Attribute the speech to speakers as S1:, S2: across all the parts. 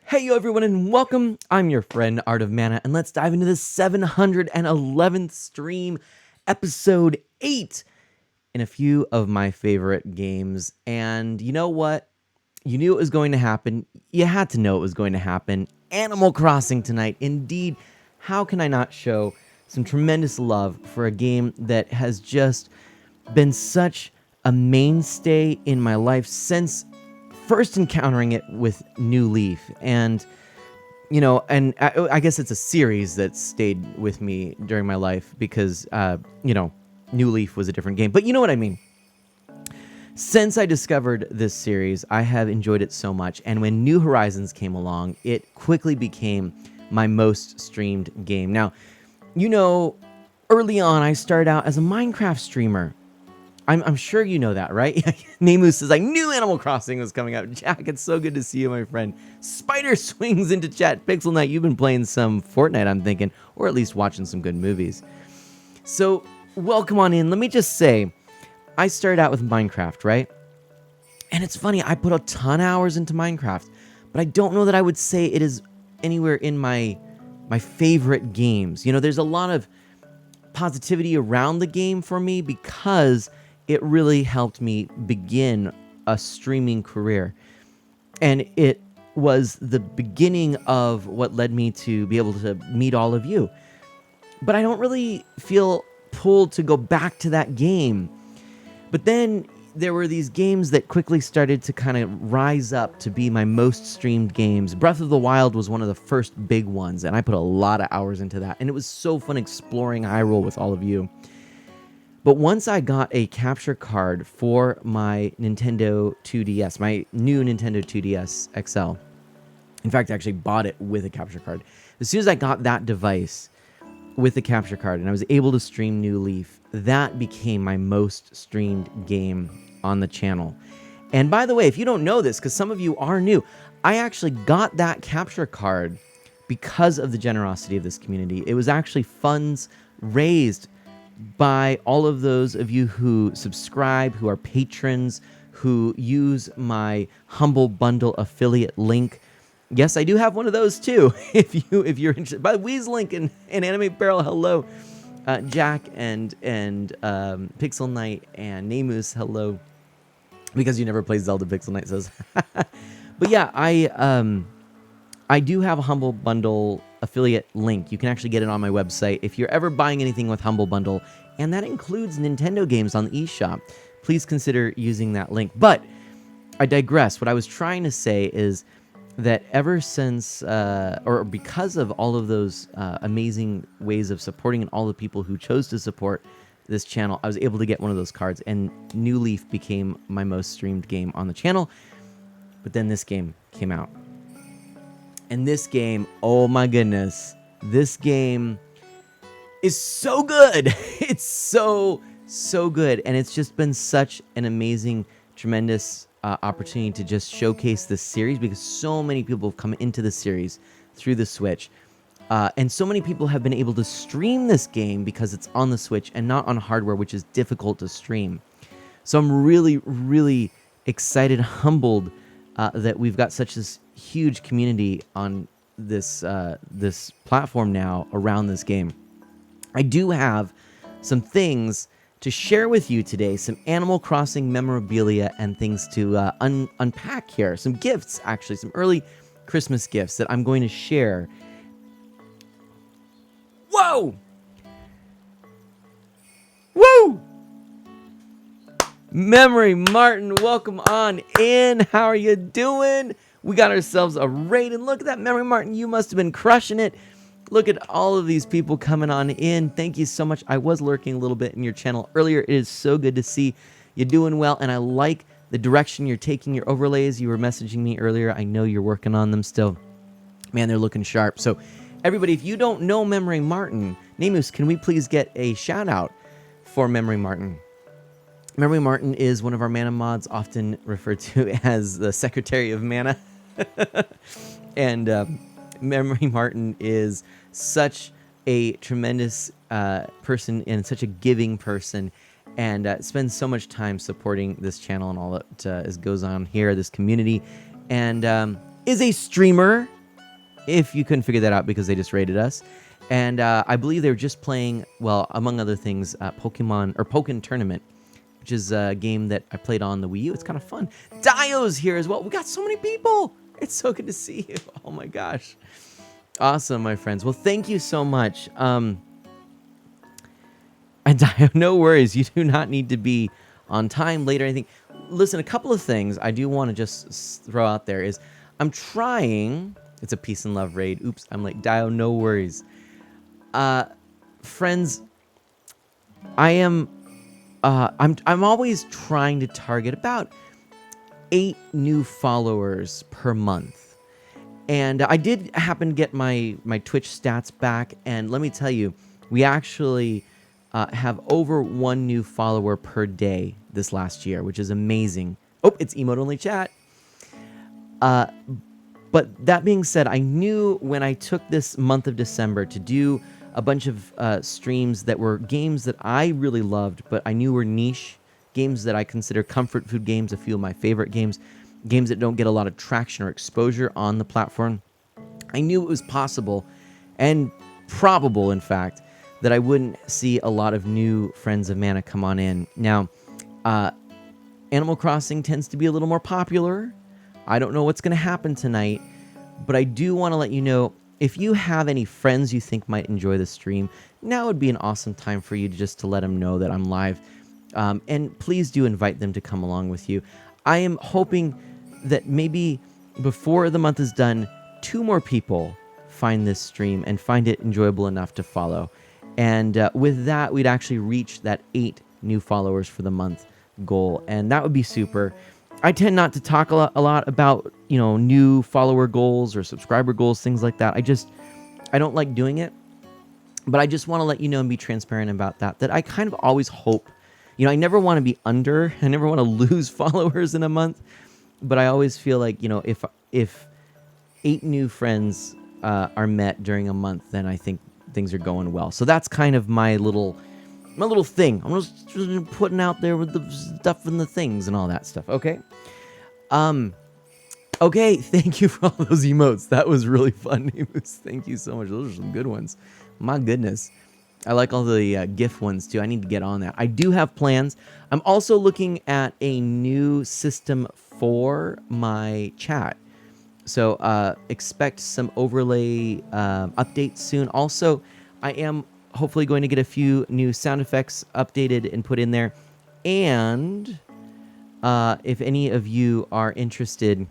S1: Hey yo everyone and welcome, I'm your friend Art of Mana, and let's dive into the 711th stream, episode 8, in a few of my favorite games. And you know what? You knew it was going to happen, you had to know it was going to happen. Animal Crossing tonight, indeed. How can I not show some tremendous love for a game that has just been such a mainstay in my life since first encountering it with New Leaf. And and I guess it's a series that stayed with me during my life because New Leaf was a different game, but you know what I mean. Since I discovered this series, I have enjoyed it so much, and when New Horizons came along, it quickly became my most streamed game. Now, early on I started out as a Minecraft streamer. I'm sure you know that, right? Namu says, I knew Animal Crossing was coming out. Jack, it's so good to see you, my friend. Spider swings into chat. Pixel Knight, you've been playing some Fortnite, I'm thinking, or at least watching some good movies. So, welcome on in. Let me just say, I started out with Minecraft, right? And it's funny, I put a ton of hours into Minecraft, but I don't know that I would say it is anywhere in my favorite games. There's a lot of positivity around the game for me because it really helped me begin a streaming career. And it was the beginning of what led me to be able to meet all of you. But I don't really feel pulled to go back to that game. But then there were these games that quickly started to kind of rise up to be my most streamed games. Breath of the Wild was one of the first big ones, and I put a lot of hours into that. And it was so fun exploring Hyrule with all of you. But once I got a capture card for my Nintendo 2DS, my new Nintendo 2DS XL, in fact, I actually bought it with a capture card. As soon as I got that device with the capture card and I was able to stream New Leaf, that became my most streamed game on the channel. And by the way, if you don't know this, because some of you are new, I actually got that capture card because of the generosity of this community. It was actually funds raised by all of those of you who subscribe, who are patrons, who use my Humble Bundle affiliate link. Yes, I do have one of those too. If you're interested, by Weaslink and Anime Barrel, hello, Jack and Pixel Knight and Namus, hello. Because you never play Zelda, Pixel Knight says. But yeah, I do have a Humble Bundle affiliate link. You can actually get it on my website if you're ever buying anything with Humble Bundle, and that includes Nintendo games on the eShop. Please consider using that link. But I digress. What I was trying to say is that ever since, or because of all of those amazing ways of supporting and all the people who chose to support this channel, I was able to get one of those cards, and New Leaf became my most streamed game on the channel. But then this game came out. And this game, oh my goodness, this game is so good. It's so good. And it's just been such an amazing, tremendous opportunity to just showcase this series, because so many people have come into the series through the Switch. And so many people have been able to stream this game because it's on the Switch and not on hardware, which is difficult to stream. So I'm really, really excited, humbled that we've got such this huge community on this this platform now around this game. I do have some things to share with you today, some Animal Crossing memorabilia and things to unpack here. Some gifts, actually, some early Christmas gifts that I'm going to share. Whoa! Woo! Memory Martin, welcome on in. How are you doing? We got ourselves a raid, and look at that, Memory Martin. You must have been crushing it. Look at all of these people coming on in. Thank you so much. I was lurking a little bit in your channel earlier. It is so good to see you doing well, and I like the direction you're taking your overlays. You were messaging me earlier. I know you're working on them still. Man, they're looking sharp. So everybody, if you don't know Memory Martin, Namus, can we please get a shout out for Memory Martin? Memory Martin is one of our mana mods, often referred to as the Secretary of Mana. And Memory Martin is such a tremendous person and such a giving person, and spends so much time supporting this channel and all that goes on here, this community, and is a streamer, if you couldn't figure that out because they just rated us. And I believe they were just playing, well, among other things, Pokken Tournament, which is a game that I played on the Wii U. It's kind of fun. Dio's here as well. We got so many people. It's so good to see you. Oh my gosh. Awesome, my friends. Well, thank you so much. And Dio, no worries. You do not need to be on time, late, or anything. Listen, a couple of things I do want to just throw out there is I'm trying. It's a peace and love raid. Oops, I'm late. Dio, no worries. Friends, I'm always trying to target about 8 new followers per month. And I did happen to get my Twitch stats back, and let me tell you, we actually have over 1 new follower per day this last year, which is amazing. Oh, it's emote only chat. But that being said, I knew when I took this month of December to do a bunch of streams that were games that I really loved, but I knew were niche, games that I consider comfort food games, a few of my favorite games that don't get a lot of traction or exposure on the platform. I knew it was possible, and probable, in fact, that I wouldn't see a lot of new friends of Mana come on in. Now, Animal Crossing tends to be a little more popular. I don't know what's going to happen tonight, but I do want to let you know, if you have any friends you think might enjoy the stream, now would be an awesome time for you just to let them know that I'm live. And please do invite them to come along with you. I am hoping that maybe before the month is done, 2 more people find this stream and find it enjoyable enough to follow. And with that, we'd actually reach that 8 new followers for the month goal. And that would be super. I tend not to talk a lot about, new follower goals or subscriber goals, things like that. I don't like doing it, but I just want to let you know and be transparent about that I kind of always hope, I never want to be under, I never want to lose followers in a month, but I always feel like, if 8 new friends are met during a month, then I think things are going well. So that's kind of my little thing. I'm just putting out there with the stuff and the things and all that stuff. Okay. Okay. Thank you for all those emotes. That was really fun. Thank you so much. Those are some good ones. My goodness. I like all the GIF ones too. I need to get on that. I do have plans. I'm also looking at a new system for my chat. So expect some overlay updates soon. Also, I am hopefully going to get a few new sound effects updated and put in there. And if any of you are interested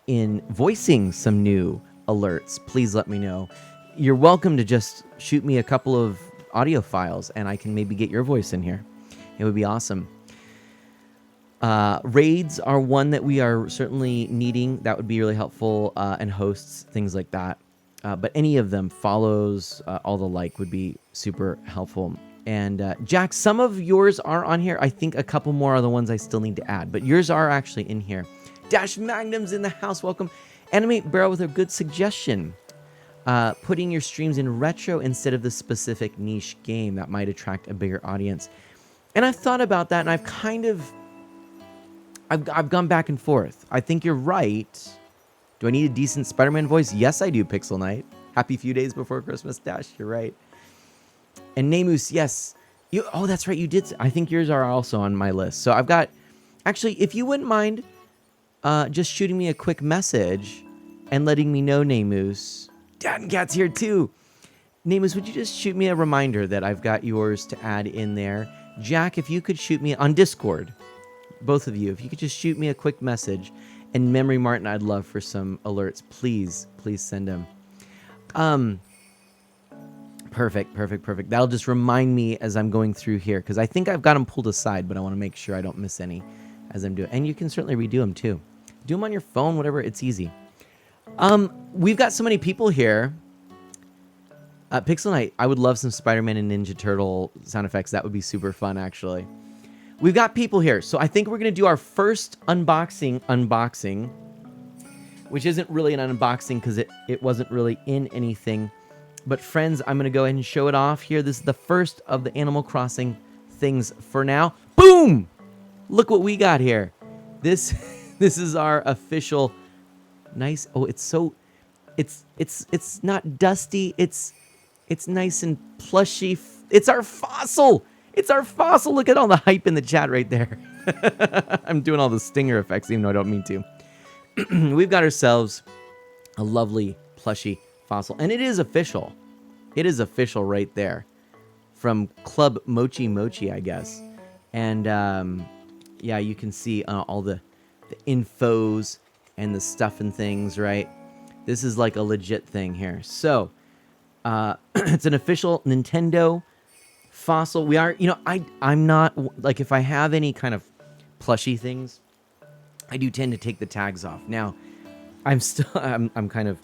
S1: in voicing some new alerts, please let me know. You're welcome to just shoot me a couple of audio files and I can maybe get your voice in here. It would be awesome. Raids are one that we are certainly needing. That would be really helpful, and hosts, things like that. But any of them, follows, all the like, would be super helpful. And Jack, some of yours are on here. I think a couple more are the ones I still need to add, but yours are actually in here. Dash Magnum's in the house. Welcome. Animate Barrel with a good suggestion. Putting your streams in retro instead of the specific niche game that might attract a bigger audience. And I've thought about that, and I've gone back and forth. I think you're right. Do I need a decent Spider-Man voice? Yes, I do, Pixel Knight. Happy few days before Christmas, Dash. You're right. And Namus, yes. Oh, that's right. You did. I think yours are also on my list. So I've got... Actually, if you wouldn't mind just shooting me a quick message and letting me know, Namus. Dad and Cat's here too. Namus, would you just shoot me a reminder that I've got yours to add in there? Jack, if you could shoot me on Discord, both of you, if you could just shoot me a quick message. And Memory Martin, I'd love for some alerts. Please send them. Perfect. That'll just remind me as I'm going through here, because I think I've got them pulled aside, but I want to make sure I don't miss any as I'm doing. And you can certainly redo them too. Do them on your phone, whatever. It's easy. We've got so many people here. Pixel Knight, I would love some Spider-Man and Ninja Turtle sound effects. That would be super fun, actually. We've got people here, so I think we're going to do our first unboxing, which isn't really an unboxing because it wasn't really in anything. But friends, I'm going to go ahead and show it off here. This is the first of the Animal Crossing things for now. Boom! Look what we got here. This is our official nice... Oh, it's so... It's not dusty. It's nice and plushy. It's our fossil! It's our fossil. Look at all the hype in the chat right there. I'm doing all the stinger effects, even though I don't mean to. We've got ourselves a lovely plushy fossil. And it is official. It is official right there. From Club Mochi Mochi, I guess. And, yeah, you can see all the infos and the stuff and things, right? This is like a legit thing here. So, it's an official Nintendo fossil. We are, I'm not, like, if I have any kind of plushy things, I do tend to take the tags off. Now, I'm kind of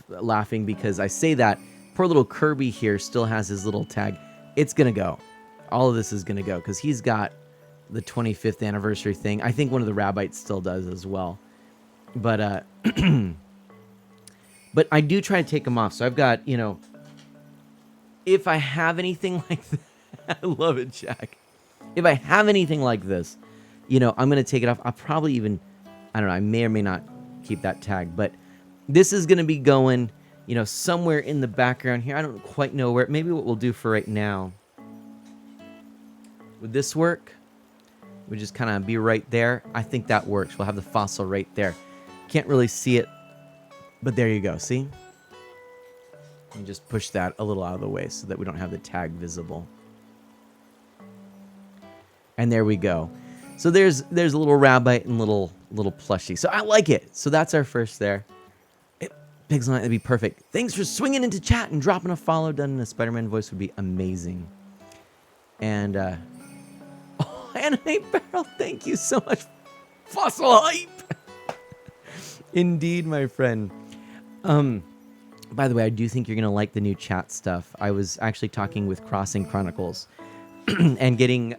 S1: laughing because I say that. Poor little Kirby here still has his little tag. It's going to go. All of this is going to go because he's got the 25th anniversary thing. I think one of the Rabbites still does as well. But, but I do try to take them off. So I've got, if I have anything like that, I love it, Jack. If I have anything like this, I'm going to take it off. I'll probably even, I don't know, I may or may not keep that tag. But this is going to be going, somewhere in the background here. I don't quite know where. Maybe what we'll do for right now. Would this work? We just kind of be right there. I think that works. We'll have the fossil right there. Can't really see it, but there you go. See? And just push that a little out of the way so that we don't have the tag visible. And there we go. So there's a little rabbit and little plushie. So I like it. So that's our first there. Pixel Knight, that'd be perfect. Thanks for swinging into chat and dropping a follow. Done in a Spider-Man voice would be amazing. And Anime Barrel, thank you so much. Fossil hype. Indeed, my friend. By the way, I do think you're going to like the new chat stuff. I was actually talking with Crossing Chronicles and getting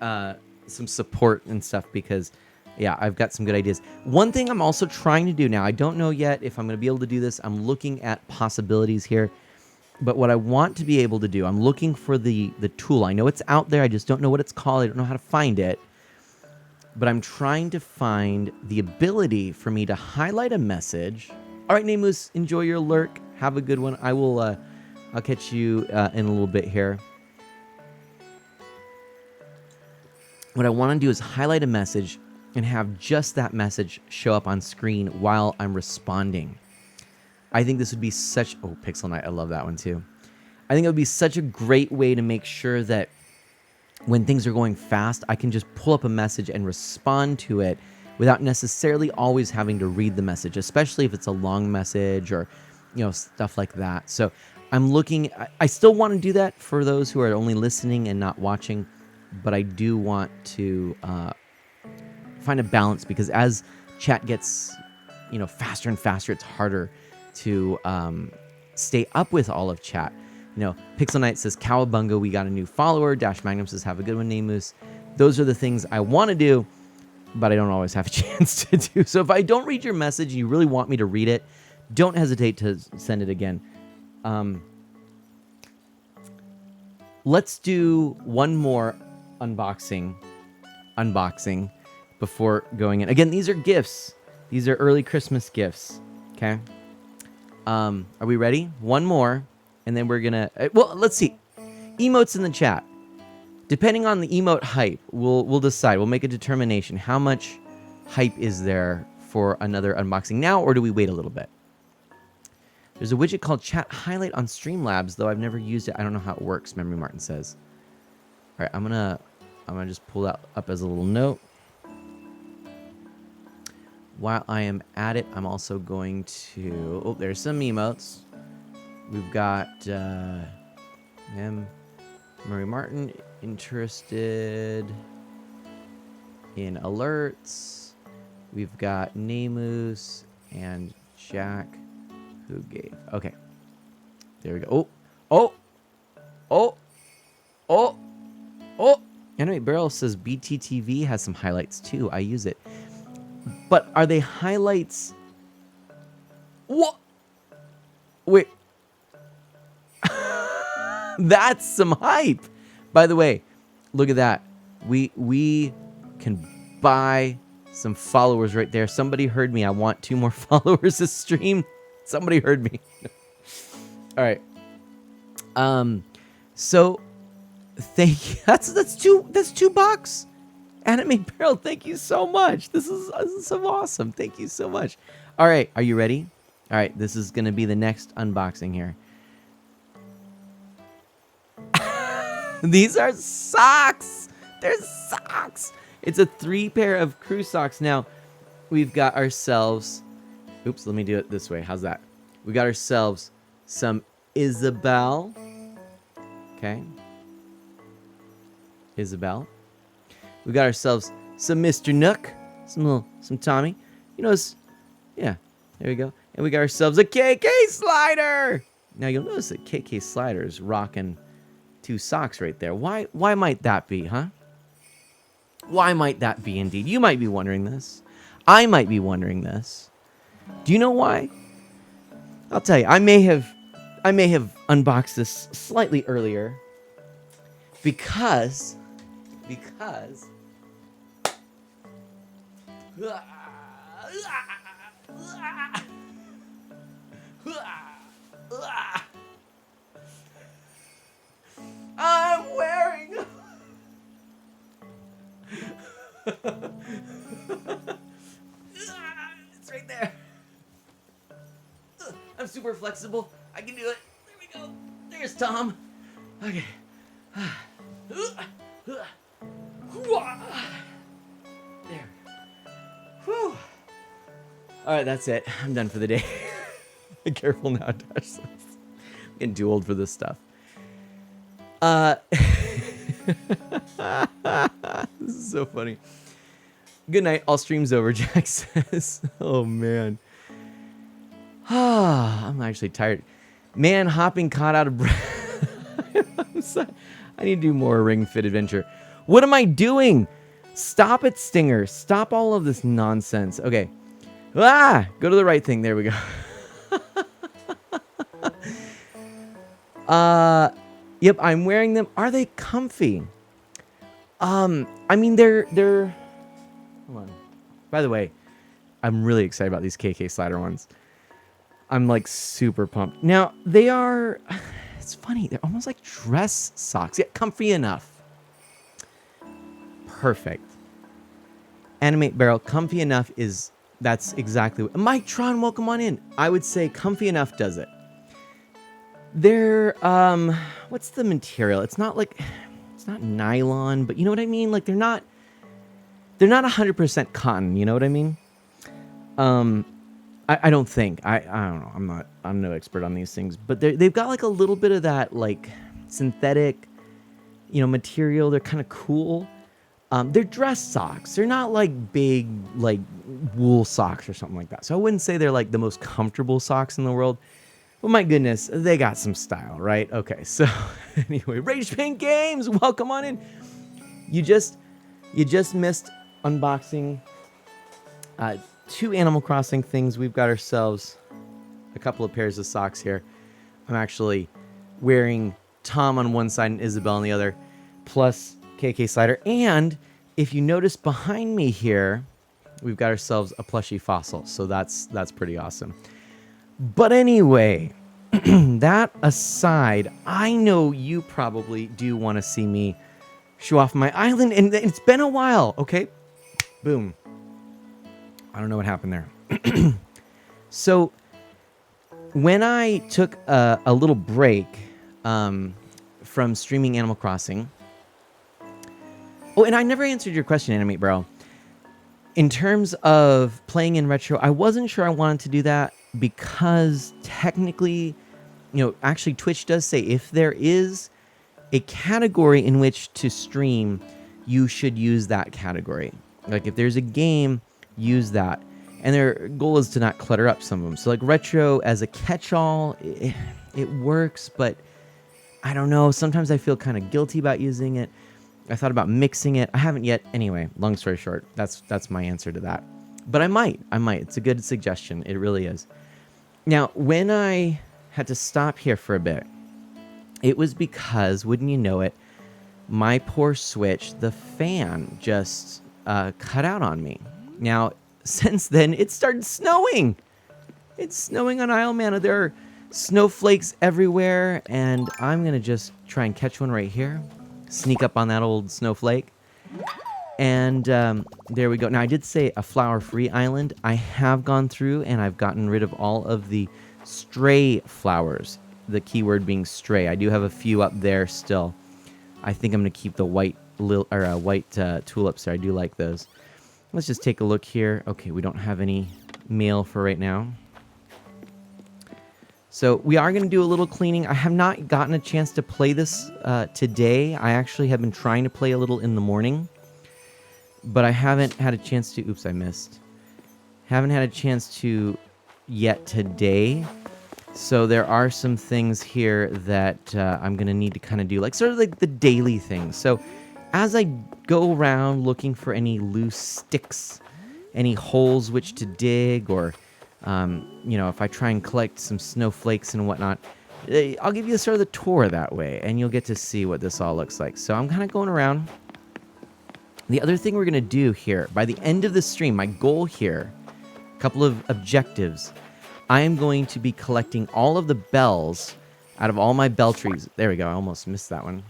S1: some support and stuff because, yeah, I've got some good ideas. One thing I'm also trying to do now, I don't know yet if I'm going to be able to do this. I'm looking at possibilities here. But what I want to be able to do, I'm looking for the tool. I know it's out there. I just don't know what it's called. I don't know how to find it. But I'm trying to find the ability for me to highlight a message. All right, Namus, enjoy your lurk. Have a good one. I will. I'll catch you in a little bit here. What I want to do is highlight a message and have just that message show up on screen while I'm responding. I think this would be such... Oh, Pixel Knight, I love that one too. I think it would be such a great way to make sure that when things are going fast, I can just pull up a message and respond to it without necessarily always having to read the message, especially if it's a long message or, stuff like that. So I'm looking... I still want to do that for those who are only listening and not watching, but I do want to find a balance, because as chat gets, faster and faster, it's harder to stay up with all of chat. Pixel Knight says, Cowabunga, we got a new follower. Dash Magnum says, have a good one, Namus. Those are the things I want to do, but I don't always have a chance to do. So if I don't read your message and you really want me to read it, don't hesitate to send it again. Let's do one more unboxing before going in. Again, these are gifts. These are early Christmas gifts. Okay. Are we ready? One more, and then we're gonna. Well, let's see. Emotes in the chat. Depending on the emote hype, we'll decide. We'll make a determination. How much hype is there for another unboxing now, or do we wait a little bit? There's a widget called Chat Highlight on Streamlabs, though I've never used it. I don't know how it works, Memory Martin says. All right, I'm gonna just pull that up as a little note. While I am at it, I'm also going to... Oh, there's some emotes. We've got Murray Martin interested in alerts. We've got Namus and Jack who gave. Okay. There we go. Oh. Anyway, Barrel says BTTV has some highlights too. I use it. But are they highlights? What? Wait. That's some hype. By the way, look at that. We can buy some followers right there. Somebody heard me. I want 2 more followers to stream. Somebody heard me. All right. So thank you. That's $2. Anime Barrel, thank you so much. This is so awesome. Thank you so much. All right, are you ready? All right, this is going to be the next unboxing here. These are socks. They're socks. It's a 3 pair of crew socks. Now, we've got ourselves... Oops, let me do it this way. How's that? We got ourselves some Isabel. Okay. Isabel. We got ourselves some Mr. Nook. Some Tommy. Yeah, there we go. And we got ourselves a KK Slider. Now, you'll notice that KK Slider is rocking 2 socks right there. Why might that be, huh? Why might that be indeed? You might be wondering this. I might be wondering this. Do you know why? I'll tell you. I may have unboxed this slightly earlier because I'm wearing it's right there. I'm super flexible. I can do it. There we go. There's Tom. Okay. There. Whew. All right, that's it. I'm done for the day. Be careful now, Dash. I'm getting too old for this stuff. This is so funny. Good night. All streams over, Jack says. Oh, man. I'm actually tired. Man, hopping caught out of breath. I'm sorry. I need to do more Ring Fit Adventure. What am I doing? Stop it, Stinger. Stop all of this nonsense. Okay. Go to the right thing. There we go. Yep, I'm wearing them. Are they comfy? I mean, they're... Hold on. By the way, I'm really excited about these KK Slider ones. I'm like super pumped. Now, they are... It's funny. They're almost like dress socks. Yeah, comfy enough. Perfect. Animate Barrel, comfy enough is... That's exactly what... Mike Tron, welcome on in. I would say comfy enough does it. They're, what's the material? It's not like... It's not nylon, but you know what I mean? Like, they're not 100% cotton, you know what I mean? I don't think. I don't know. I'm no expert on these things, but they've got like a little bit of that like synthetic, material. They're kind of cool. They're dress socks. They're not like big, like wool socks or something like that. So I wouldn't say they're like the most comfortable socks in the world. But my goodness, they got some style, right? Okay, so anyway, Rage Paint Games, welcome on in. You just missed unboxing 2 Animal Crossing things. We've got ourselves a couple of pairs of socks here. I'm actually wearing Tom on one side and Isabel on the other, plus KK Slider. And if you notice behind me here, we've got ourselves a plushie fossil. So that's pretty awesome. But anyway, that aside, I know you probably do want to see me show off my island, and it's been a while, okay? Boom. I don't know what happened there. So when I took a little break from streaming Animal Crossing... Oh, and I never answered your question, Animate Bro. In terms of playing in retro, I wasn't sure I wanted to do that because technically, actually Twitch does say if there is a category in which to stream, you should use that category. Like if there's a game, use that. And their goal is to not clutter up some of them. So like retro as a catch-all, it works, but I don't know. Sometimes I feel kind of guilty about using it. I thought about mixing it. I haven't yet. Anyway, long story short, that's my answer to that. But I might. It's a good suggestion. It really is. Now, when I had to stop here for a bit, it was because, wouldn't you know it, my poor Switch, the fan just cut out on me. Now, since then, it started snowing. It's snowing on Isle Mana. There are snowflakes everywhere, and I'm going to just try and catch one right here. Sneak up on that old snowflake. And there we go. Now, I did say a flower-free island. I have gone through, and I've gotten rid of all of the stray flowers. The keyword being stray. I do have a few up there still. I think I'm going to keep the white tulips there. I do like those. Let's just take a look here. Okay, we don't have any mail for right now. So we are going to do a little cleaning. I have not gotten a chance to play this today. I actually have been trying to play a little in the morning, but I haven't had a chance to... Oops, I missed. Haven't had a chance to yet today. So there are some things here that I'm going to need to kind of do, like sort of like the daily things. So as I go around looking for any loose sticks, any holes which to dig, or, if I try and collect some snowflakes and whatnot, I'll give you sort of the tour that way, and you'll get to see what this all looks like. So I'm kind of going around. The other thing we're going to do here, by the end of the stream, my goal here, a couple of objectives. I am going to be collecting all of the bells out of all my bell trees. There we go. I almost missed that one.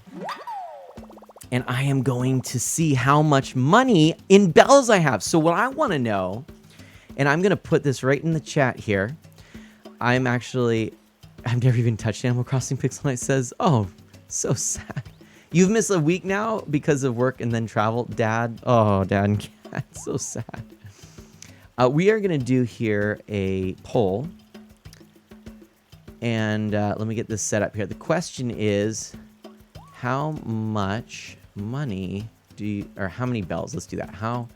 S1: And I am going to see how much money in bells I have. So what I want to know, and I'm going to put this right in the chat here. I've never even touched Animal Crossing Pixel Night says, oh, so sad. You've missed a week now because of work and then travel. Dad. Oh, Dad and Cat. So sad. We are going to do here a poll. And let me get this set up here. The question is, how much money do you... Or how many bells? Let's do that. How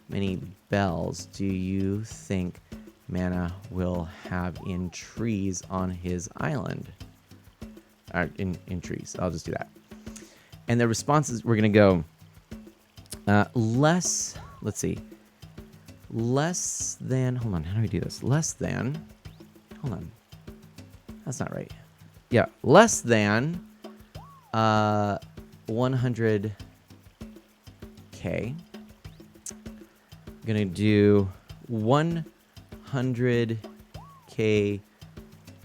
S1: many bells do you think Mana will have in trees on his island? In trees. I'll just do that. And the responses, we're going to go less... Let's see. Less than, hold on, how do we do this? Less than, hold on, that's not right. Yeah, less than 100K. I'm gonna do 100K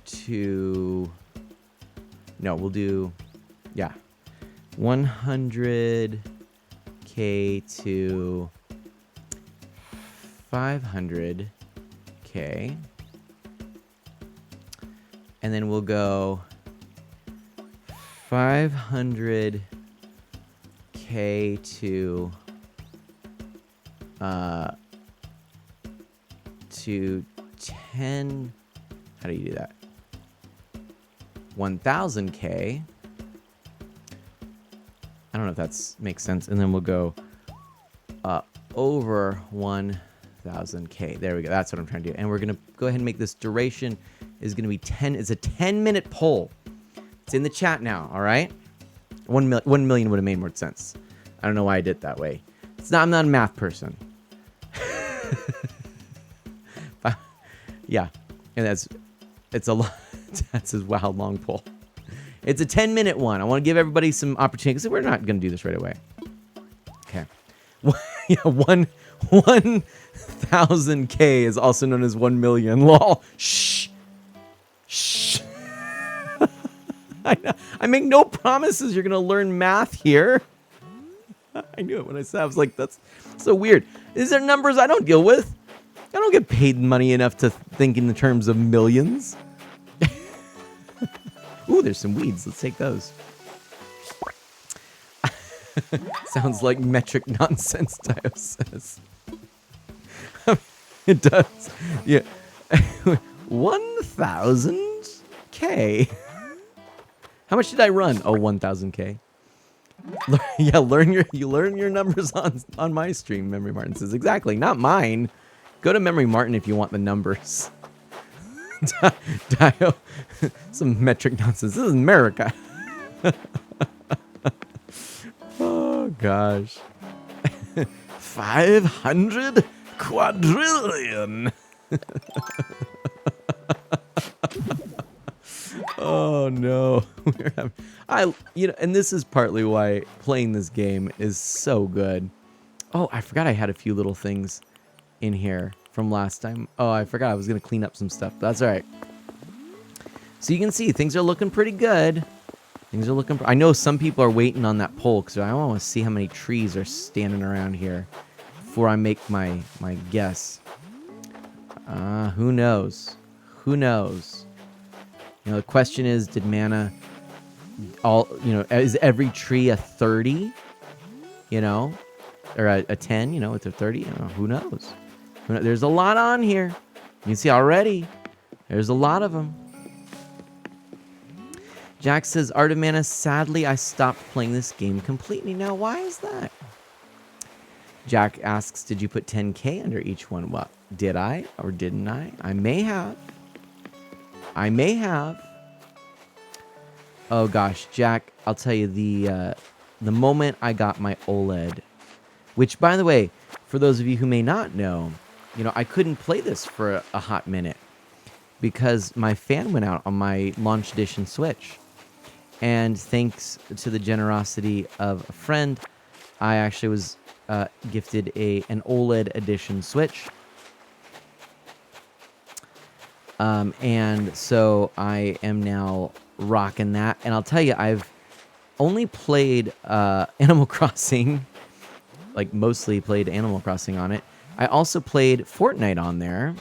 S1: to, no, we'll do, yeah, 100K to 500K, and then we'll go 500K to 10. How do you do that? 1,000K. I don't know if that makes sense. And then we'll go over 1,000K. There we go. That's what I'm trying to do. And we're going to go ahead and make this duration is going to be 10. It's a 10-minute poll. It's in the chat now, all right? 1 million would have made more sense. I don't know why I did it that way. I'm not a math person. Yeah. And it's a lot. That's a wild long poll. It's a 10-minute one. I want to give everybody some opportunity because we're not going to do this right away. Okay. Yeah, 1,000K is also known as 1 million. Lol. Shh. Shh. I make no promises you're going to learn math here. I knew it when I said it. I was like, that's so weird. These are numbers I don't deal with. I don't get paid money enough to think in the terms of millions. Ooh, there's some weeds. Let's take those. Sounds like metric nonsense, Dio says. It does. Yeah. 1,000K. How much did I run? Oh, 1,000K. Yeah, learn your numbers on my stream, Memory Martin says. Exactly, not mine. Go to Memory Martin if you want the numbers. Dio, some metric nonsense. This is America. Oh, gosh. 500 quadrillion. Oh, no. And this is partly why playing this game is so good. Oh, I forgot I had a few little things in here from last time. Oh, I forgot I was going to clean up some stuff. But that's all right. So you can see things are looking pretty good. I know some people are waiting on that poll because I want to see how many trees are standing around here before I make my guess. Who knows? Who knows? You know, the question is, did mana is every tree a 30? You know? Or a 10, with a 30? Who knows? There's a lot on here. You can see already. There's a lot of them. Jack says, Art of Mana, sadly, I stopped playing this game completely. Now, why is that? Jack asks, did you put 10K under each one? Well, did I or didn't I? I may have. Oh, gosh, Jack, I'll tell you, the moment I got my OLED, which, by the way, for those of you who may not know, I couldn't play this for a hot minute because my fan went out on my launch edition Switch. And thanks to the generosity of a friend, I actually was gifted an OLED edition Switch. And so I am now rocking that. And I'll tell you, I've only played Animal Crossing, like mostly played Animal Crossing on it. I also played Fortnite on there,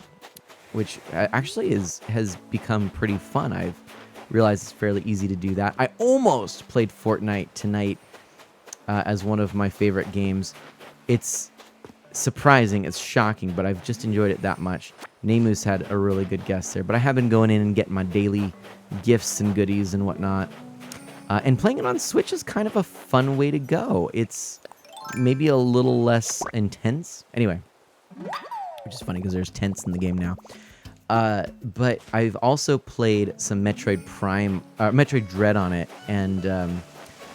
S1: which actually has become pretty fun. I've realized it's fairly easy to do that. I almost played Fortnite tonight as one of my favorite games. It's surprising, it's shocking, but I've just enjoyed it that much. Namus had a really good guest there, but I have been going in and getting my daily gifts and goodies and whatnot. And playing it on Switch is kind of a fun way to go. It's maybe a little less intense. Anyway, which is funny because there's tents in the game now. But I've also played some Metroid Dread on it, and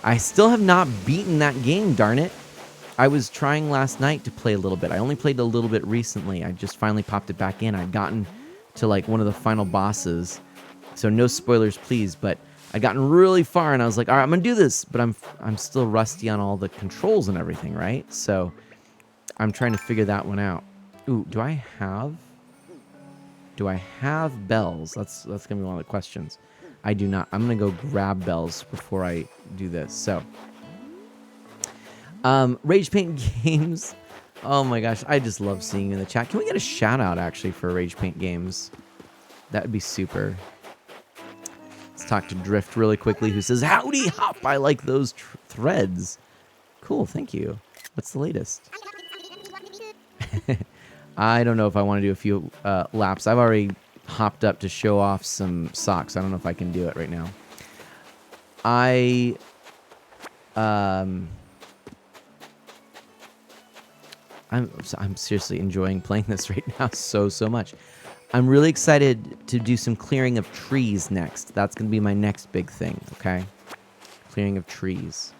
S1: I still have not beaten that game, darn it. I was trying last night to play a little bit. I only played a little bit recently. I just finally popped it back in. I'd gotten to like one of the final bosses, so no spoilers, please, but I'd gotten really far, and I was like, all right, I'm going to do this, but I'm still rusty on all the controls and everything, right? So I'm trying to figure that one out. Ooh, do I have bells? That's going to be one of the questions. I do not. I'm going to go grab bells before I do this. So, Rage Paint Games. Oh my gosh, I just love seeing you in the chat. Can we get a shout out actually for Rage Paint Games? That would be super. Let's talk to Drift really quickly, who says, howdy hop, I like those threads. Cool, thank you. What's the latest? I don't know if I want to do a few laps. I've already hopped up to show off some socks. I don't know if I can do it right now. I'm seriously enjoying playing this right now so much. I'm really excited to do some clearing of trees next. That's going to be my next big thing, okay? Clearing of trees.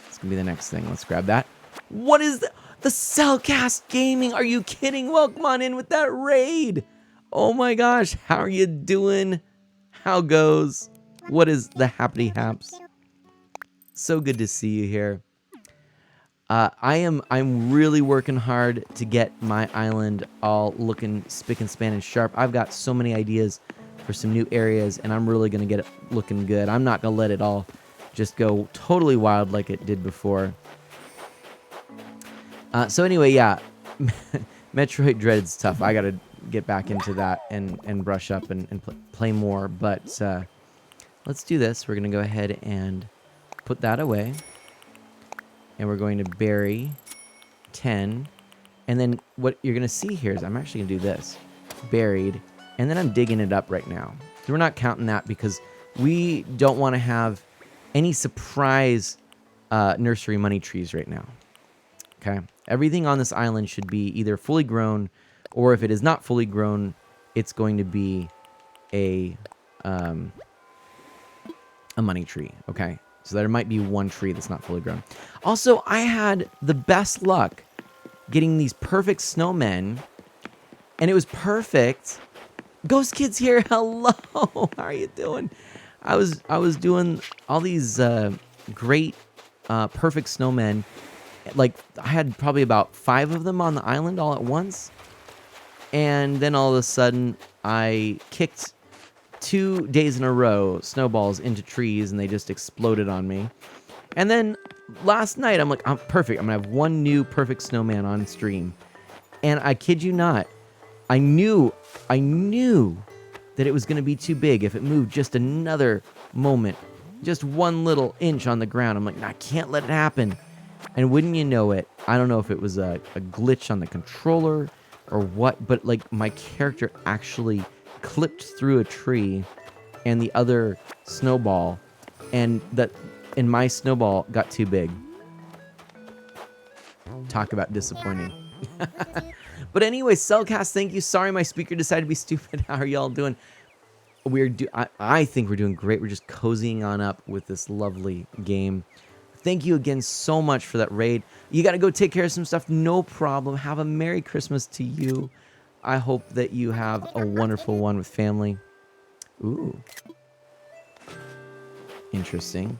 S1: It's going to be the next thing. Let's grab that. What is the Cellcast Gaming? Are you kidding? Welcome on in with that raid. Oh my gosh, how are you doing? How goes? What is the happy haps? So good to see you here. I'm really working hard to get my island all looking spick and span and sharp. I've got so many ideas for some new areas, and I'm really gonna get it looking good. I'm not gonna let it all just go totally wild like it did before. So anyway, yeah, Metroid Dread's tough. I gotta get back into that and brush up and play more. But let's do this. We're gonna go ahead and put that away. And we're going to bury 10. And then what you're going to see here is I'm actually going to do this. Buried. And then I'm digging it up right now. So we're not counting that because we don't want to have any surprise nursery money trees right now. Okay? Everything on this island should be either fully grown, or if it is not fully grown, it's going to be a money tree. Okay? So there might be one tree that's not fully grown. Also, I had the best luck getting these perfect snowmen, and it was perfect. Ghost Kid's here. Hello. How are you doing? I was doing all these great perfect snowmen. Like, I had probably about 5 of them on the island all at once. And then all of a sudden, I kicked 2 days in a row snowballs into trees, and they just exploded on me. And then last night, I'm like, I'm perfect. I'm gonna have one new perfect snowman on stream. And I kid you not, I knew that it was gonna be too big if it moved just another moment, just one little inch on the ground. I'm like, no, I can't let it happen. And wouldn't you know it, I don't know if it was a glitch on the controller or what, but like my character actually clipped through a tree and the other snowball, and my snowball got too big. Talk about disappointing. But anyway, Cellcast, thank you. Sorry my speaker decided to be stupid. How are y'all doing? I think we're doing great. We're just cozying on up with this lovely game. Thank you again so much for that raid. You got to go take care of some stuff. No problem. Have a Merry Christmas to you. I hope that you have a wonderful one with family. Ooh. Interesting.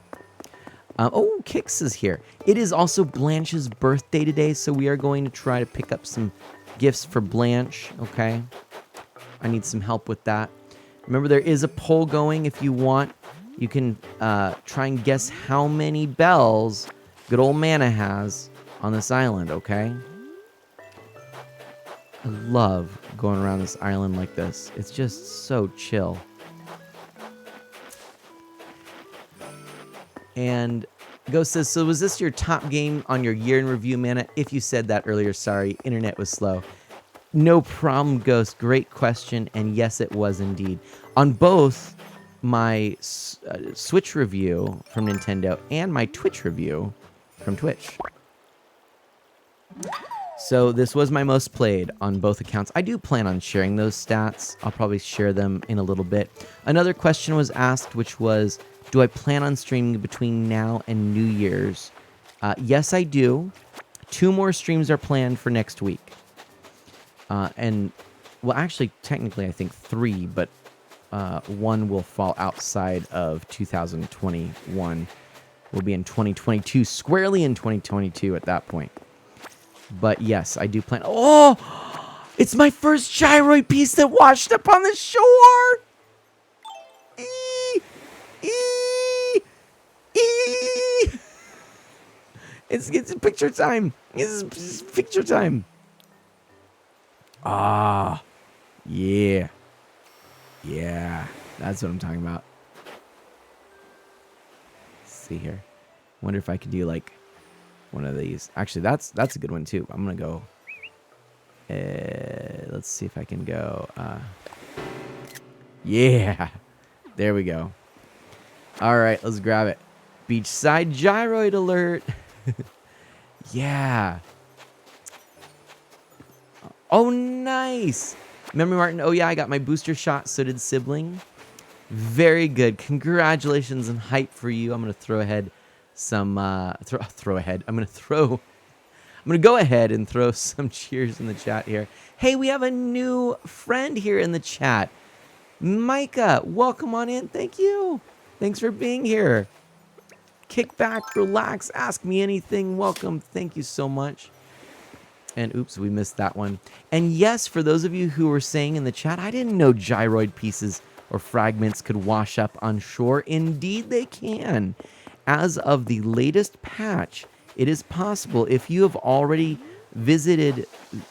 S1: Oh, Kix is here. It is also Blanche's birthday today, so we are going to try to pick up some gifts for Blanche, okay? I need some help with that. Remember, there is a poll going if you want. You can try and guess how many bells good old Mana has on this island, okay? I love going around this island like this. It's just so chill. And Ghost says, so was this your top game on your year in review, Mana? If you said that earlier, sorry, internet was slow. No problem, Ghost. Great question. And yes, it was indeed. On both my Switch review from Nintendo and my Twitch review from Twitch. So this was my most played on both accounts. I do plan on sharing those stats. I'll probably share them in a little bit. Another question was asked, which was, do I plan on streaming between now and New Year's? Yes, I do. 2 more streams are planned for next week. And, well, actually, technically, I think 3, but 1 will fall outside of 2021. We'll be in 2022, squarely in 2022 at that point. But yes, I do plan. Oh, it's my first gyroid piece that washed up on the shore. It's picture time. It's picture time. Ah, yeah. Yeah, that's what I'm talking about. Let's see here. Wonder if I could do like one of these. Actually, that's a good one too. I'm gonna go. Let's see if I can go. Yeah, there we go. All right, let's grab it. Beachside gyroid alert. Yeah. Oh, nice. Memory Martin. Oh, yeah, I got my booster shot. So did Sibling. Very good. Congratulations and hype for you. I'm going to throw ahead some, throw ahead. I'm going to go ahead and throw some cheers in the chat here. Hey, we have a new friend here in the chat. Micah, welcome on in. Thank you. Thanks for being here. Kick back, relax, ask me anything. Welcome. Thank you so much. And oops, we missed that one. And yes, for those of you who were saying in the chat, I didn't know gyroid pieces or fragments could wash up on shore. Indeed, they can. As of the latest patch, it is possible if you have already visited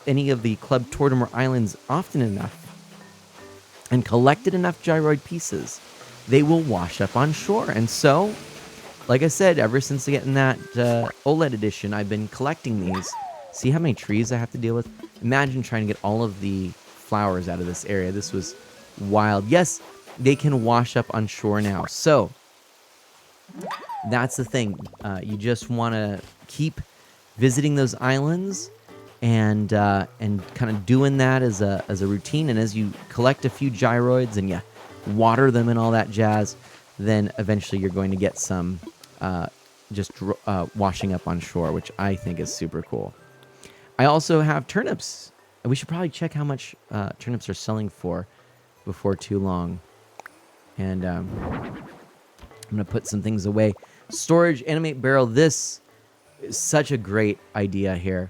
S1: any of the Club Tortimer Islands often enough and collected enough gyroid pieces, they will wash up on shore. And so, like I said, ever since getting that OLED edition, I've been collecting these. See how many trees I have to deal with? Imagine trying to get all of the flowers out of this area. This was wild. Yes, they can wash up on shore now. So, that's the thing. You just want to keep visiting those islands and kind of doing that as a routine. And as you collect a few gyroids and you water them and all that jazz, then eventually you're going to get some just washing up on shore, which I think is super cool. I also have turnips. We should probably check how much turnips are selling for before too long. And I'm going to put some things away. Storage, animate barrel. This is such a great idea here.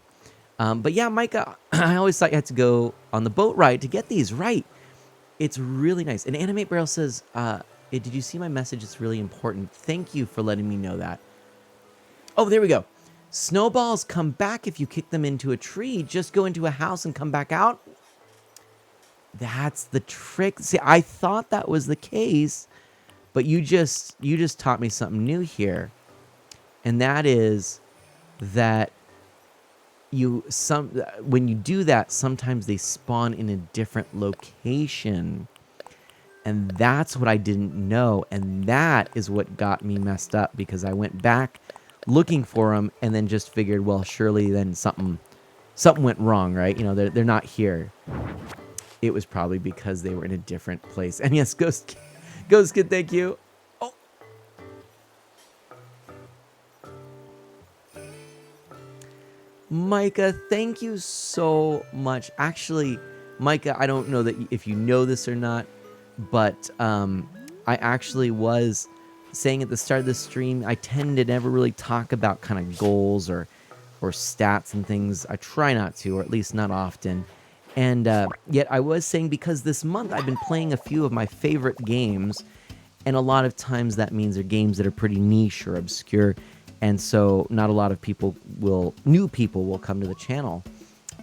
S1: But yeah, Micah, I always thought you had to go on the boat ride to get these. Right. It's really nice. And Animate Barrel says, did you see my message? It's really important. Thank you for letting me know that. Oh, there we go. Snowballs come back if you kick them into a tree. Just go into a house and come back out. That's the trick. See, I thought that was the case, but you just taught me something new here. And that is that when you do that, sometimes they spawn in a different location. And that's what I didn't know. And that is what got me messed up, because I went back looking for them and then just figured, well, surely then something went wrong, right? You know, they're not here. It was probably because they were in a different place. And yes, Ghost Kid, thank you. Oh. Micah, thank you so much. Actually, Micah, I don't know that if you know this or not, but I actually was saying at the start of the stream, I tend to never really talk about kind of goals or stats and things. I try not to, or at least not often. And yet I was saying, because this month I've been playing a few of my favorite games, and a lot of times that means they're games that are pretty niche or obscure, and so not a lot of new people will come to the channel.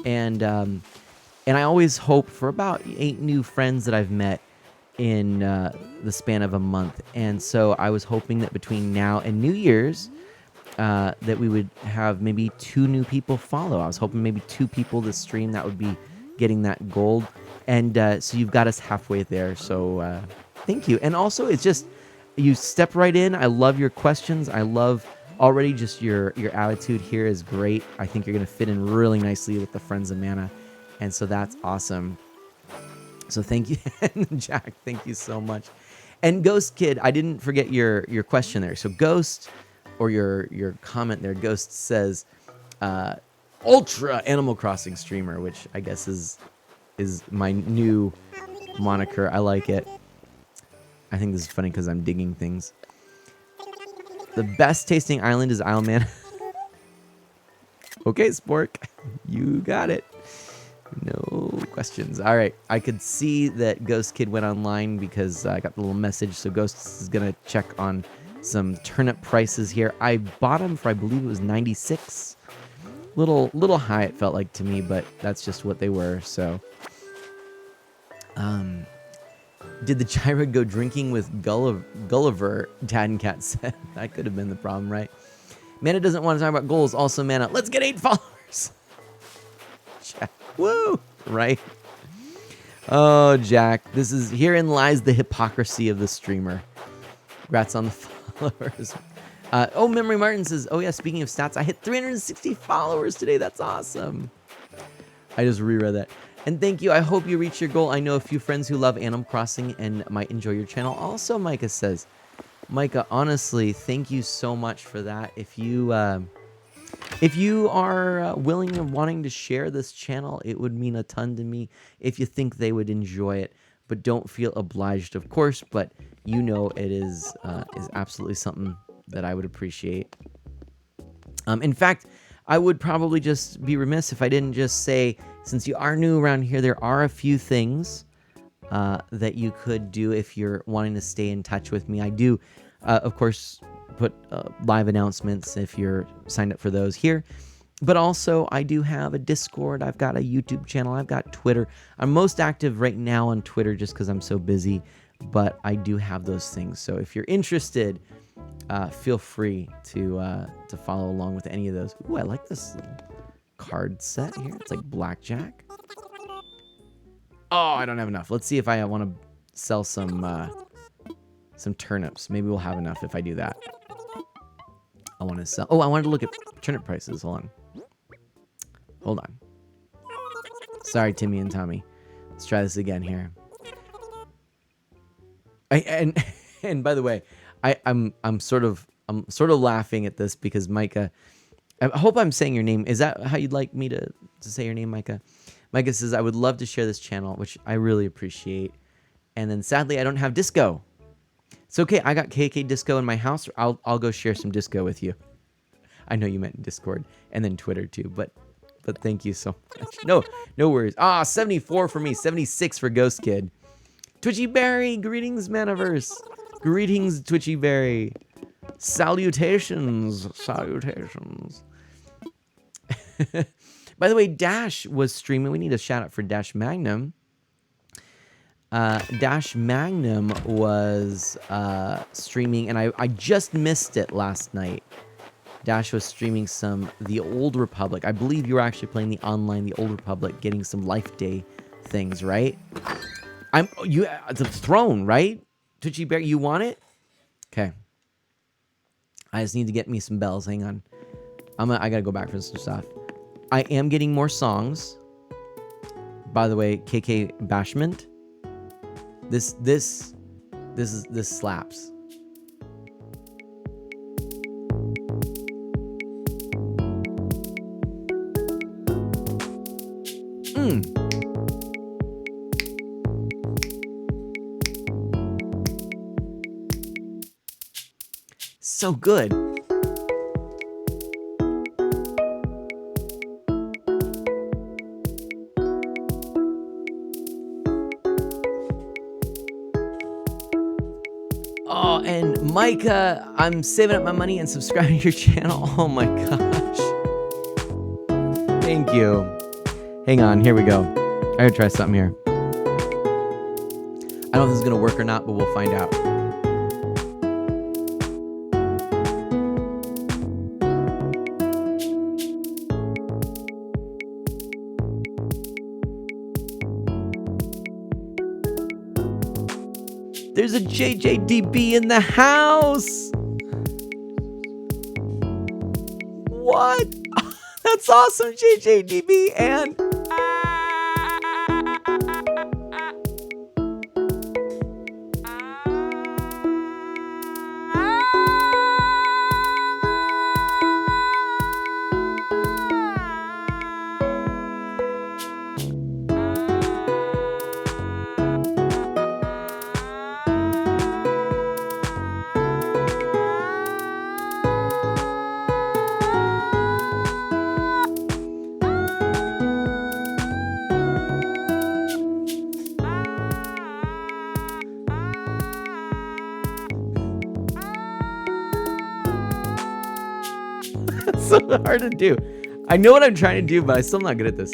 S1: And I always hope for about 8 new friends that I've met in the span of a month. And so I was hoping that between now and New Year's, that we would have maybe 2 new people follow. I was hoping maybe 2 people this stream. That would be getting that gold. And so you've got us halfway there. So thank you. And also, it's just, you step right in. I love your questions. I love already just your attitude here is great. I think you're going to fit in really nicely with the Friends of Mana. And so that's awesome. So thank you, Jack. Thank you so much. And Ghost Kid, I didn't forget your question there. So Ghost, or your comment there, Ghost says, Ultra Animal Crossing streamer, which I guess is my new moniker. I like it. I think this is funny because I'm digging things. The best tasting island is Isle Man. Okay, Spork, you got it. No questions. All right. I could see that Ghost Kid went online because I got the little message. So Ghost is going to check on some turnip prices here. I bought them for, I believe it was 96. Little high, it felt like to me, but that's just what they were. So, did the gyro go drinking with Gulliver? Dad and Cat said. That could have been the problem, right? Mana doesn't want to talk about goals. Also, Mana, let's get 8 followers. Woo! Right? Oh, Jack. Herein lies the hypocrisy of the streamer. Congrats on the followers. Memory Martin says, oh yeah, speaking of stats, I hit 360 followers today. That's awesome. I just reread that. And thank you. I hope you reach your goal. I know a few friends who love Animal Crossing and might enjoy your channel. Also, Micah says, Micah, honestly, thank you so much for that. If you are willing and wanting to share this channel, it would mean a ton to me if you think they would enjoy it. But don't feel obliged, of course. But you know it is absolutely something that I would appreciate. In fact, I would probably just be remiss if I didn't just say, since you are new around here, there are a few things that you could do if you're wanting to stay in touch with me. I do, of course, put live announcements if you're signed up for those here. But also, I do have a Discord. I've got a YouTube channel. I've got Twitter. I'm most active right now on Twitter just because I'm so busy. But I do have those things. So if you're interested, feel free to follow along with any of those. Ooh, I like this little card set here. It's like blackjack. Oh, I don't have enough. Let's see if I want to sell some turnips. Maybe we'll have enough if I do that. I want to sell. Oh, I wanted to look at turnip prices. Hold on. Sorry, Timmy and Tommy. Let's try this again here. And by the way, I'm sort of laughing at this because Micah, I hope I'm saying your name. Is that how you'd like me to say your name, Micah? Micah says, I would love to share this channel, which I really appreciate. And then sadly, I don't have disco. It's okay. I got KK disco in my house. I'll go share some disco with you. I know you meant Discord and then Twitter too, but thank you so much. No worries. 74 for me, 76 for Ghost Kid. Twitchy Berry, greetings, Maniverse. Greetings, Twitchy Berry. Salutations. By the way, Dash was streaming. We need a shout out for Dash Magnum. Dash Magnum was streaming, and I just missed it last night. Dash was streaming some The Old Republic. I believe you were actually playing the online The Old Republic, getting some Life Day things, right? The throne, right? Twitchy Bear, you want it? Okay. I just need to get me some bells. Hang on. I gotta go back for some stuff. I am getting more songs. By the way, KK Bashment. This slaps. So good. Oh, and Micah, I'm saving up my money and subscribing to your channel. Oh my gosh. Thank you. Hang on, here we go. I gotta try something here. I don't know if this is gonna work or not, but we'll find out. There's a JJDB in the house. What? That's awesome, JJDB. And it's so hard to do. I know what I'm trying to do, but I'm still not good at this.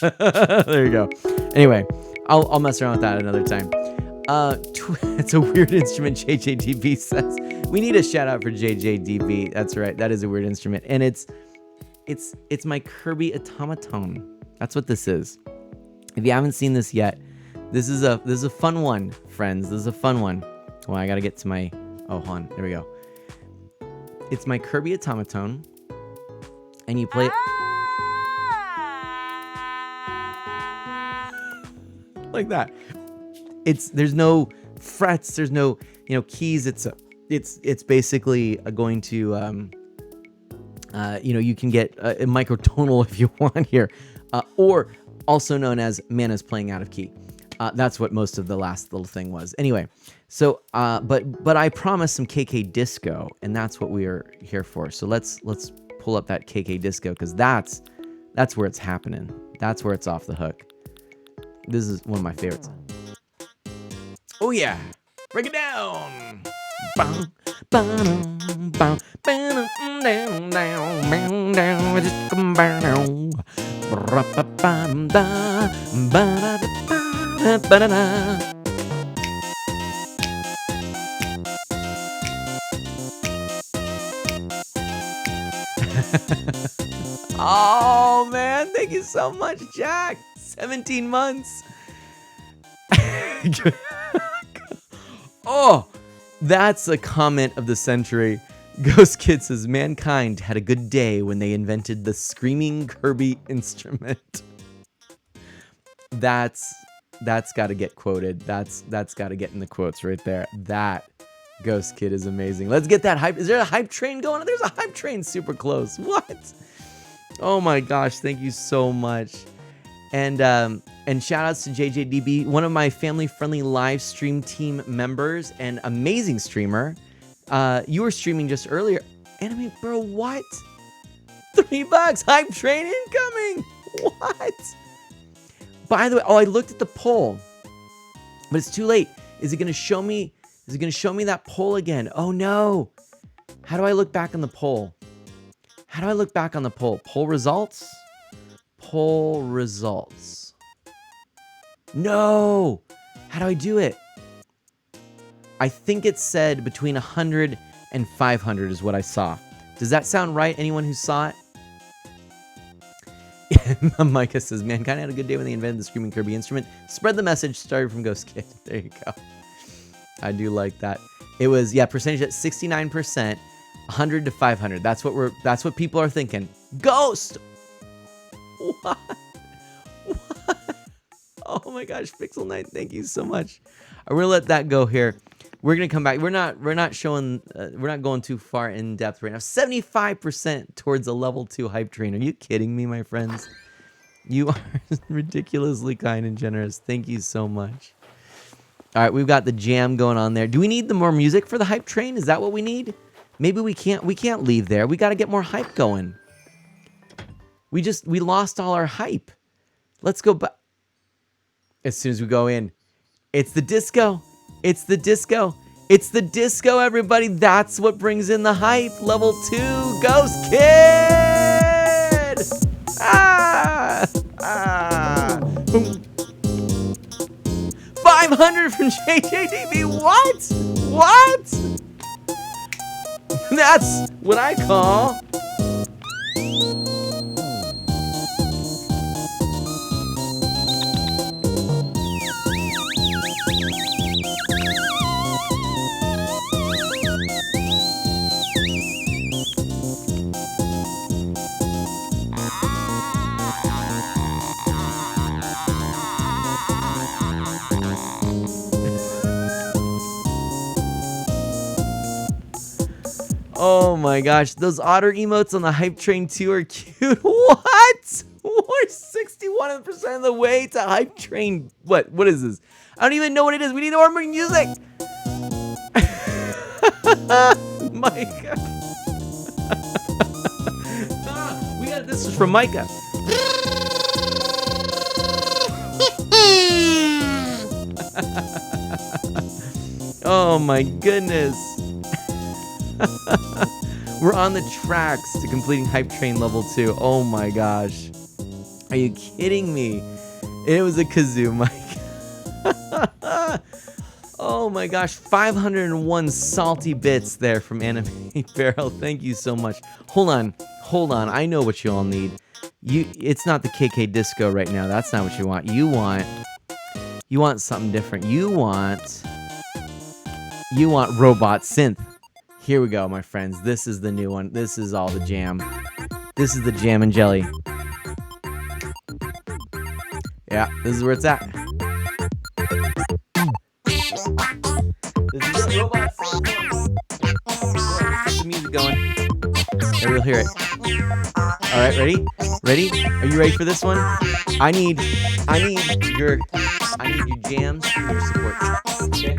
S1: There you go. Anyway, I'll mess around with that another time. It's a weird instrument, JJDB says. We need a shout out for JJDB. That's right. That is a weird instrument. And it's my Kirby automaton. That's what this is. If you haven't seen this yet, this is a fun one, friends. This is a fun one. Well, I gotta get to my... Oh, hold on. There we go. It's my Kirby automaton. and you play it like that. There's no frets, there's no keys. It's basically going to you can get a microtonal if you want here, or also known as Mana's playing out of key. That's what most of the last little thing was. Anyway, so but I promised some KK Disco, and that's what we are here for. So let's pull up that KK Disco, because that's where it's happening. That's where it's off the hook. This is one of my favorites. Oh yeah, break it down. Bum, ba-dum, bum, ba-dum, down, down, down, just come down. Ba-da-ba-da, ba-da-da, ba-da-da. Oh man, thank you so much, Jack. 17 months. Oh, that's a comment of the century. Ghost Kid says, mankind had a good day when they invented the screaming Kirby instrument. That's got to get quoted. That's got to get in the quotes right there. That Ghost Kid is amazing. Let's get that hype. Is there a hype train going on? There's a hype train super close. What? Oh my gosh, thank you so much. And shout outs to JJDB, one of my family-friendly live stream team members and amazing streamer. You were streaming just earlier. Anime bro, what? $3, hype train incoming. What? By the way, I looked at the poll, but it's too late. Is it gonna show me? Is it gonna show me that poll again? Oh no! How do I look back on the poll? How do I look back on the poll? Poll results? Poll results. No! How do I do it? I think it said between 100 and 500 is what I saw. Does that sound right? Anyone who saw it? Micah says, mankind had a good day when they invented the Screaming Kirby instrument. Spread the message, started from Ghost Kid. There you go. I do like that. It was, yeah, percentage at 69%, 100 to 500. That's what people are thinking. Ghost! What? What? Oh my gosh, Pixel Knight, thank you so much. I'm gonna let that go here. We're gonna come back. We're not showing. We're not going too far in depth right now. 75% towards a level 2 hype train. Are you kidding me, my friends? You are ridiculously kind and generous. Thank you so much. All right, we've got the jam going on there. Do we need the more music for the hype train? Is that what we need? Maybe we can't leave there. We got to get more hype going. We lost all our hype. Let's go back. As soon as we go in, it's the disco. It's the disco. It's the disco, everybody. That's what brings in the hype. Level 2, Ghost Kid! Ah! Ah! Boom. 500 from JJDB. What? What? That's what I call... Oh my gosh, those otter emotes on the hype train too are cute. What? We're 61% of the way to hype train. What is this? I don't even know what it is. We need more music. Micah. We got this is from Micah. Oh my goodness. We're on the tracks to completing Hype Train Level 2. Oh my gosh. Are you kidding me? It was a kazoo, Mike. Oh my gosh. 501 salty bits there from Anime Barrel. Thank you so much. Hold on. I know what you all need. It's not the KK Disco right now. That's not what you want. You want something different. You want robot synth. Here we go, my friends. This is the new one. This is all the jam. This is the jam and jelly. Yeah, this is where it's at. This is it, robots. Let's get the music going. Maybe we'll hear it. All right, ready? Ready? Are you ready for this one? I need your jams and your support. Okay?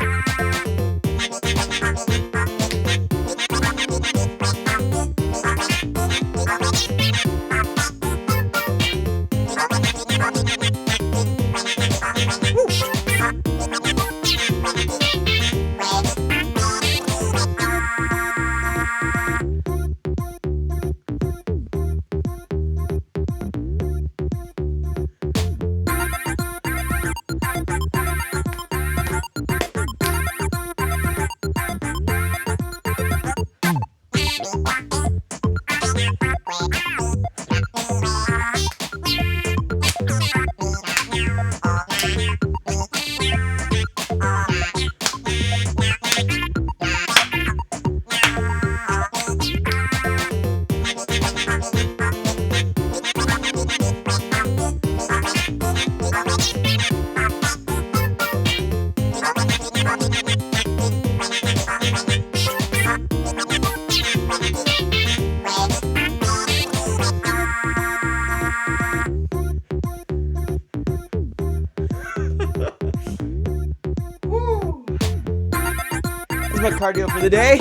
S1: My cardio for the day.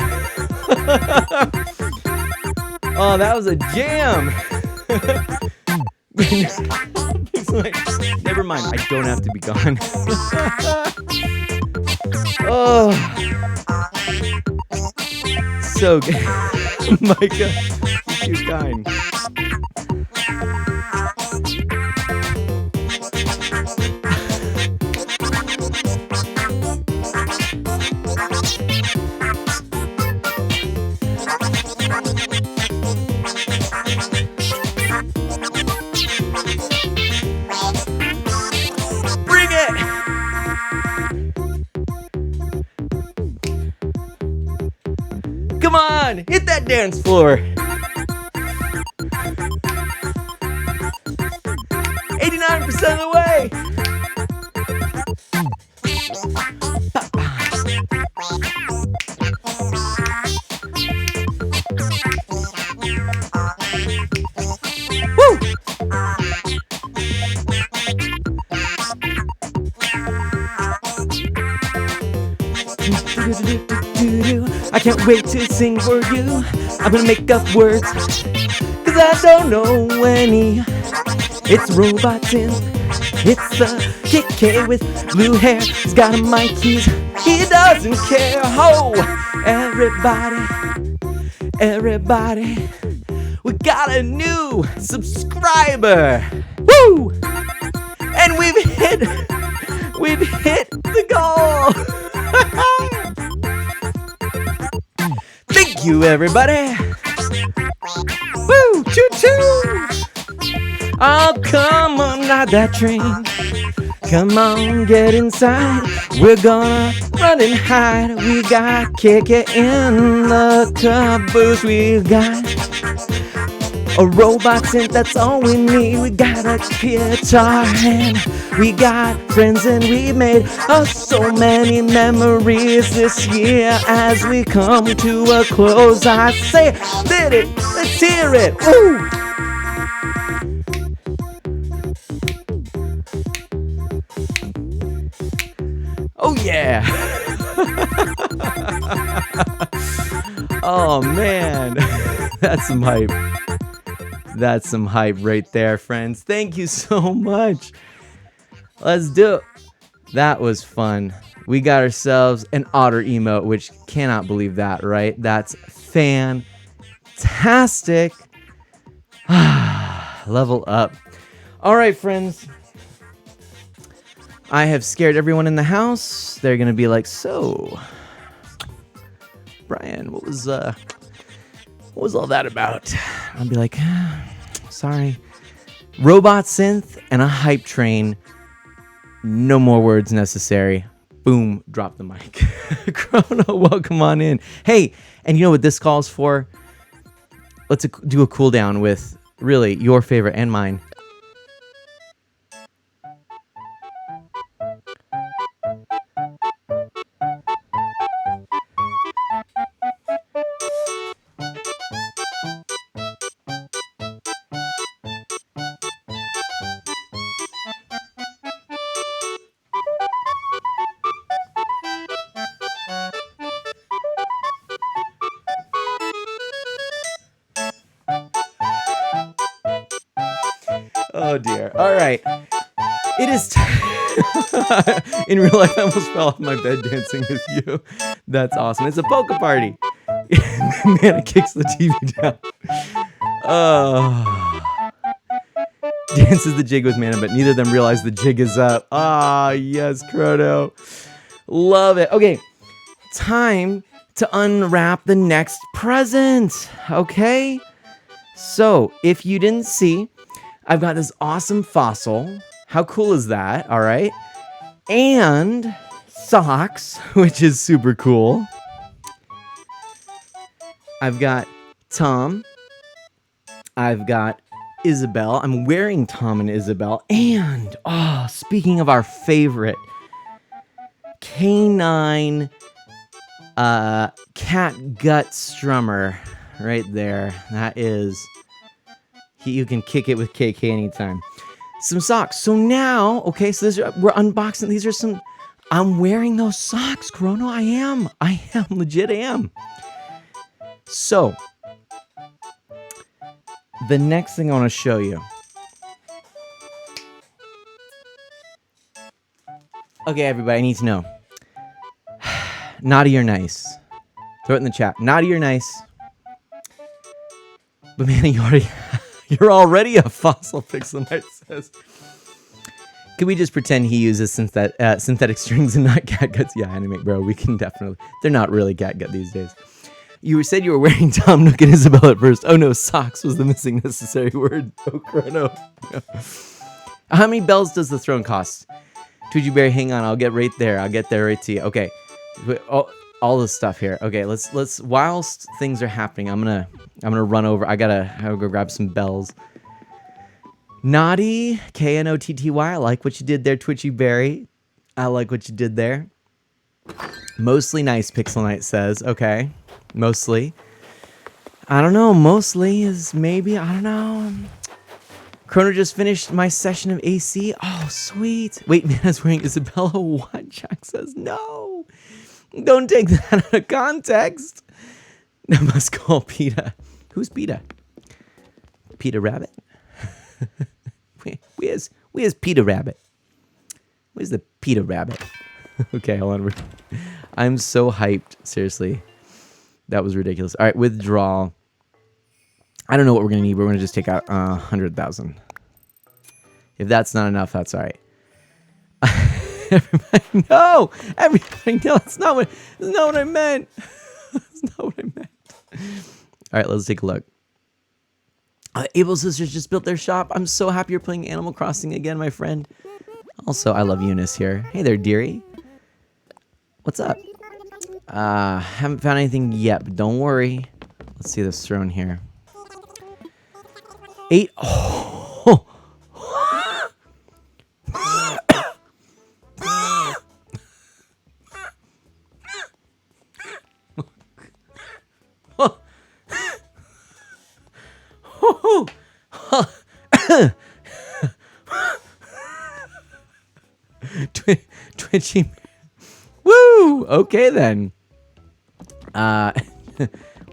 S1: Oh, that was a jam. Never mind, I don't have to be gone. Oh, so good. Micah, you're too kind. Come on, hit that dance floor. 89% of the way. Woo! I can't wait to sing for you. I'm gonna make up words, cause I don't know any. It's robot synth. It's the Kid K with blue hair. He's got a mic, he doesn't care. Ho! Everybody, we got a new subscriber. Woo! And we've hit the goal. Thank you, everybody. Woo! Choo-choo! Oh, come on, ride that train. Come on, get inside. We're gonna run and hide. We got Kiki in the caboose. We got a robot synth, that's all we need. We got a guitar and we got friends, and we made so many memories this year. As we come to a close, I say, did it, let's hear it. Ooh. Oh yeah. Oh man. That's some hype. That's some hype right there, friends. Thank you so much. Let's do it. That was fun. We got ourselves an otter emote, which cannot believe that, right? That's fantastic. Level up. All right, friends. I have scared everyone in the house. They're going to be like, so, Brian, what was all that about? I'll be like, sorry. Robot synth and a hype train. No more words necessary. Boom, drop the mic. Chrono, welcome on in. Hey, and you know what this calls for? Let's do a cool down with Really, your favorite and mine. Oh dear. All right. It is in real life, I almost fell off my bed dancing with you. That's awesome. It's a polka party. Man, it kicks the TV down. Oh. Dances the jig with Mana, but neither of them realize the jig is up. Ah, yes, Chrono. Love it. Okay, time to unwrap the next present. Okay? So, if you didn't see, I've got this awesome fossil. How cool is that? All right. And socks, which is super cool. I've got Tom. I've got Isabel. I'm wearing Tom and Isabel. And, oh, speaking of our favorite, canine cat gut strummer right there. That is, you can kick it with KK anytime. Some socks. So now, okay, so we're unboxing. These are some, I'm wearing those socks, Chrono. I am, legit am. So, the next thing I want to show you. Okay, everybody, I need to know. Naughty or nice? Throw it in the chat. Naughty or nice? But man, you're already a fossil, Pixel Knight says. Could we just pretend he uses synthetic strings and not cat guts? Yeah, Animate Bro, we can definitely. They're not really cat gut these days. You said you were wearing Tom Nook and Isabel at first. Oh no, socks was the missing necessary word. Oh, Chrono. No. How many bells does the throne cost? Twitchy Berry, hang on, I'll get right there. I'll get there right to you. Okay, all this stuff here. Okay, let's. Whilst things are happening, I'm gonna run over. I gotta go grab some bells. Naughty, Knotty. I like what you did there, Twitchy Berry. I like what you did there. Mostly nice, Pixel Knight says. Okay, mostly. I don't know. Mostly is maybe. I don't know. Chrono just finished my session of AC. Oh, sweet. Wait, Mana's wearing Isabella. What? Jack says no. Don't take that out of context. I must call PETA. Who's PETA? PETA Rabbit? Where's PETA Rabbit? Where's the PETA Rabbit? Okay, hold on. I'm so hyped. Seriously. That was ridiculous. All right, withdrawal. I don't know what we're going to need. We're going to just take out 100,000. If that's not enough, that's all right. Everybody, no! Everybody, no, that's not what I meant. That's not what I meant. All right, let's take a look. Able Sisters just built their shop. I'm so happy you're playing Animal Crossing again, my friend. Also, I love Eunice here. Hey there, dearie. What's up? Haven't found anything yet, but don't worry. Let's see this throne here. 8. Oh. Twitchy. Woo! Okay then.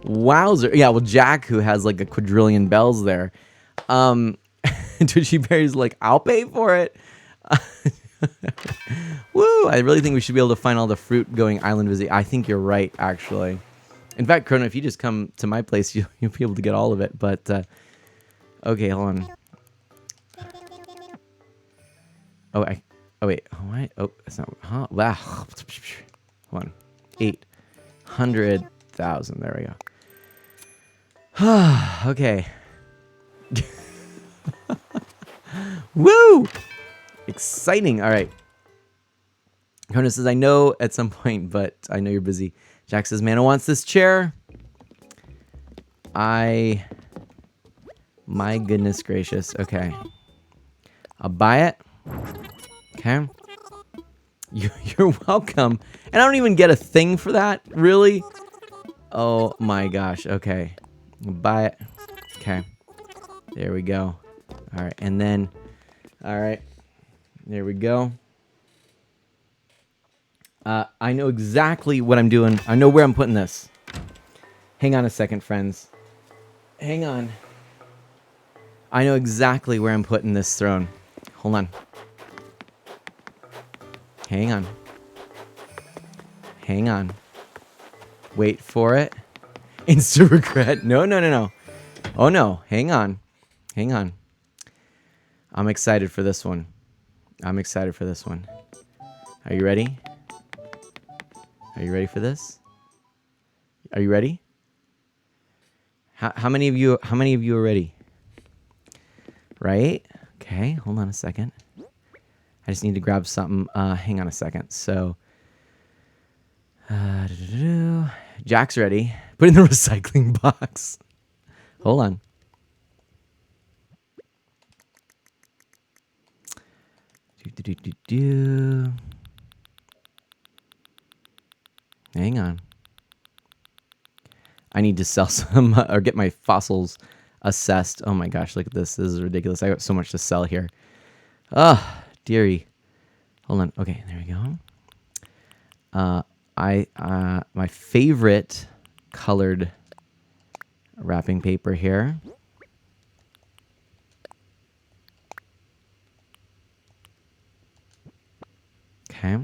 S1: Wowzer. Yeah, well, Jack, who has like a quadrillion bells there. Twitchy Berry's like, I'll pay for it. Woo! I really think we should be able to find all the fruit going island visit. I think you're right, actually. In fact, Chrono, if you just come to my place, you'll be able to get all of it. But, okay, hold on. Oh, wait. What? Oh, that's not. Huh? Wow. Hold on. 800,000. There we go. Okay. Woo! Exciting. All right. Chrono says, I know at some point, but I know you're busy. Jack says, Mana wants this chair. I My goodness gracious. Okay. I'll buy it. Okay. You're welcome. And I don't even get a thing for that? Really? Oh my gosh. Okay. Buy it. Okay. There we go. All right. And then, all right. There we go. I know exactly what I'm doing. I know where I'm putting this. Hang on a second, friends. Hang on. I know exactly where I'm putting this throne. Hold on. Hang on. Hang on. Wait for it. Instant regret. No, no, no, no. Oh, no. Hang on. Hang on. I'm excited for this one. I'm excited for this one. Are you ready? Are you ready for this? Are you ready? How many of you are ready? Right? Okay, hold on a second. I just need to grab something. Hang on a second. So, Jack's ready. Put in the recycling box. Hold on. Hang on. I need to sell some or get my fossils assessed. Oh my gosh, look at this. This is ridiculous. I got so much to sell here. Oh, dearie. Hold on. Okay, there we go. My favorite colored wrapping paper here. Okay.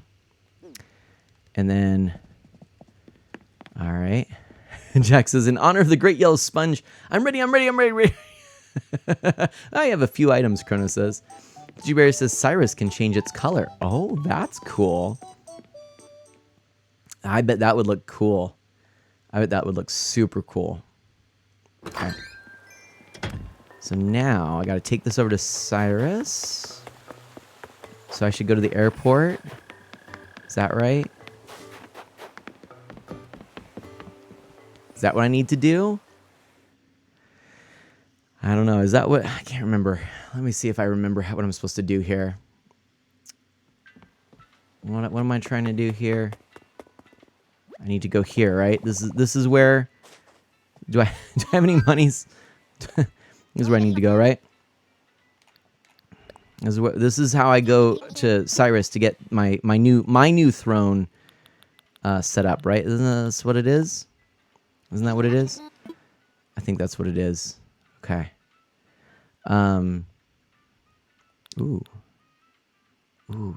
S1: And then, all right. Jack says, in honor of the great yellow sponge, I'm ready. I have a few items, Chrono says. G-Berry says, Cyrus can change its color. Oh, that's cool. I bet that would look cool. I bet that would look super cool. Okay. So now I got to take this over to Cyrus. So I should go to the airport. Is that right? Is that what I need to do? I don't know. Is that what... I can't remember. Let me see if I remember what I'm supposed to do here. What am I trying to do here? I need to go here, right? This is where... Do I have any monies? This is where I need to go, right? This is how I go to Cyrus to get my new throne set up, right? Isn't that what it is? Isn't that what it is? I think that's what it is. Okay. Ooh,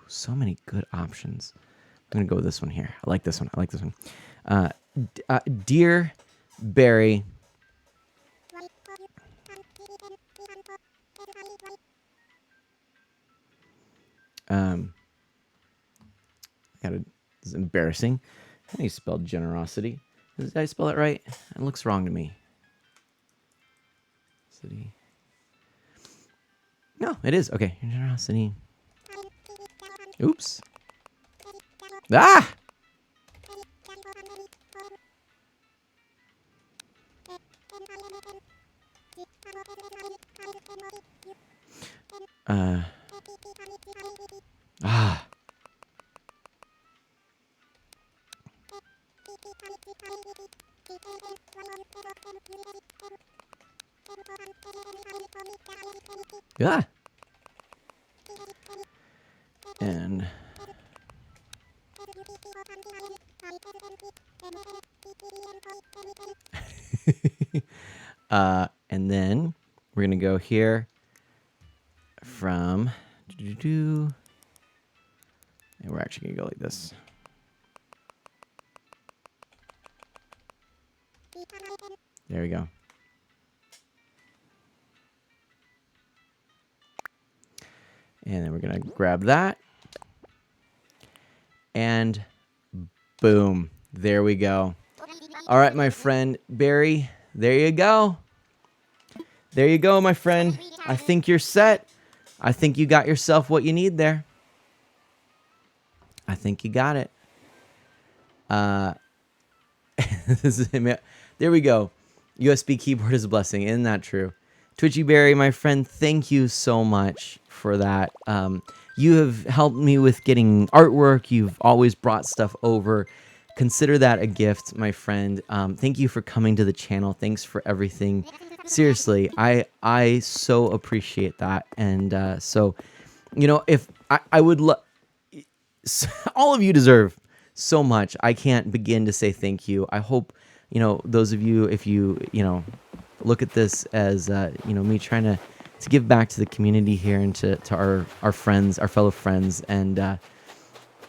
S1: so many good options. I'm gonna go with this one here. I like this one. Dear Barry. This is embarrassing. How do you spell generosity? Did I spell it right? It looks wrong to me. City. No, it is. Okay, generosity. Oops. Ah! Ah. Yeah. And and then we're gonna go here from and we're actually gonna go like this. There we go. And then we're gonna grab that. And boom. There we go. All right, my friend Barry. There you go. There you go, my friend. I think you're set. I think you got yourself what you need there. I think you got it. This is, there we go. USB keyboard is a blessing. Isn't that true? Twitchy Berry, my friend, thank you so much for that. You have helped me with getting artwork. You've always brought stuff over. Consider that a gift, my friend. Thank you for coming to the channel. Thanks for everything. Seriously, I so appreciate that. And so, if I would love, all of you deserve so much. I can't begin to say thank you. I hope, those of you, if you, look at this as, me trying to give back to the community here and to our friends, our fellow friends, and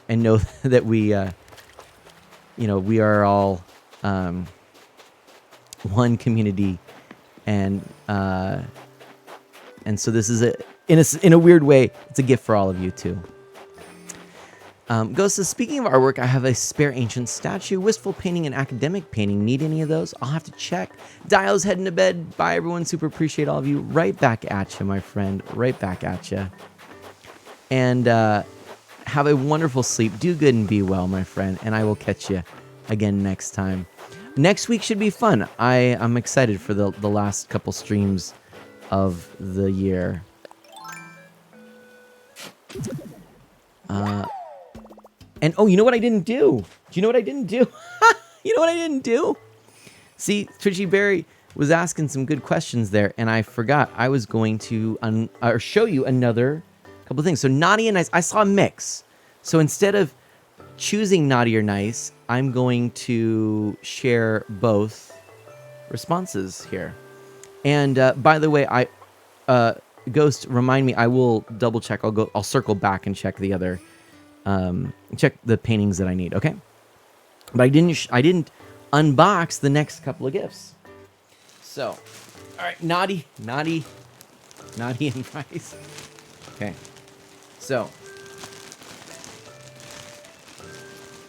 S1: know that we, we are all one community, and so this is in a weird way, it's a gift for all of you too. Ghost says, speaking of artwork, I have a spare ancient statue, wistful painting, and academic painting. Need any of those? I'll have to check. Dio's heading to bed. Bye, everyone. Super appreciate all of you. Right back at you, my friend. Right back at you. And have a wonderful sleep. Do good and be well, my friend. And I will catch you again next time. Next week should be fun. I'm excited for the last couple streams of the year. And oh, you know what I didn't do? Do you know what I didn't do? You know what I didn't do? See, Twitchy Berry was asking some good questions there, and I forgot I was going to show you another couple things. So naughty and nice, I saw a mix. So instead of choosing naughty or nice, I'm going to share both responses here. And by the way, Ghost, remind me. I will double check. I'll circle back and check the other. Check the paintings that I need, okay? But I didn't unbox the next couple of gifts. So, all right, naughty and nice. Okay, so,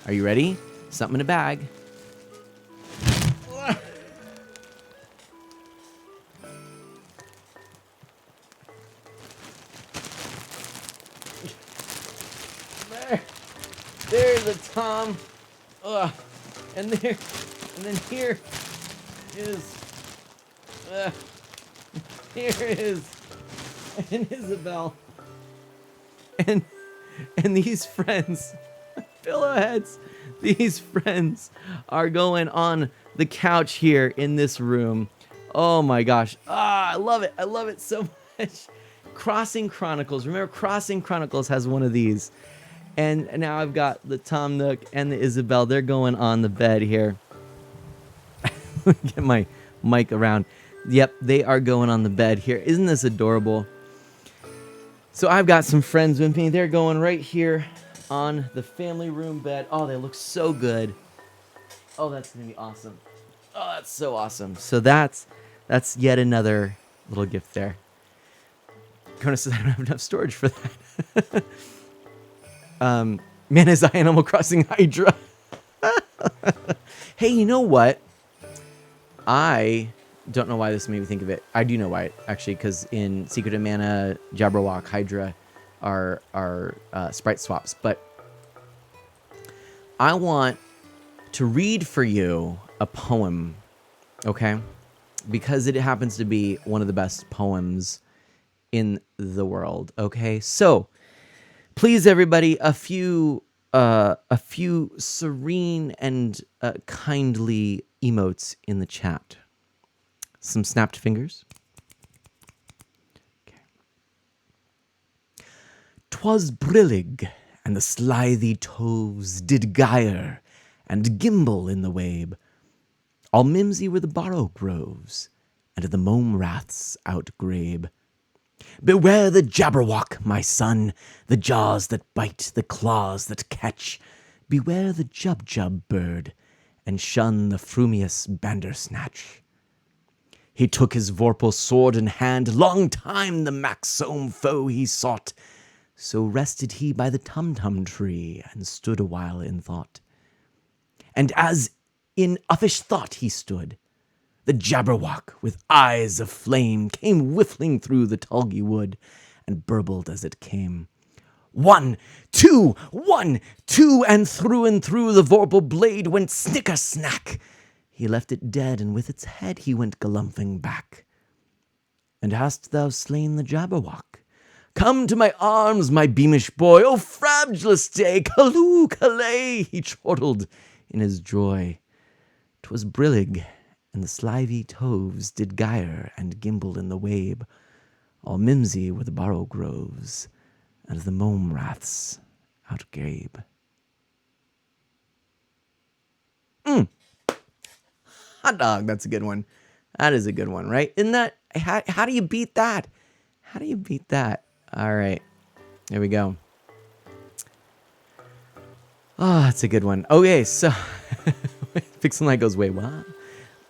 S1: are you ready? Something in a bag. There's a Tom. And then here is an Isabel. And these friends, pillowheads, these friends are going on the couch here in this room. Oh my gosh. I love it. I love it so much. Crossing Chronicles. Remember, Crossing Chronicles has one of these. And now I've got the Tom Nook and the Isabel. They're going on the bed here. Get my mic around. Yep, they are going on the bed here. Isn't this adorable? So I've got some friends with me. They're going right here on the family room bed. Oh, they look so good. Oh, that's going to be awesome. Oh, that's so awesome. So that's yet another little gift there. Kona says I don't have enough storage for that. Man is Animal Crossing Hydra. Hey, you know what? I don't know why this made me think of it. I do know why, actually, because in Secret of Mana, Jabberwock, Hydra are sprite swaps. But I want to read for you a poem, okay? Because it happens to be one of the best poems in the world, okay? So, please, everybody, a few serene and kindly emotes in the chat. Some snapped fingers. Okay. 'Twas brillig, and the slithy toves did gyre and gimble in the wabe. All mimsy were the borrow groves, and the mome raths outgrabe. Beware the Jabberwock, my son, the jaws that bite, the claws that catch. Beware the Jubjub bird, and shun the frumious Bandersnatch. He took his vorpal sword in hand, long time the Maxome foe he sought. So rested he by the Tumtum tree, and stood a while in thought. And as in uffish thought he stood, the Jabberwock, with eyes of flame, came whiffling through the tulgey wood, and burbled as it came. 1, 2, 1, 2, and through the vorpal blade went snicker-snack. He left it dead, and with its head he went galumphing back. and hast thou slain the Jabberwock? Come to my arms, my beamish boy, O frabjous day, callooh, callay, he chortled in his joy. 'Twas brillig, and the slivy toves did gyre and gimble in the wabe. All mimsy were the barrow groves, and the mome raths outgrabe. Hot dog, that's a good one. That is a good one, right? Isn't that, how do you beat that? How do you beat that? All right, there we go. Oh, that's a good one. Okay, so Pixel Knight goes, wait, what?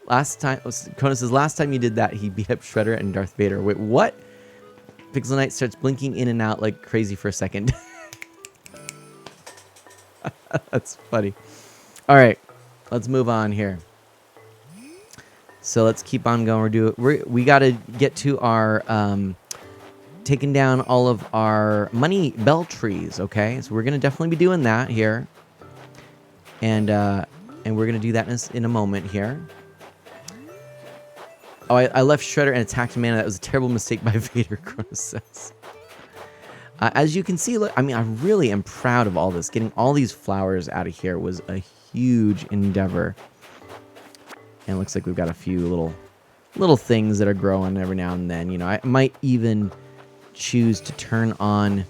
S1: Last time, Kona says, last time you did that, he beat up Shredder and Darth Vader. Wait, what? Pixel Knight starts blinking in and out like crazy for a second. That's funny. All right, let's move on here. So let's keep on going. We got to get to our taking down all of our money bell trees. Okay, so we're gonna definitely be doing that here, and we're gonna do that in a moment here. Oh, I left Shredder and attacked Mana. That was a terrible mistake by Vader, Kronos says. As you can see, look, I mean, I really am proud of all this. Getting all these flowers out of here was a huge endeavor. And it looks like we've got a few little things that are growing every now and then. You know, I might even choose to turn on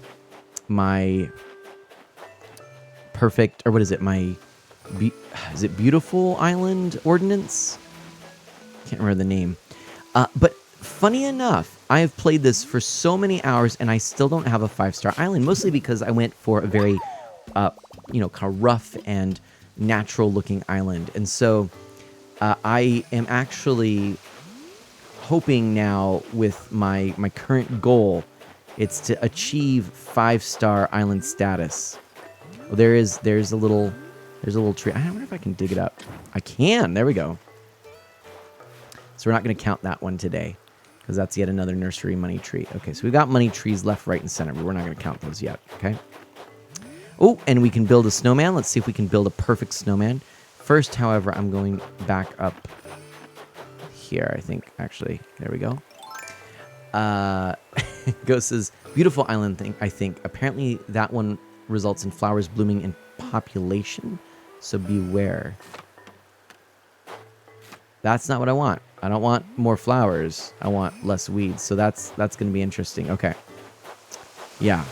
S1: my perfect, or what is it? Is it Beautiful Island Ordinance? Can't remember the name. But funny enough, I have played this for so many hours and I still don't have a 5-star island, mostly because I went for a very, kind of rough and natural looking island. And so I am actually hoping now with my current goal, it's to achieve 5-star island status. Well, there's a little tree. I wonder if I can dig it up. I can. There we go. So we're not going to count that one today because that's yet another nursery money tree. Okay, so we've got money trees left, right, and center, but we're not going to count those yet, okay? Oh, and we can build a snowman. Let's see if we can build a perfect snowman. First, however, I'm going back up here, I think, actually. There we go. Ghost says, beautiful island thing, I think. Apparently, that one results in flowers blooming in population, so beware. That's not what I want. I don't want more flowers. I want less weeds. So that's going to be interesting. Okay. Yeah.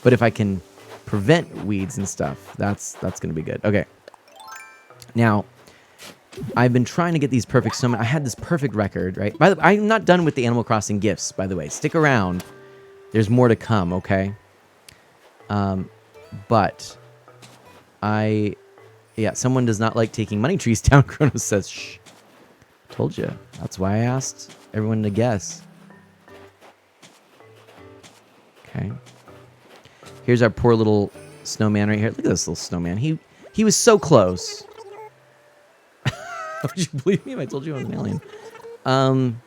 S1: But if I can prevent weeds and stuff, that's going to be good. Okay. Now, I've been trying to get these perfect snowmen. I had this perfect record, right? By the way, I'm not done with the Animal Crossing gifts, by the way. Stick around. There's more to come, okay? But someone does not like taking money trees down. Kronos says, shh. Told you. That's why I asked everyone to guess. Okay. Here's our poor little snowman right here. Look at this little snowman. He was so close. Would you believe me if I told you I was an alien?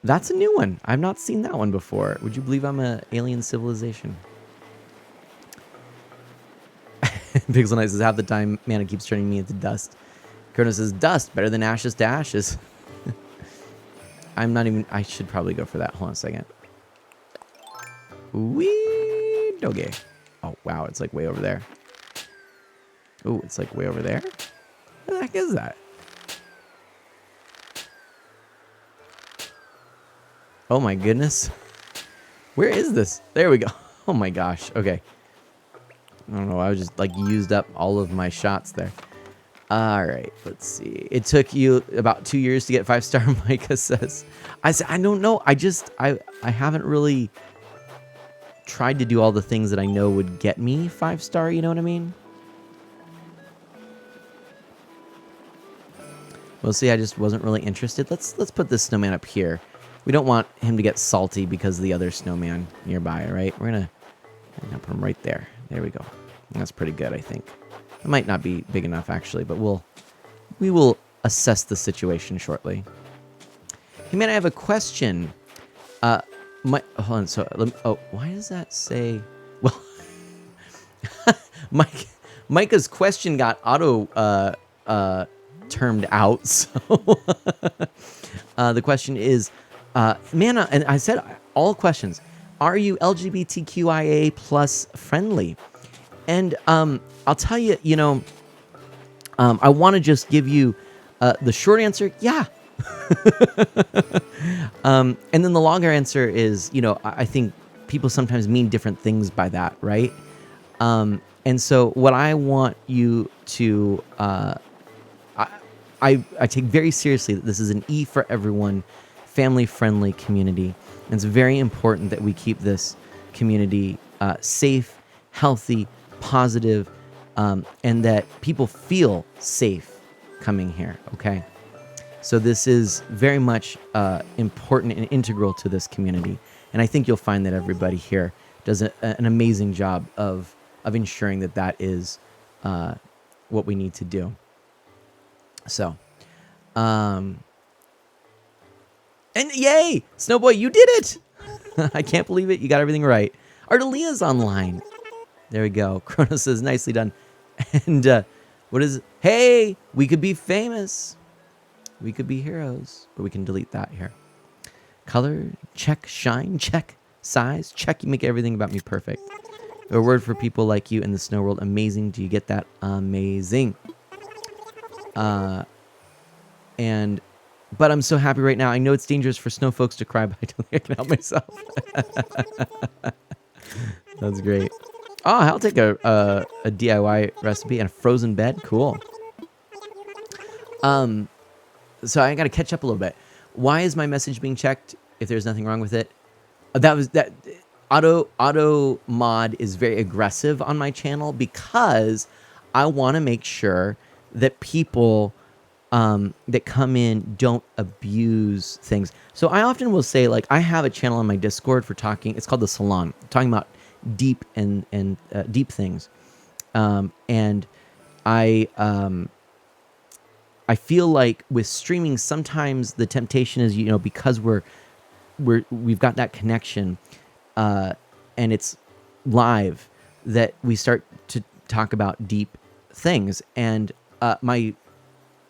S1: That's a new one. I've not seen that one before. Would you believe I'm an alien civilization? Pixel Knight says, half the time, man, it keeps turning me into dust. Kronos says, dust, better than ashes to ashes. I should probably go for that. Hold on a second. Wee doggy. Oh, wow, it's like way over there. Oh, it's like way over there? What the heck is that? Oh my goodness. Where is this? There we go. Oh my gosh. Okay. I don't know. I was just like used up all of my shots there. All right. Let's see. It took you about 2 years to get 5-star, Micah says. I said, I don't know. I haven't really tried to do all the things that I know would get me 5-star. You know what I mean? We'll see. I just wasn't really interested. Let's put this snowman up here. We don't want him to get salty because of the other snowman nearby, right? We're gonna put him right there. There we go. That's pretty good, I think. It might not be big enough actually, but we will assess the situation shortly. Hey man, I have a question. Hold on. So why does that say? Well, Micah's question got auto termed out. So the question is, Mana, and I said all questions. Are you LGBTQIA plus friendly? And I'll tell you, I want to just give you the short answer, yeah. And then the longer answer is, I think people sometimes mean different things by that, right? And so what I want you to, I take very seriously that this is an E for everyone, family-friendly community. And it's very important that we keep this community safe, healthy, positive, and that people feel safe coming here, okay? So this is very much important and integral to this community. And I think you'll find that everybody here does an amazing job of ensuring that that is what we need to do. So, and yay, Snowboy, you did it! I can't believe it. You got everything right. Ardalia's online. There we go. Chrono says, nicely done. And what is it? Hey, we could be famous. We could be heroes, but we can delete that here. Color, check. Shine, check. Size, check. You make everything about me perfect. A word for people like you in the snow world. Amazing. Do you get that? Amazing. But I'm so happy right now. I know it's dangerous for snow folks to cry, but I don't think I can help myself. That's great. Oh, I'll take a DIY recipe and a frozen bed. Cool. So I got to catch up a little bit. Why is my message being checked if there's nothing wrong with it? That auto mod is very aggressive on my channel because I want to make sure that people that come in don't abuse things. So I often will say, like, I have a channel on my Discord for talking. It's called the Salon, talking about deep and deep things. And I feel like with streaming, sometimes the temptation is, because we've got that connection, and it's live, that we start to talk about deep things. And my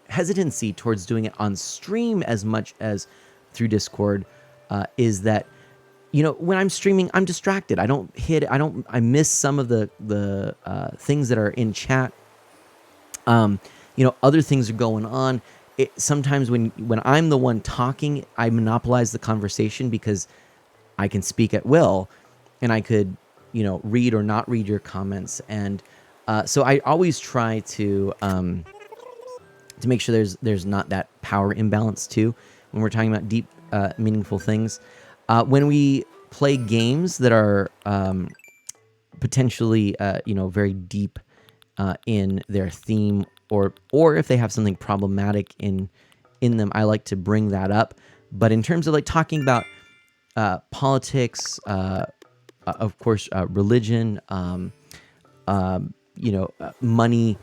S1: hesitancy towards doing it on stream as much as through Discord is that, when I'm streaming, I'm distracted. I miss some of the things that are in chat. Other things are going on. Sometimes when I'm the one talking, I monopolize the conversation because I can speak at will, and I could, read or not read your comments. And so I always try to make sure there's not that power imbalance too when we're talking about deep, meaningful things. When we play games that are potentially, very deep in their theme, or if they have something problematic in them, I like to bring that up. But in terms of like talking about politics, of course, religion, money,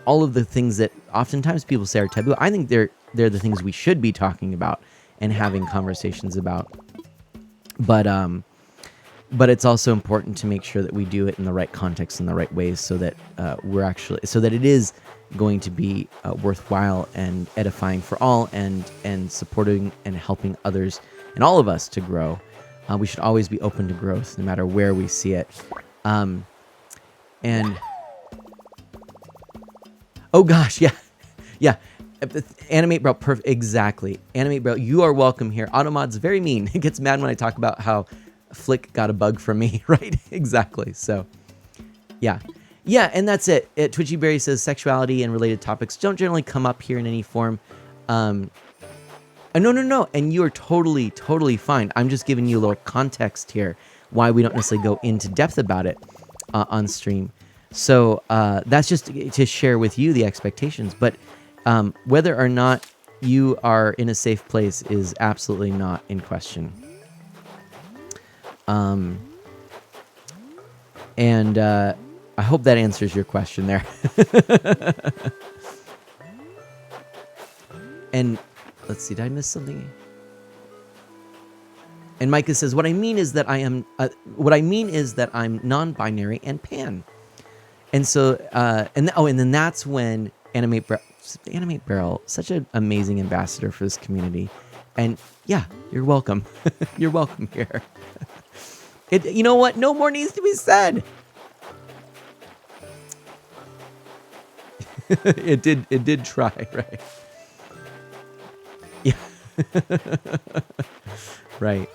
S1: all of the things that oftentimes people say are taboo, I think they're the things we should be talking about and having conversations about. But it's also important to make sure that we do it in the right context, in the right ways, so that so that it is going to be worthwhile and edifying for all, and supporting and helping others and all of us to grow. We should always be open to growth, no matter where we see it. And oh gosh, yeah. Animate Bro, perfect, exactly. Animate Bro, you are welcome here. Automod's very mean. It gets mad when I talk about how Flick got a bug from me, right? Exactly. So, yeah, and that's it. Twitchy Berry says sexuality and related topics don't generally come up here in any form. No, and you are totally fine. I'm just giving you a little context here why we don't necessarily go into depth about it on stream. So that's just to share with you the expectations. But whether or not you are in a safe place is absolutely not in question. And I hope that answers your question there. And let's see, did I miss something? And Micah says, what I mean is that I'm non-binary and pan. And so, and then that's when Animate Barrel, such an amazing ambassador for this community. And yeah, you're welcome. You're welcome here. You know what? No more needs to be said. It did try, right? Yeah. Right.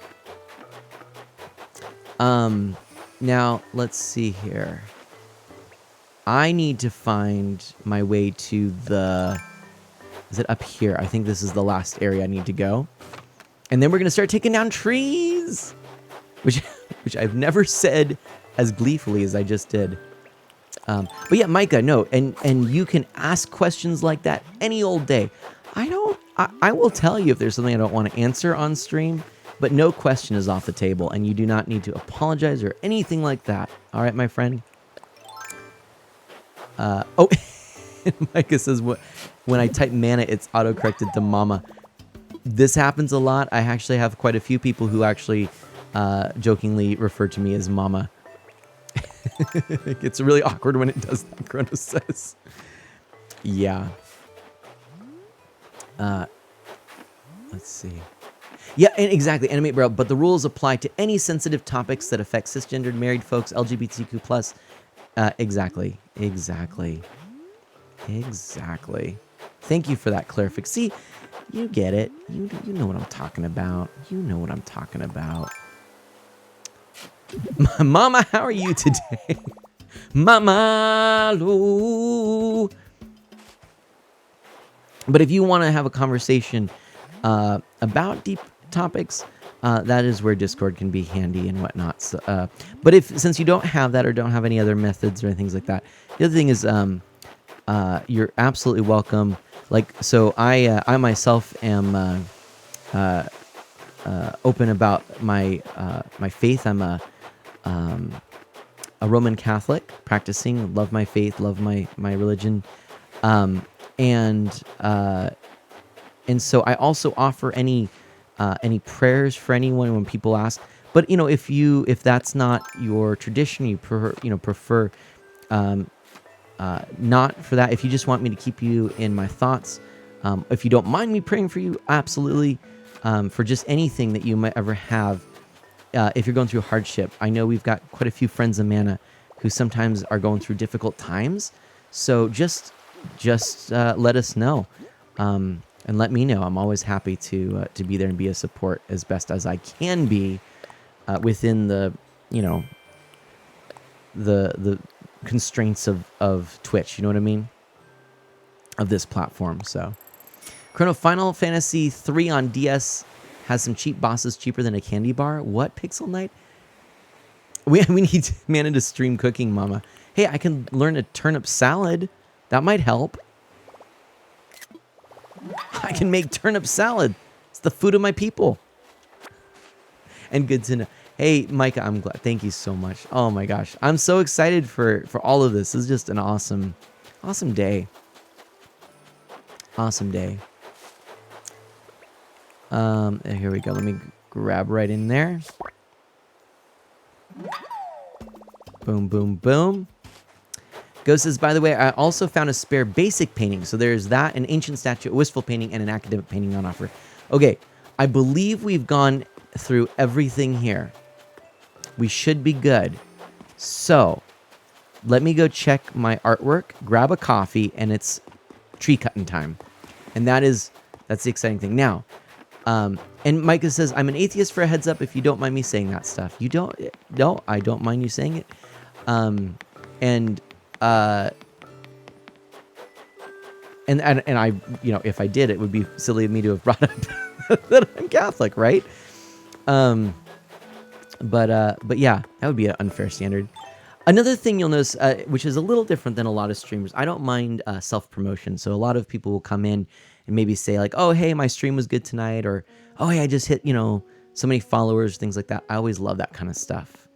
S1: Now let's see here. I need to find my way to the... Is it up here? I think this is the last area I need to go. And then we're going to start taking down trees, which I've never said as gleefully as I just did. But yeah, Micah, no, and you can ask questions like that any old day. I will tell you if there's something I don't want to answer on stream, but no question is off the table, and you do not need to apologize or anything like that. All right, my friend? Oh, Micah says, when I type mana, it's auto-corrected to mama. This happens a lot. I actually have quite a few people who actually jokingly refer to me as mama. It's really awkward when it does that, Chronos says. Yeah. Let's see. Yeah, and exactly, Animate Bro, but the rules apply to any sensitive topics that affect cisgendered married folks, LGBTQ+. Exactly. Thank you for that clarification. See, you get it. You know what I'm talking about. Mama, how are you today? Mama Lou. But if you want to have a conversation about deep topics, that is where Discord can be handy and whatnot. So, but since you don't have that or don't have any other methods or things like that, the other thing is you're absolutely welcome. Like, so I myself am open about my faith. I'm a Roman Catholic, practicing, love my faith, love my religion, and so I also offer any prayers for anyone when people ask. But if that's not your tradition, you prefer not for that. If you just want me to keep you in my thoughts, if you don't mind me praying for you, absolutely. For just anything that you might ever have. If you're going through hardship, I know we've got quite a few friends of Mana who sometimes are going through difficult times. So just let us know, and let me know. I'm always happy to be there and be a support as best as I can be within the the constraints of Twitch. You know what I mean? Of this platform. So, Chrono, Final Fantasy 3 on DS has some cheap bosses cheaper than a candy bar. What, Pixel Knight? We need Mana to stream cooking, Mama. Hey, I can learn a turnip salad. That might help. I can make turnip salad. It's the food of my people. And good to know. Hey, Micah, I'm glad. Thank you so much. Oh my gosh, I'm so excited for all of this. This is just an awesome day. Awesome day. Here we go. Let me grab right in there. Boom, boom, boom. Ghost says, by the way, I also found a spare basic painting. So there's that, an ancient statue, a wistful painting, and an academic painting on offer. Okay, I believe we've gone through everything here. We should be good. So let me go check my artwork, grab a coffee, and it's tree cutting time. And that's the exciting thing. Now, and Micah says, I'm an atheist, for a heads up, if you don't mind me saying that stuff. You don't? No, I don't mind you saying it. And I, if I did, it would be silly of me to have brought up that I'm Catholic, right? But yeah, that would be an unfair standard. Another thing you'll notice, which is a little different than a lot of streamers, I don't mind self-promotion. So a lot of people will come in and maybe say like, oh, hey, my stream was good tonight, or, oh, hey, I just hit, so many followers, things like that. I always love that kind of stuff,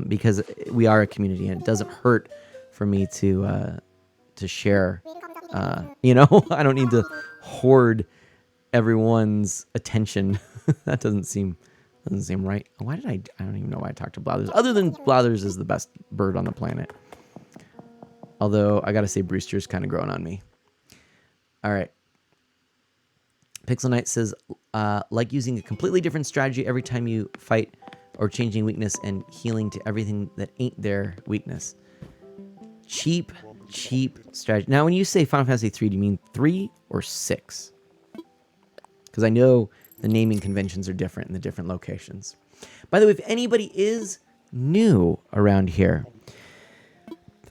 S1: because we are a community, and it doesn't hurt for me to share. I don't need to hoard everyone's attention. That doesn't seem right. Why did I don't even know why I talked to Blathers. Other than Blathers is the best bird on the planet. Although I gotta say Brewster's kind of growing on me. All right. Pixel Knight says, like using a completely different strategy every time you fight or changing weakness and healing to everything that ain't their weakness. Cheap strategy. Now, when you say Final Fantasy 3, do you mean 3 or 6? Because I know the naming conventions are different in the different locations. By the way, if anybody is new around here,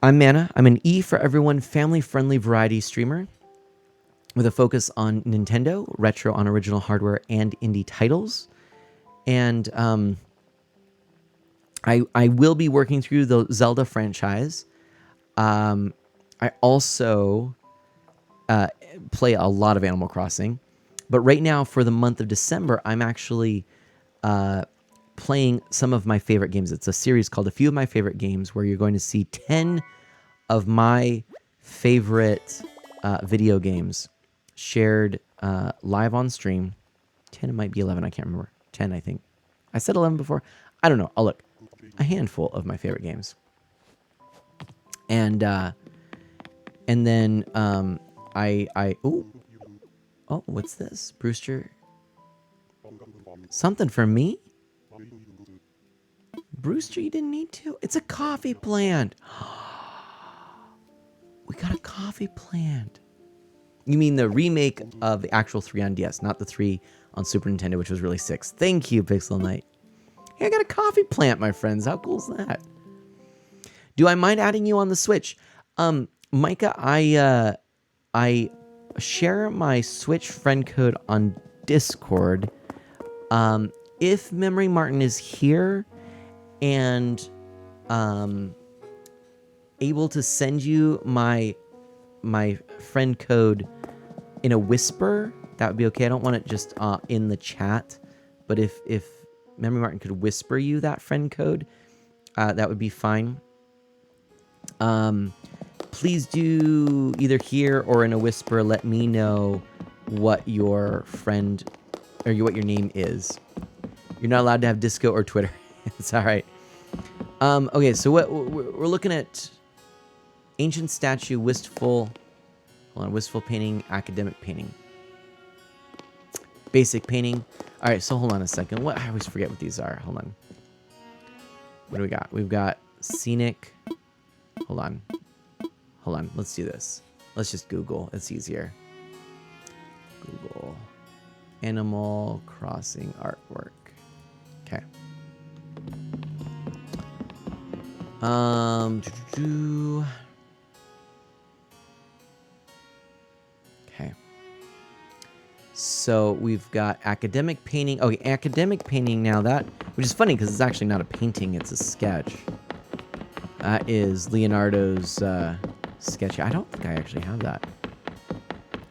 S1: I'm Mana. I'm an E for everyone, family-friendly variety streamer with a focus on Nintendo, retro on original hardware, and indie titles. And I will be working through the Zelda franchise. I also play a lot of Animal Crossing. But right now, for the month of December, I'm actually playing some of my favorite games. It's a series called A Few of My Favorite Games, where you're going to see 10 of my favorite video games shared live on stream. 10, it might be 11, I can't remember. 10, I think. I said 11 before. I don't know. I'll look. A handful of my favorite games. And then oh, what's this? Brewster? Something for me? Brewster, you didn't need to? It's a coffee plant. We got a coffee plant. You mean the remake of the actual 3 on DS, not the 3 on Super Nintendo, which was really 6. Thank you, Pixel Knight. Hey, I got a coffee plant, my friends. How cool is that? Do I mind adding you on the Switch? Micah, I share my Switch friend code on Discord. If Memory Martin is here and able to send you my friend code in a whisper, that would be okay. I don't want it just in the chat, but if Memory Martin could whisper you that friend code, that would be fine. Please do either here or in a whisper let me know what your friend or what your name is. You're not allowed to have Disco or Twitter. It's all right. Okay, so what we're looking at: ancient statue, wistful painting, academic painting, basic painting. All right, so hold on a second. What I always forget what these are. Hold on. What do we got? We've got scenic. Hold on. Let's do this. Let's just Google. It's easier. Google Animal Crossing artwork. Okay. Okay. So we've got academic painting. Okay, academic painting now, that, which is funny because it's actually not a painting, it's a sketch. That is Leonardo's sketch. I don't think I actually have that.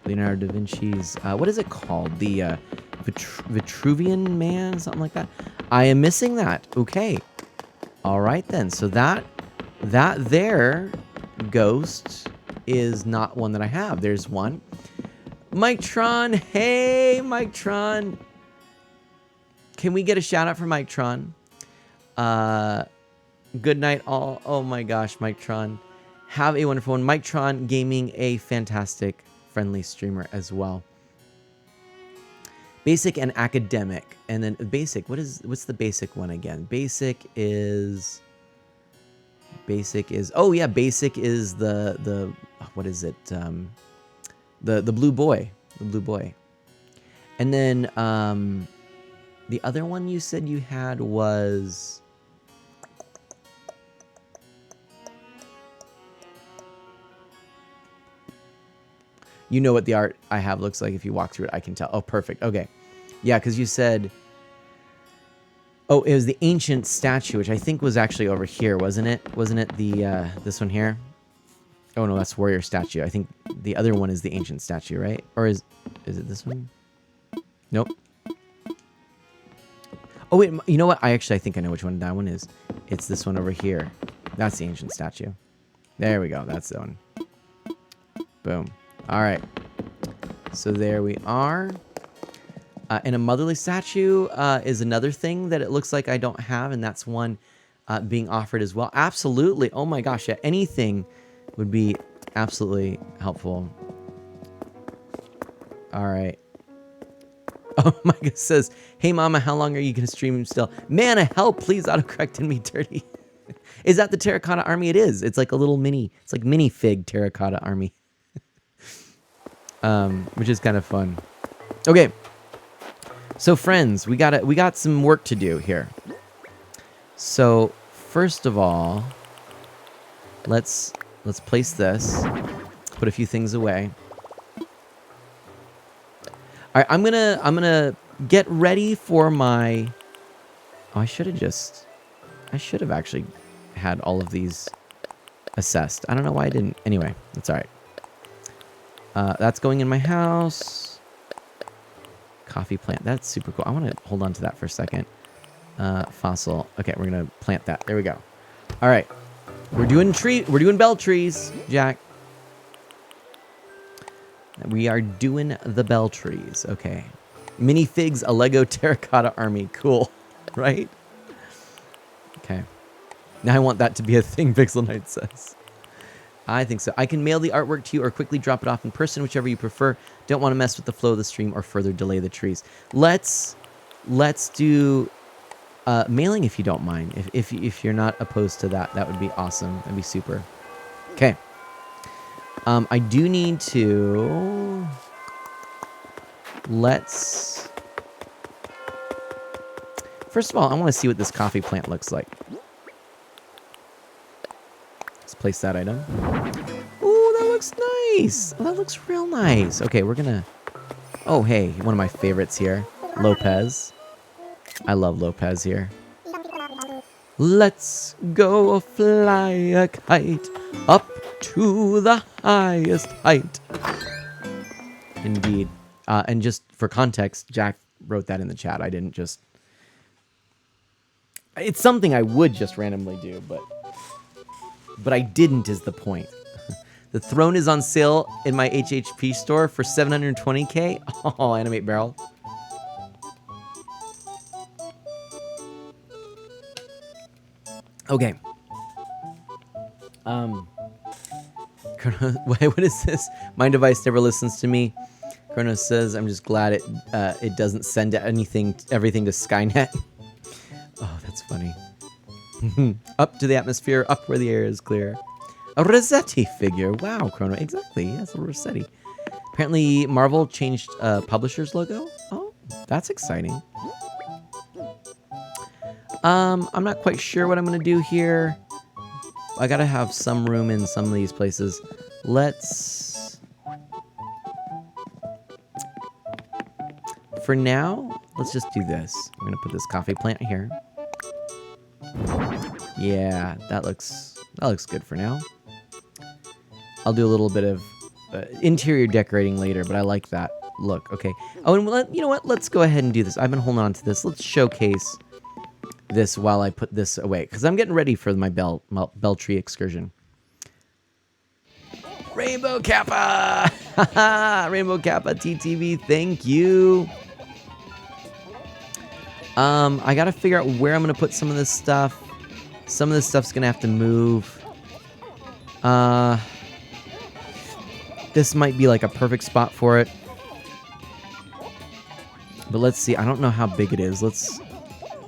S1: Leonardo da Vinci's, what is it called? The Vitruvian Man, something like that. I am missing that. Okay. All right then. So that there ghost is not one that I have. There's one. Mike Tron. Hey, Mike Tron. Can we get a shout out for Mike Tron? Good night all. Oh my gosh, Mike Tron. Have a wonderful one. Mike Tron Gaming, a fantastic, friendly streamer as well. Basic and academic. And then basic, what's the basic one again? Basic is, oh yeah, basic is the what is it? The blue boy. The blue boy. And then the other one you said you had was, you know what the art I have looks like. If you walk through it, I can tell. Oh, perfect. Okay. Yeah, because you said, oh, it was the ancient statue, which I think was actually over here, wasn't it? Wasn't it the this one here? Oh no, that's warrior statue. I think the other one is the ancient statue, right? Or is it this one? Nope. Oh wait, you know what? I think I know which one that one is. It's this one over here. That's the ancient statue. There we go. That's the one. Boom. All right. So there we are. And a motherly statue is another thing that it looks like I don't have, and that's one being offered as well. Absolutely. Oh my gosh, yeah, anything would be absolutely helpful. All right. Oh, Micah says, hey, Mama, how long are you going to stream still? Mana, help, please autocorrecting me dirty. Is that the terracotta army? It is. It's like a little mini, it's like minifig terracotta army. Which is kind of fun. Okay. So friends, we got some work to do here. So first of all, let's place this, put a few things away. All right, I'm gonna get ready for my. Oh, I should have actually had all of these assessed. I don't know why I didn't. Anyway, that's all right. That's going in my house. Coffee plant. That's super cool. I want to hold on to that for a second. Fossil. Okay, we're gonna plant that. There we go. All right, we're doing bell trees, Jack. We are doing the bell trees. Okay. Minifigs, a Lego terracotta army. Cool. Right? Okay. Now I want that to be a thing, Pixel Knight says. I think so. I can mail the artwork to you or quickly drop it off in person, whichever you prefer. Don't want to mess with the flow of the stream or further delay the trees. Let's do mailing if you don't mind. If you're not opposed to that, that would be awesome. That'd be super. Okay. I do need to... First of all, I want to see what this coffee plant looks like. Let's place that item. Ooh, that looks nice. Oh, that looks real nice. Okay, we're gonna... Oh, hey, one of my favorites here. Lopez. I love Lopez here. Let's go fly a kite up to the highest height. Indeed. And just for context, Jack wrote that in the chat. I didn't just... It's something I would just randomly do, but I didn't is the point. The throne is on sale in my HHP store for 720k. Oh, animate barrel. Okay. What is this? My device never listens to me. Chronos says, I'm just glad it doesn't send everything to Skynet. Oh, that's funny. Up to the atmosphere, up where the air is clear. A Rossetti figure. Wow, Chrono. Exactly. Yes, a Rossetti. Apparently, Marvel changed publisher's logo. Oh, that's exciting. I'm not quite sure what I'm going to do here. I got to have some room in some of these places. For now, let's just do this. I'm going to put this coffee plant here. Yeah, that looks good for now. I'll do a little bit of interior decorating later, but I like that look. Okay. Oh, and you know what? Let's go ahead and do this. I've been holding on to this. Let's showcase this while I put this away, because I'm getting ready for my bell tree excursion. Rainbow Kappa! Rainbow Kappa TTV, thank you. I gotta figure out where I'm gonna put some of this stuff. Some of this stuff's gonna have to move. This might be like a perfect spot for it. But let's see. I don't know how big it is. Let's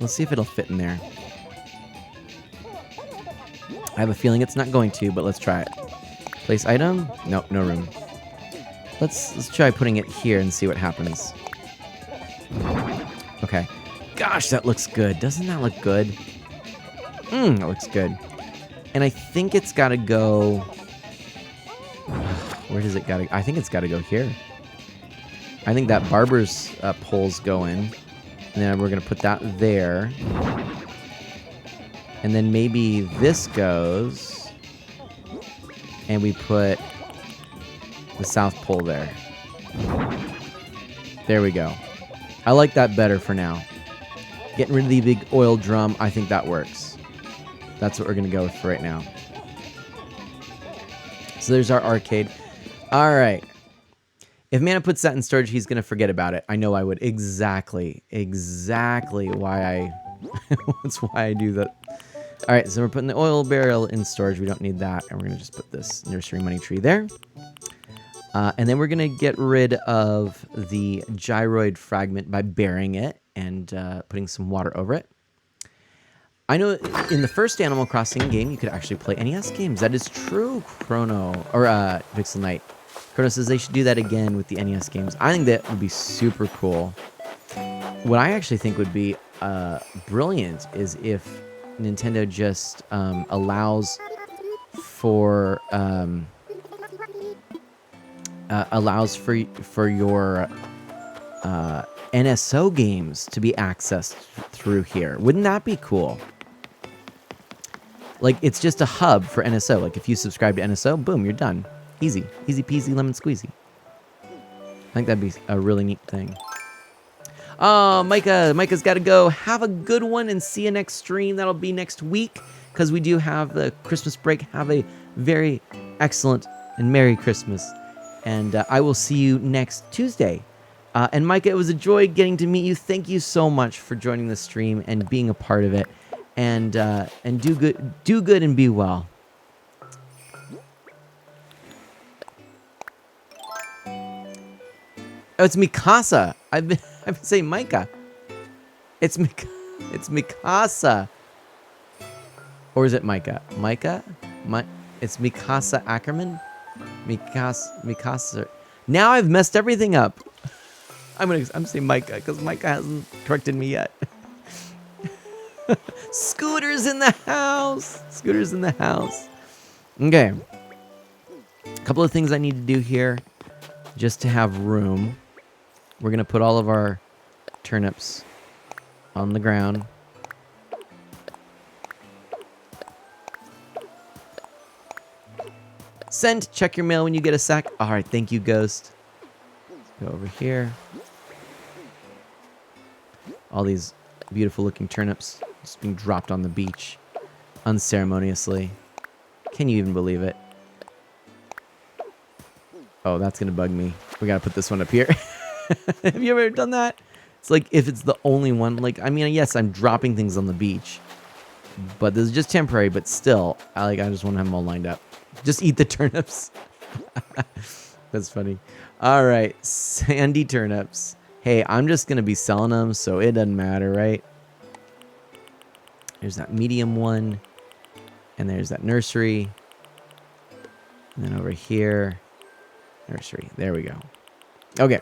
S1: see if it'll fit in there. I have a feeling it's not going to, but let's try it. Place item? Nope, no room. Let's try putting it here and see what happens. Okay. Gosh, that looks good. Doesn't that look good? That looks good. And I think it's got to go... Where does it got to... I think it's got to go here. I think that barber's poles go in. And then we're going to put that there. And then maybe this goes. And we put the south pole there. There we go. I like that better for now. Getting rid of the big oil drum, I think that works. That's what we're going to go with for right now. So there's our arcade. All right. If Mana puts that in storage, he's going to forget about it. I know I would. Exactly why I... That's why I do that. All right, so we're putting the oil barrel in storage. We don't need that. And we're going to just put this nursery money tree there. And then we're going to get rid of the gyroid fragment by burying it and putting some water over it. I know in the first Animal Crossing game, you could actually play NES games. That is true, Chrono, or Pixel Knight. Chrono says they should do that again with the NES games. I think that would be super cool. What I actually think would be brilliant is if Nintendo just allows for your NSO games to be accessed through here. Wouldn't that be cool? Like, it's just a hub for NSO. Like, if you subscribe to NSO, boom, you're done. Easy. Easy peasy lemon squeezy. I think that'd be a really neat thing. Oh, Micah's got to go. Have a good one and see you next stream. That'll be next week because we do have the Christmas break. Have a very excellent and Merry Christmas. And I will see you next Tuesday. And Micah, it was a joy getting to meet you. Thank you so much for joining the stream and being a part of it. And do good and be well. Oh, it's Mikasa. I've been saying Micah. It's Mikasa. Or is it Micah? Micah? It's Mikasa Ackerman? Mikasa. Now I've messed everything up. I'm saying Micah because Micah hasn't corrected me yet. Scooter's in the house. Scooter's in the house. Okay. A couple of things I need to do here just to have room. We're going to put all of our turnips on the ground. Send. Check your mail when you get a sec. All right. Thank you, Ghost. Let's go over here. All these beautiful looking turnips just being dropped on the beach unceremoniously. Can you even believe it? Oh, that's going to bug me. We got to put this one up here. Have you ever done that? It's like if it's the only one. Like, I mean, yes, I'm dropping things on the beach. But this is just temporary, but still, I just want to have them all lined up. Just eat the turnips. That's funny. All right, sandy turnips. Hey, I'm just going to be selling them, so it doesn't matter, right? There's that medium one. And there's that nursery. And then over here, nursery. There we go. Okay.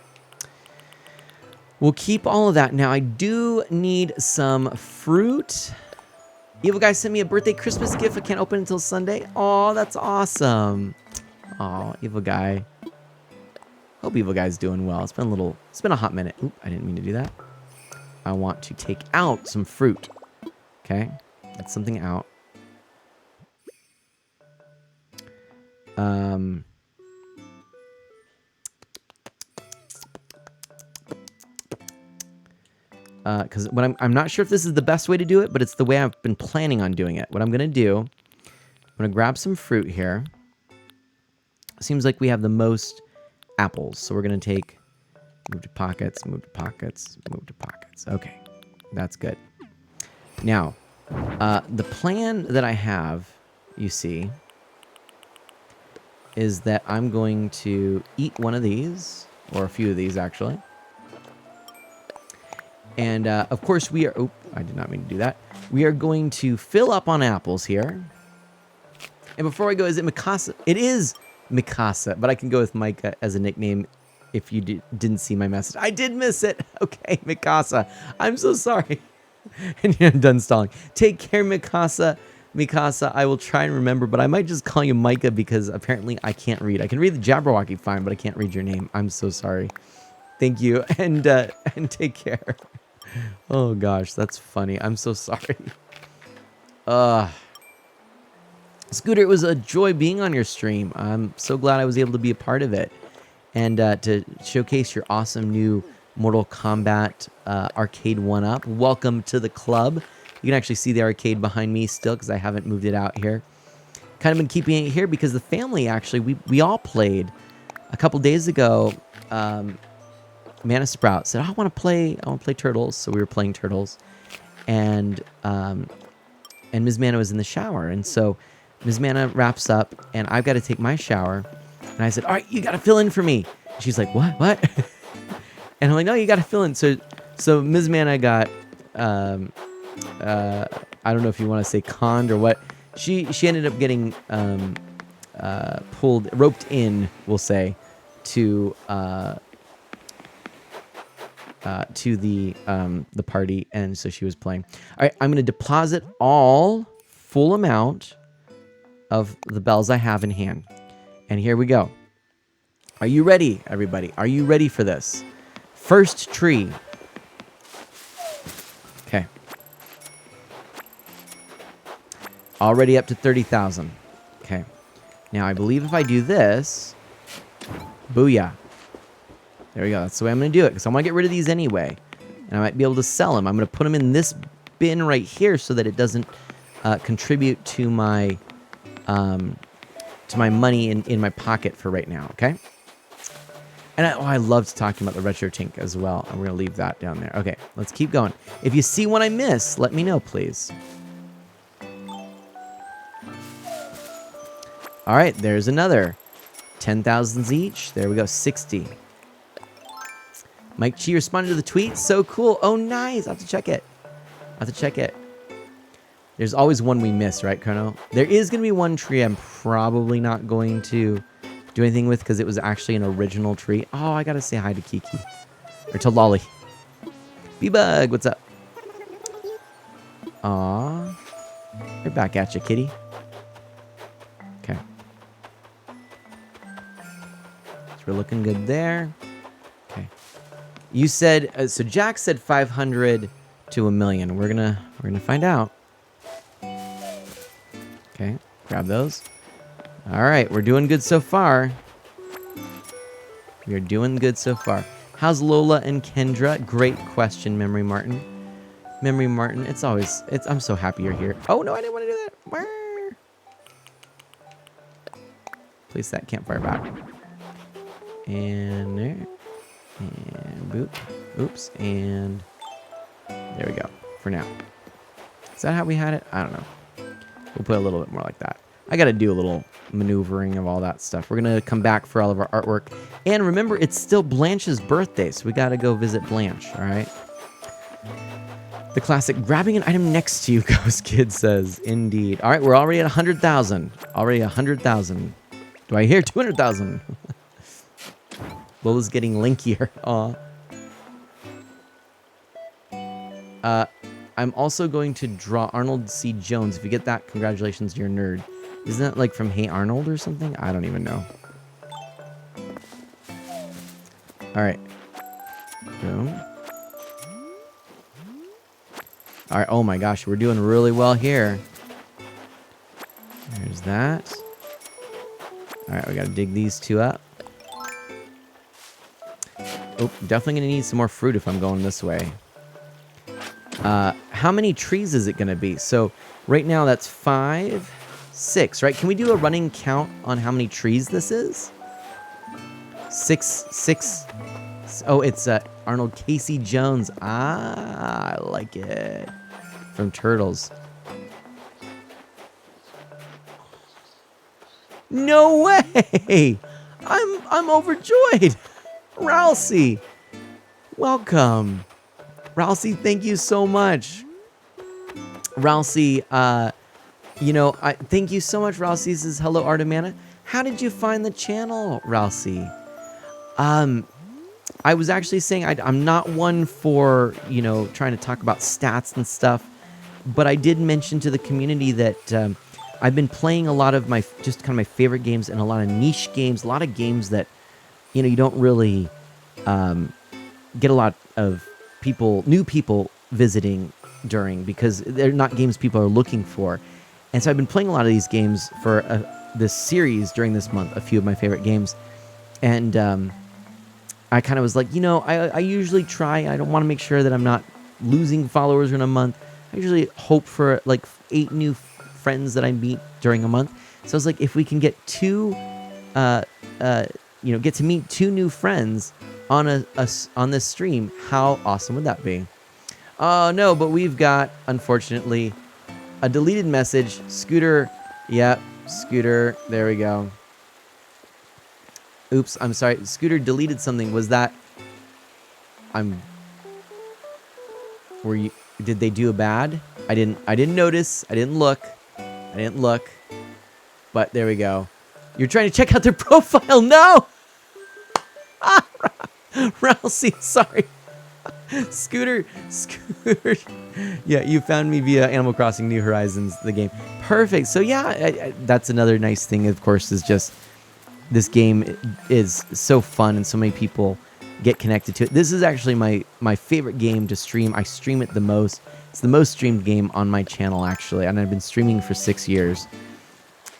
S1: We'll keep all of that. Now, I do need some fruit. Evil Guy sent me a birthday Christmas gift. I can't open it until Sunday. Oh, that's awesome. Oh, Evil Guy. Hope Evil Guy's doing well. It's been a hot minute. Oop, I didn't mean to do that. I want to take out some fruit. Okay, get something out. Because what I'm not sure if this is the best way to do it, but it's the way I've been planning on doing it. What I'm gonna do, I'm gonna grab some fruit here. Seems like we have the most apples, so we're gonna take, move to pockets, move to pockets, move to pockets. Okay, that's good. Now, the plan that I have, you see, is that I'm going to eat one of these, or a few of these actually. And of course we are, oh, I did not mean to do that. We are going to fill up on apples here. And before I go, is it Mikasa? It is Mikasa, but I can go with Micah as a nickname if you didn't see my message. I did miss it. Okay, Mikasa. I'm so sorry. And I'm done stalling. Take care, Mikasa. Mikasa, I will try and remember, but I might just call you Micah because apparently I can't read. I can read the Jabberwocky fine, but I can't read your name. I'm so sorry. Thank you, and take care. Oh gosh, that's funny. I'm so sorry. Scooter, it was a joy being on your stream. I'm so glad I was able to be a part of it. And to showcase your awesome new Mortal Kombat arcade 1-up. Welcome to the club. You can actually see the arcade behind me still because I haven't moved it out here. Kind of been keeping it here because the family actually, we all played. A couple days ago, Mana Sprout said, I want to play Turtles. So we were playing Turtles. And Ms. Mana was in the shower. And so Ms. Mana wraps up and I've got to take my shower. And I said, all right, you got to fill in for me. She's like, what? And I'm like, no, you got to fill in. So Ms. Mana got, I don't know if you want to say conned or what. She ended up getting roped in, we'll say, to the party, and so she was playing. All right, I'm gonna deposit all full amount of the bells I have in hand, and here we go. Are you ready, everybody? Are you ready for this? First tree. Okay. Already up to 30,000. Okay. Now I believe if I do this, booyah. There we go. That's the way I'm going to do it, because I want to get rid of these anyway. And I might be able to sell them. I'm going to put them in this bin right here so that it doesn't contribute to my money in my pocket for right now, okay? And I loved talking about the retro tink as well. I'm going to leave that down there. Okay, let's keep going. If you see one I miss, let me know, please. All right, there's another. 10,000s each. There we go, 60. Mike Chi responded to the tweet. So cool. Oh, nice. I'll have to check it. There's always one we miss, right, Chrono? There is going to be one tree I'm probably not going to do anything with because it was actually an original tree. Oh, I got to say hi to Kiki. Or to Lolly. B-Bug, what's up? Aw. Right back at you, kitty. Okay. So we're looking good there. Okay. You said, so Jack said 500 to 1 million. We're gonna find out. Okay, grab those. All right, we're doing good so far. We're doing good so far. How's Lola and Kendra? Great question, Memory Martin. Memory Martin, I'm so happy you're here. Oh no, I didn't want to do that. Place that campfire back. And there. And boop. Oops. And there we go. For now. Is that how we had it? I don't know. We'll put a little bit more like that. I got to do a little maneuvering of all that stuff. We're going to come back for all of our artwork. And remember, it's still Blanche's birthday, so we got to go visit Blanche, all right? The classic, grabbing an item next to you, Ghost Kid says. Indeed. All right, we're already at 100,000. Already 100,000. Do I hear 200,000? Lola's getting linkier. Aw. I'm also going to draw Arnold C. Jones. If you get that, congratulations, you're a nerd. Isn't that like from Hey Arnold or something? I don't even know. All right. Boom. All right. Oh my gosh, we're doing really well here. There's that. All right, we got to dig these two up. Oh, definitely going to need some more fruit if I'm going this way. How many trees is it going to be? So right now that's 5, 6, right? Can we do a running count on how many trees this is? 6. Oh, it's Arnold Casey Jones. Ah, I like it. From Turtles. No way! I'm overjoyed. Ralsei, welcome. Ralsei, thank you so much. Ralsei, thank you so much. Ralsei says, hello, Art of Mana. How did you find the channel, Ralsei? I was actually saying I'm not one for, trying to talk about stats and stuff, but I did mention to the community that I've been playing a lot of my favorite games and a lot of niche games, a lot of games that, you don't really get a lot of new people visiting during, because they're not games people are looking for. And so I've been playing a lot of these games for this series during this month, a few of my favorite games. And I kind of was like, I usually try, I don't want to make sure that I'm not losing followers in a month. I usually hope for like 8 new friends that I meet during a month. So I was like, if we can get get to meet 2 new friends on on this stream, how awesome would that be? Oh no, but we've got, unfortunately, a deleted message. Scooter, yep, Scooter, there we go. Oops, I'm sorry. Scooter deleted something. Was that... Were you... Did they do a bad? I didn't notice. I didn't look. But there we go. You're trying to check out their profile. No! Ralsei, sorry. Scooter. Yeah, you found me via Animal Crossing New Horizons, the game. Perfect. So yeah, that's another nice thing, of course, is just this game is so fun and so many people get connected to it. This is actually my favorite game to stream. I stream it the most. It's the most streamed game on my channel, actually, and I've been streaming for 6 years,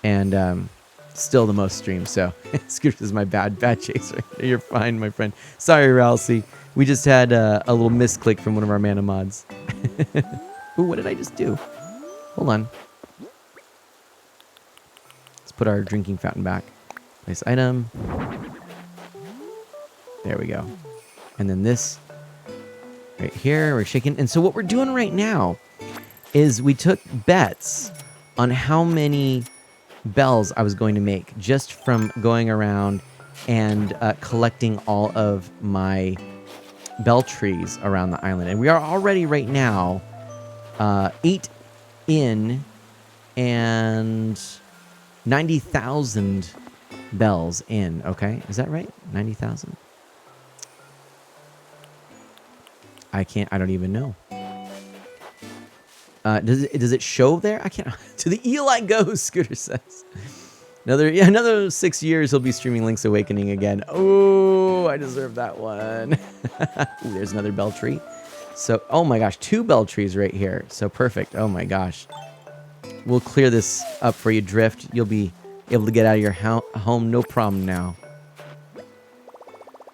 S1: and still the most streamed. So Scooter is my bad chaser. You're fine, my friend. Sorry, Ralsei. We just had a little misclick from one of our mana mods. Ooh, what did I just do? Hold on. Let's put our drinking fountain back. Place item. There we go. And then this right here, we're shaking. And so what we're doing right now is we took bets on how many bells I was going to make just from going around and collecting all of my bell trees around the island. And we are already right now 8 in and 90,000 bells in. Okay, is that right? 90,000? I don't even know. Does it show there? I can't. To the Eli goes, Scooter says. Another 6 years he'll be streaming Link's Awakening again. Oh, I deserve that one. Ooh, there's another bell tree. So, oh my gosh, 2 bell trees right here. So perfect. Oh my gosh. We'll clear this up for you, Drift. You'll be able to get out of your home no problem now.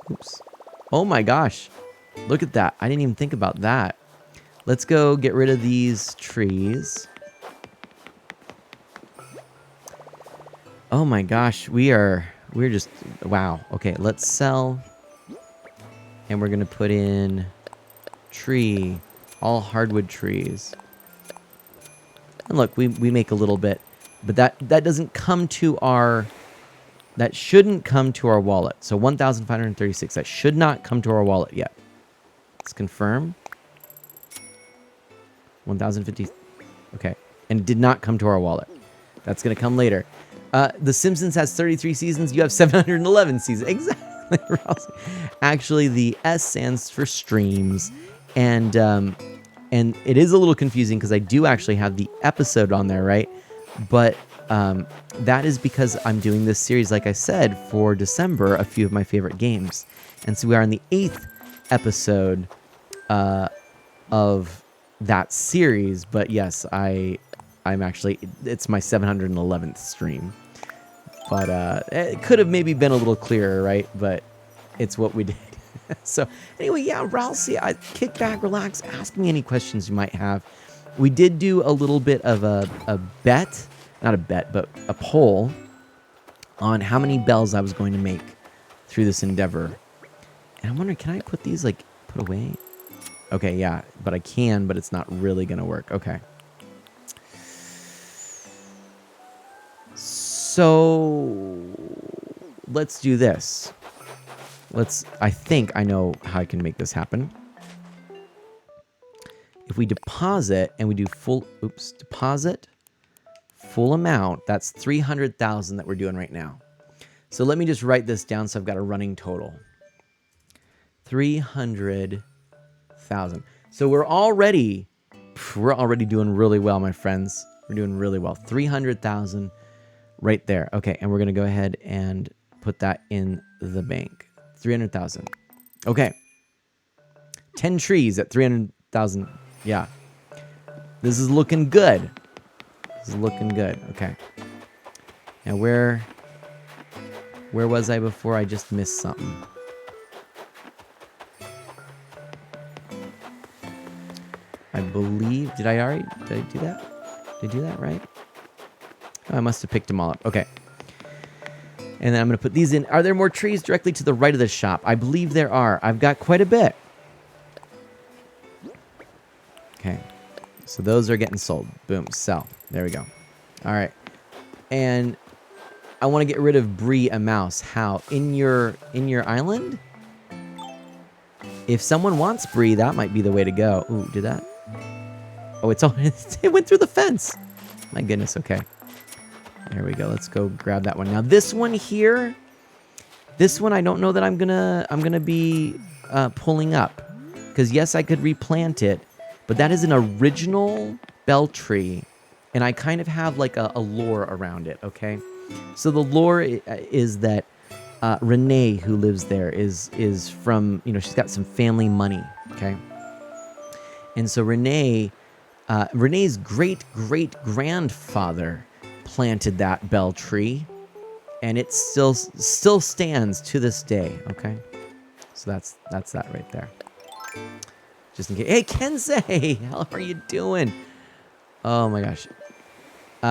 S1: Oops. Oh my gosh. Look at that. I didn't even think about that. Let's go get rid of these trees. Oh my gosh, we're just, wow. Okay, let's sell. And we're gonna put in tree, all hardwood trees. And look, we make a little bit, but that doesn't come to our, that shouldn't come to our wallet. So 1,536, that should not come to our wallet yet. Let's confirm. 1,050, okay. And it did not come to our wallet. That's gonna come later. The Simpsons has 33 seasons. You have 711 seasons. Exactly. Actually, the S stands for streams, and it is a little confusing because I do actually have the episode on there, right? But that is because I'm doing this series, like I said, for December, a few of my favorite games, and so we are in the 8th episode of that series. But yes, I'm actually, it's my 711th stream. But it could have maybe been a little clearer, right? But it's what we did. So anyway, yeah, Ralsei, kick back, relax, ask me any questions you might have. We did do a little bit of a bet, not a bet, but a poll on how many bells I was going to make through this endeavor. And I'm wondering, can I put these, like, put away? Okay, yeah, but I can, but it's not really going to work. Okay. So let's do this. I think I know how I can make this happen. If we deposit and we do deposit full amount, that's 300,000 that we're doing right now. So let me just write this down so I've got a running total. 300,000. So we're already doing really well, my friends. We're doing really well. 300,000 right there. Okay, and we're going to go ahead and put that in the bank. 300,000. Okay. 10 trees at 300,000. Yeah. This is looking good. Okay. Now where was I before? I just missed something. I believe, did I do that? Did I do that right? Oh, I must have picked them all up. Okay. And then I'm going to put these in. Are there more trees directly to the right of the shop? I believe there are. I've got quite a bit. Okay. So those are getting sold. Boom. Sell. There we go. All right. And I want to get rid of Bree a mouse. How? In your island? If someone wants Bree, that might be the way to go. Ooh, did that? Oh, it's all it went through the fence. My goodness, okay. There we go. Let's go grab that one. Now this one here, this one I don't know that I'm gonna be pulling up. Because yes, I could replant it, but that is an original bell tree. And I kind of have like a lore around it, okay? So the lore is that Renee, who lives there, is from, you know, she's got some family money, okay? And so Renee's great-great-grandfather planted that bell tree, and it still stands to this day, okay? So that's that right there. Just in case. Hey, Kensei! How are you doing? Oh my gosh.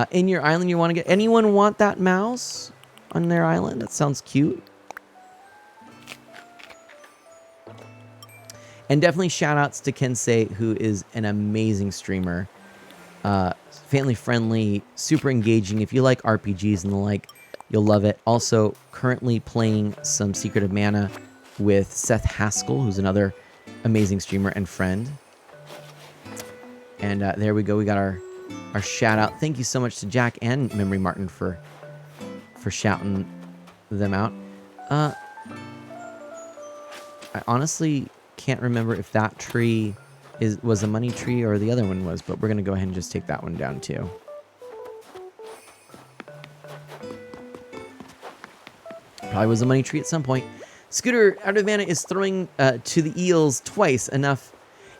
S1: In your island, you want to get... Anyone want that mouse on their island? That sounds cute. And definitely shout-outs to Kensei, who is an amazing streamer. Family-friendly, super engaging. If you like RPGs and the like, you'll love it. Also, currently playing some Secret of Mana with Seth Haskell, who's another amazing streamer and friend. And there we go. We got our shout out. Thank you so much to Jack and Memory Martin for shouting them out. I honestly can't remember if that tree was a money tree or the other one was, but we're gonna go ahead and just take that one down too. Probably was a money tree at some point. Scooter out of mana is throwing to the eels twice enough.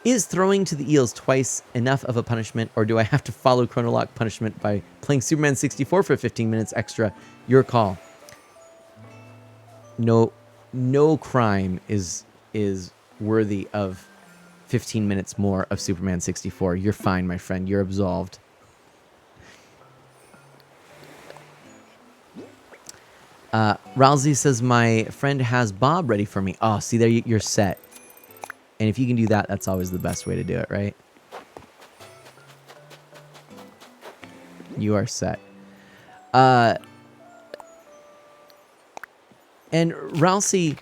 S1: Is throwing to the eels twice enough of a punishment, or do I have to follow Chronolock punishment by playing Superman 64 for 15 minutes extra? Your call. No crime is worthy of 15 minutes more of Superman 64. You're fine, my friend. You're absolved. Rousey says, my friend has Bob ready for me. Oh, see there, you're set. And if you can do that, that's always the best way to do it, right? You are set. And Rousey,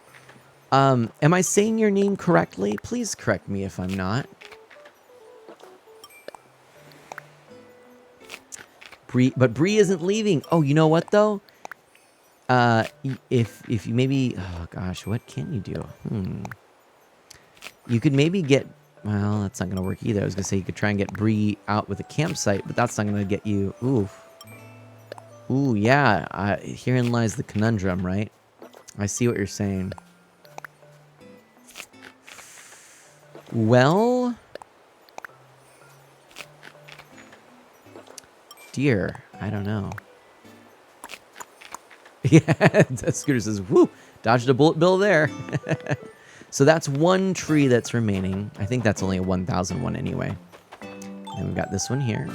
S1: am I saying your name correctly? Please correct me if I'm not. But Bree isn't leaving. Oh, you know what though? If you maybe, oh gosh, what can you do? You could maybe get, well, that's not going to work either. I was going to say you could try and get Bree out with a campsite, but that's not going to get you, Ooh, yeah, herein lies the conundrum, right? I see what you're saying. Well, dear, I don't know. Yeah, Scooter says, woo, dodged a bullet bill there. So that's one tree that's remaining. I think that's only a 1,001 anyway. And we've got this one here.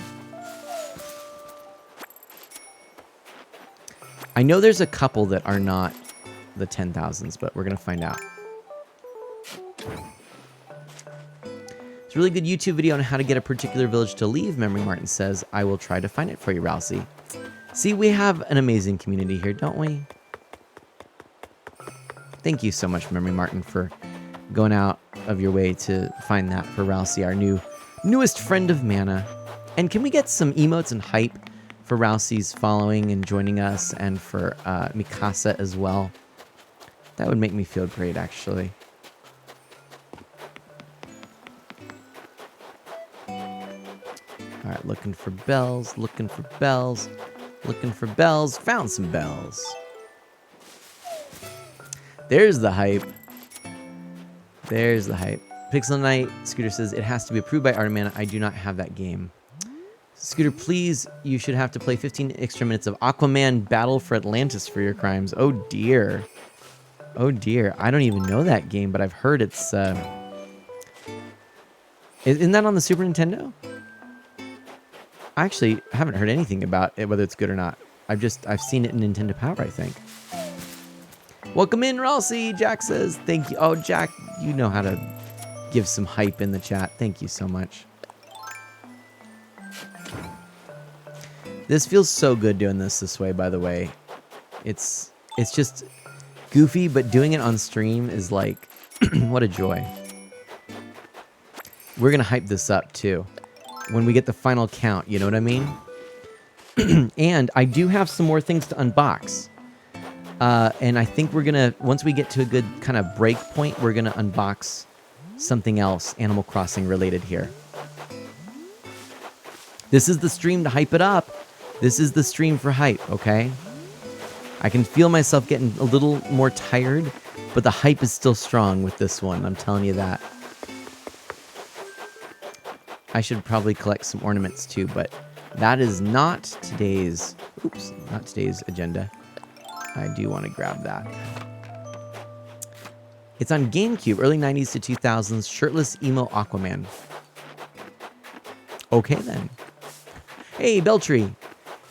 S1: I know there's a couple that are not the 10,000s, but we're going to find out. It's a really good YouTube video on how to get a particular village to leave, Memory Martin says. I will try to find it for you, Rousey. See, we have an amazing community here, don't we? Thank you so much, Memory Martin, for going out of your way to find that for Rousey, our newest friend of Mana. And can we get some emotes and hype for Rousey's following and joining us, and for Mikasa as well? That would make me feel great, actually. All right, looking for bells, looking for bells, looking for bells. Found some bells. There's the hype. There's the hype. Pixel Knight, Scooter says, it has to be approved by Art of Mana. I do not have that game. Scooter, please, you should have to play 15 extra minutes of Aquaman Battle for Atlantis for your crimes. Oh, dear. Oh, dear. I don't even know that game, but I've heard it's... Isn't that on the Super Nintendo? I actually haven't heard anything about it, whether it's good or not. I've seen it in Nintendo Power, I think. Welcome in, Rousey, Jack says. Thank you. Oh, Jack, you know how to give some hype in the chat. Thank you so much. This feels so good doing this way, by the way. It's just goofy, but doing it on stream is like, what a joy. We're going to hype this up, too. When we get the final count, you know what I mean? And I do have some more things to unbox. And I think we're going to, once we get to a good kind of break point, we're going to unbox something else Animal Crossing related here. This is the stream to hype it up. This is the stream for hype, okay? I can feel myself getting a little more tired, but the hype is still strong with this one. I'm telling you that. I should probably collect some ornaments too, but that is not today's, not today's agenda. I do want to grab that. It's on GameCube, early 90s to 2000s, shirtless emo Aquaman. Okay then. Hey, Beltree.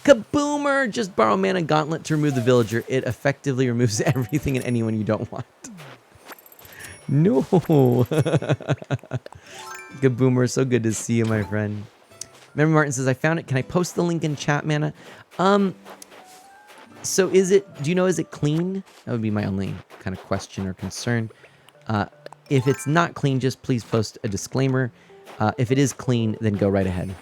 S1: Kaboomer! Just borrow Mana Gauntlet to remove the villager. It effectively removes everything and anyone you don't want. No. Kaboomer, so good to see you, my friend. Memory Martin says, I found it. Can I post the link in chat, Mana? So is it, do you know, is it clean? That would be my only kind of question or concern. If it's not clean, just please post a disclaimer. If it is clean, then go right ahead.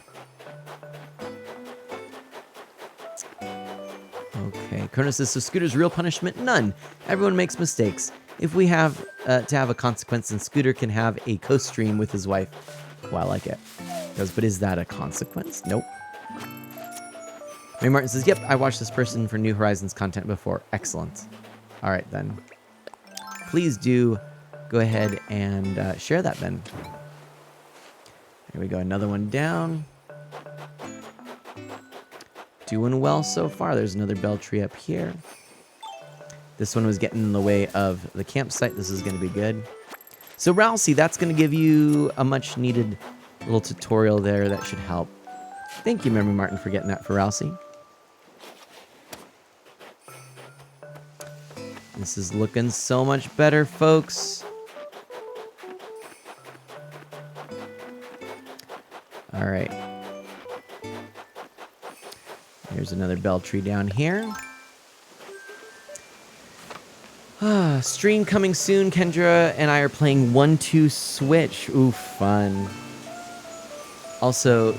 S1: Okay, Cronus says, so Scooter's real punishment? None. Everyone makes mistakes. If we have to have a consequence, then Scooter can have a co-stream with his wife. Well, I like it. But is that a consequence? Nope. Ray Martin says, yep, I watched this person for New Horizons content before. Excellent. All right, then. Please do go ahead and share that, then. Here we go, another one down. Doing well so far. There's another Beltree up here. This one was getting in the way of the campsite. This is going to be good. So, Rousey, that's going to give you a much-needed little tutorial there that should help. Thank you, Memory Martin, for getting that for Rousey. This is looking so much better, folks. All right. Here's another Beltree down here. Stream coming soon. Kendra and I are playing 1-2 Switch. Ooh, fun. Also,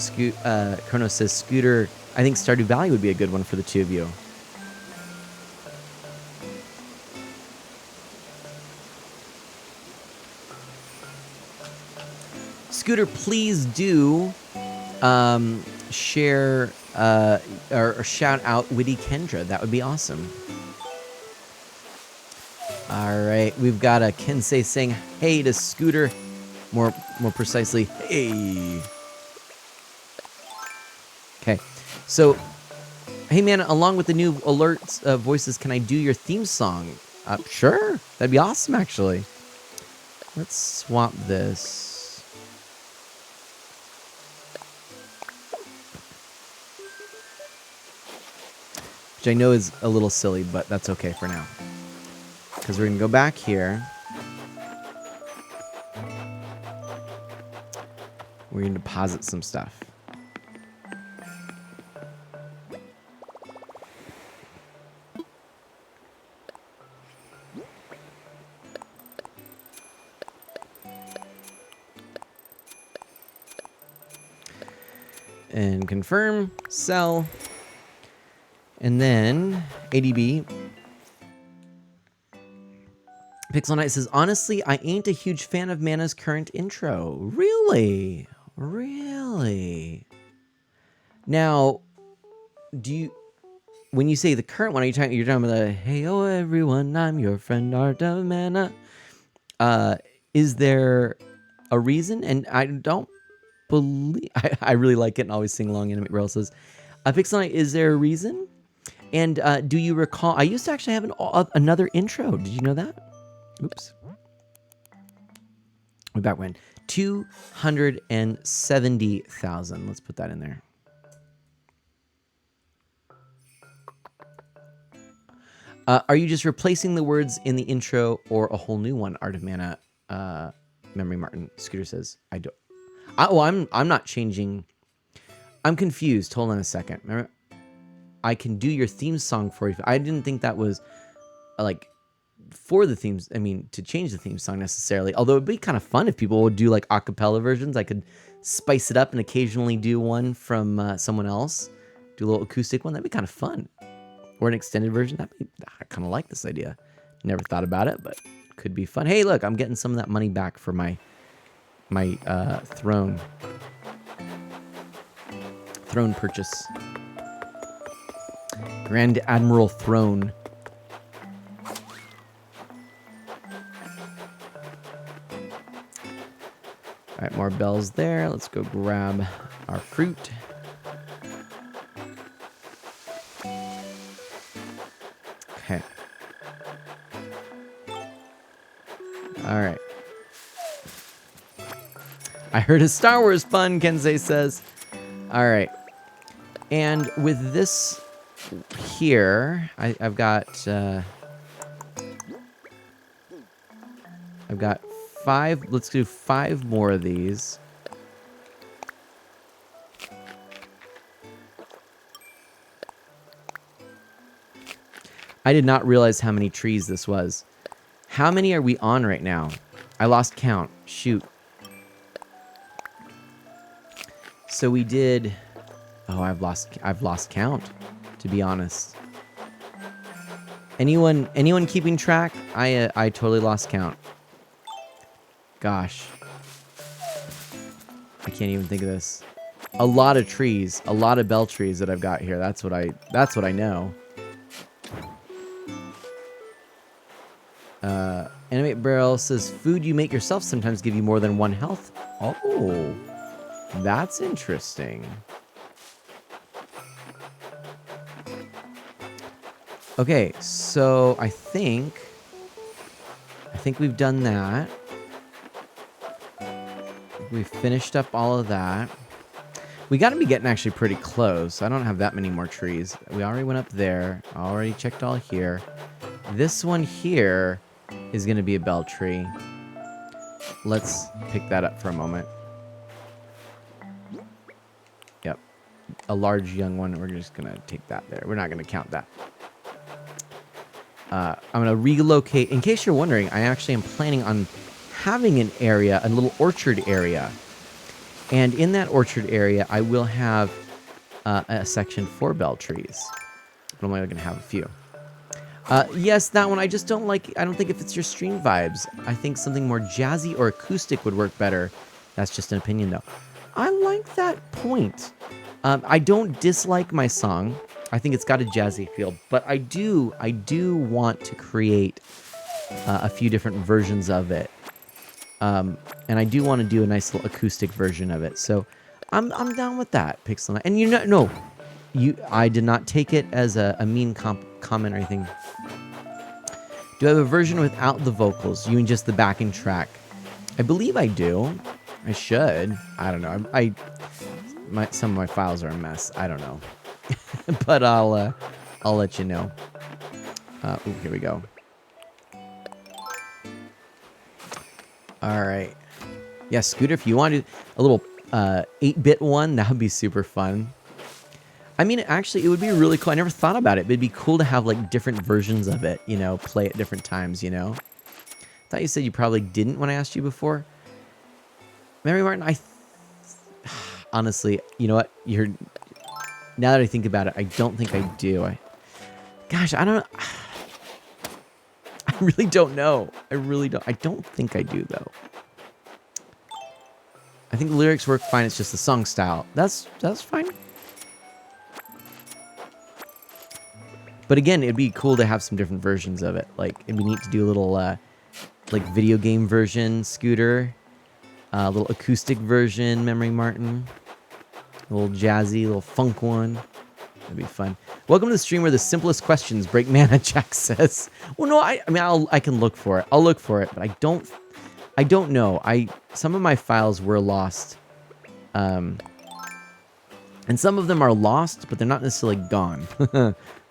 S1: Chronos says, Scooter, I think Stardew Valley would be a good one for the two of you. Scooter, please do share or shout out Witty Kendra. That would be awesome. All right, we've got a Kensei saying hey to Scooter. More precisely, hey. Okay, so hey man, along with the new alerts voices, can I do your theme song? Sure, that'd be awesome actually. Let's swap this. Which I know is a little silly, but that's okay for now. Because we're going to go back here. We're going to deposit some stuff. And confirm, sell. And then ADB. Pixel Knight says, honestly, I ain't a huge fan of Mana's current intro. Really? Really? Now, when you say the current one, you're talking about the, hey, oh, everyone, I'm your friend, Art of Mana. Is there a reason? And I don't believe, I really like it and always sing along in it. Rail says, Pixel Knight, is there a reason? And do you recall, I used to actually have another intro. Did you know that? Oops. Way back when. 270,000. Let's put that in there. Are you just replacing the words in the intro or a whole new one? Art of Mana, Memory Martin. Scooter says, I don't. I'm not changing. I'm confused. Hold on a second. Remember? I can do your theme song for you. I didn't think that was like for the themes. I mean, to change the theme song necessarily. Although it'd be kind of fun if people would do like a cappella versions. I could spice it up and occasionally do one from someone else. Do a little acoustic one. That'd be kind of fun. Or an extended version. I kind of like this idea. Never thought about it, but could be fun. Hey, look, I'm getting some of that money back for my throne purchase. Grand Admiral throne. All right, more bells there. Let's go grab our fruit. Okay. All right. I heard a Star Wars pun, Kensei says. All right. And with this here, I've got 5. Let's do 5 more of these. I did not realize how many trees this was. How many are we on right now? I lost count. Shoot. So we did... Oh, I've lost count, to be honest. Anyone keeping track? I totally lost count. Gosh. I can't even think of this. A lot of trees, a lot of bell trees that I've got here. That's what I know. Animate Barrel says food you make yourself sometimes give you more than 1 health. Oh, that's interesting. Okay, so I think we've done that. We've finished up all of that. We got to be getting actually pretty close. I don't have that many more trees. We already went up there. Already checked all here. This one here is going to be a bell tree. Let's pick that up for a moment. Yep. A large young one. We're just going to take that there. We're not going to count that. I'm going to relocate. In case you're wondering, I actually am planning on having an area, a little orchard area. And in that orchard area, I will have a section for bell trees. But I'm only going to have a few. Yes, that one I just don't like. I don't think if it's your stream vibes. I think something more jazzy or acoustic would work better. That's just an opinion, though. I like that point. I don't dislike my song. I think it's got a jazzy feel, but I do want to create a few different versions of it. And I do want to do a nice little acoustic version of it. So I'm down with that, Pixel. And I did not take it as a mean comment or anything. Do I have a version without the vocals? You mean just the backing track? I believe I do. I should. I don't know. Some of my files are a mess. I don't know. But I'll let you know. Ooh, here we go. All right. Yeah, Scooter, if you want to do a little 8-bit one, that would be super fun. I mean, actually, it would be really cool. I never thought about it, but it'd be cool to have, like, different versions of it, you know, play at different times, you know? I thought you said you probably didn't when I asked you before. Mary Martin, honestly, you know what? Now that I think about it, I don't think I do. Gosh, I don't... I really don't know. I really don't. I don't think I do, though. I think the lyrics work fine. It's just the song style. That's fine. But again, it'd be cool to have some different versions of it. Like, it'd be neat to do a little, like, video game version, Scooter. A little acoustic version, Memory Martin. A little jazzy, little funk one. That'd be fun. Welcome to the stream where the simplest questions break mana, Jack says. Well, no, I mean, I can look for it. I'll look for it, but I don't know. Some of my files were lost. And some of them are lost, but they're not necessarily gone.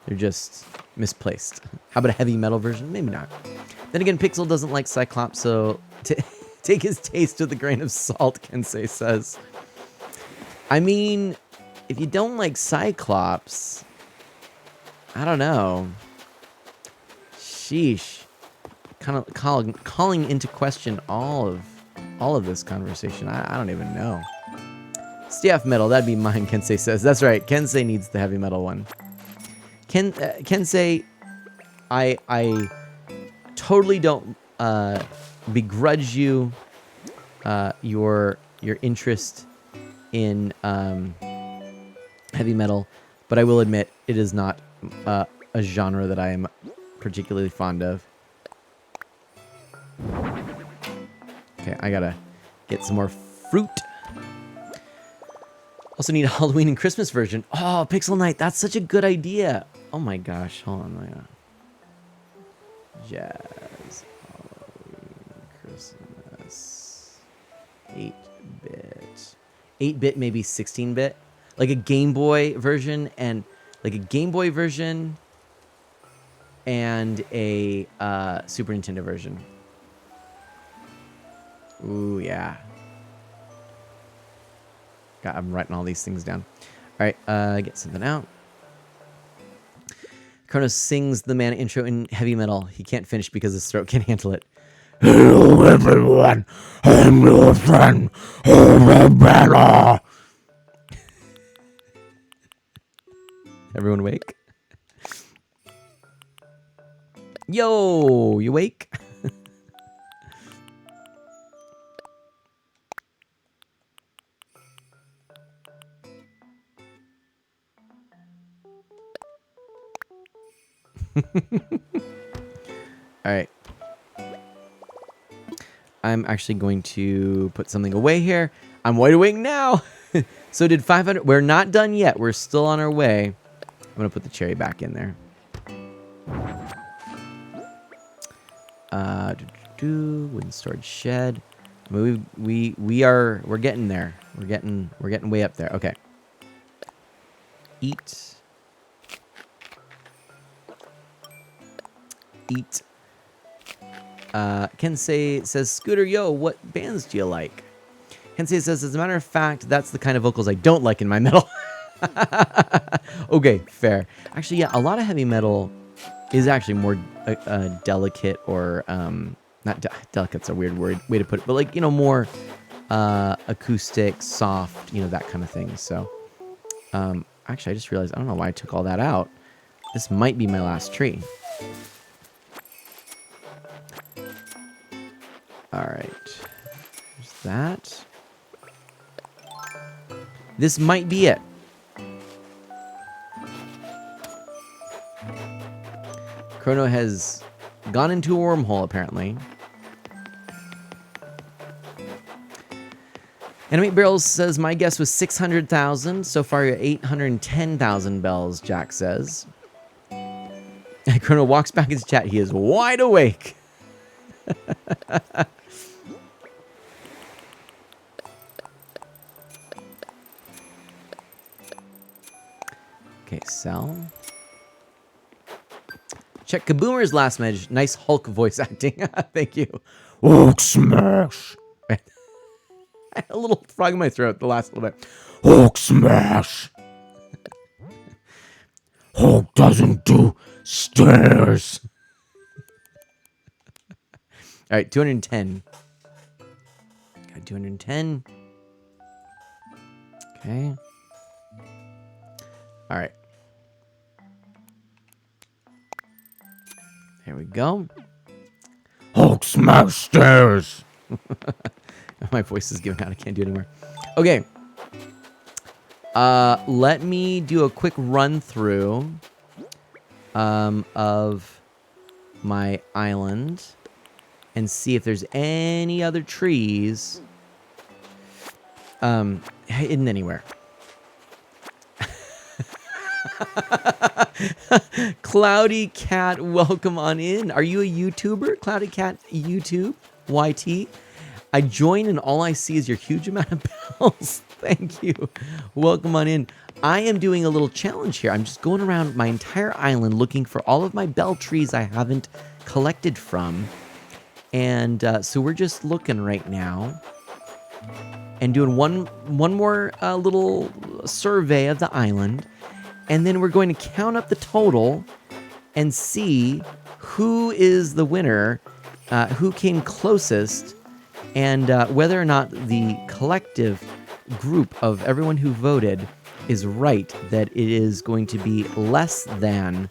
S1: They're just misplaced. How about a heavy metal version? Maybe not. Then again, Pixel doesn't like Cyclops, so take his taste with a grain of salt, Kensei says. I mean, if you don't like Cyclops, I don't know. Sheesh. Kind of calling into question all of this conversation. I don't even know. CF metal, that'd be mine, Kensei says. That's right. Kensei needs the heavy metal one. Kensei, I totally don't begrudge you your interest in heavy metal, but I will admit it is not a genre that I am particularly fond of. Okay, I gotta get some more fruit. Also need a Halloween and Christmas version. Oh, Pixel Night, that's such a good idea. Oh my gosh, hold on. Jazz, Halloween, Christmas, 8-bit. 8-bit, maybe 16-bit. Like a Game Boy version and a Super Nintendo version. Ooh, yeah. God, I'm writing all these things down. All right, get something out. Kronos sings the man intro in heavy metal. He can't finish because his throat can't handle it. Hello, everyone. I'm your friend, Arabella. Everyone awake? Yo, you awake? All right. I'm actually going to put something away here. I'm wide awake now. So did 500. We're not done yet. We're still on our way. I'm going to put the cherry back in there. Wooden storage shed. I mean, we're getting there. We're getting way up there. Okay. Eat. Kensei says, Scooter, yo, what bands do you like? Kensei says, as a matter of fact, that's the kind of vocals I don't like in my metal. Okay, fair. Actually, yeah, a lot of heavy metal is actually more delicate, or not delicate's a weird way to put it, but like, you know, more acoustic, soft, you know, that kind of thing. So actually, I just realized I don't know why I took all that out. This might be my last tree. All right, there's that. This might be it. Chrono has gone into a wormhole, apparently. Animate Barrels says, my guess was 600,000. So far, you're 810,000 bells, Jack says. And Chrono walks back into chat. He is wide awake. Okay, sell. Check Kaboomer's last message. Nice Hulk voice acting. Thank you. Hulk smash. I had a little frog in my throat the last little bit. Hulk smash. Hulk doesn't do stairs. All right, 210. Got 210. Okay. All right. There we go. Hulk smash stairs. My voice is giving out. I can't do it anymore. Okay. Let me do a quick run through of my island and see if there's any other trees hidden anywhere. Cloudy Cat, welcome on in. Are you a YouTuber? Cloudy Cat YouTube YT. I join and all I see is your huge amount of bells. Thank you. Welcome on in. I am doing a little challenge here. I'm just going around my entire island looking for all of my bell trees I haven't collected from. And so we're just looking right now and doing one more little survey of the island. and then we're going to count up the total and see who is the winner, who came closest, and whether or not the collective group of everyone who voted is right that it is going to be less than,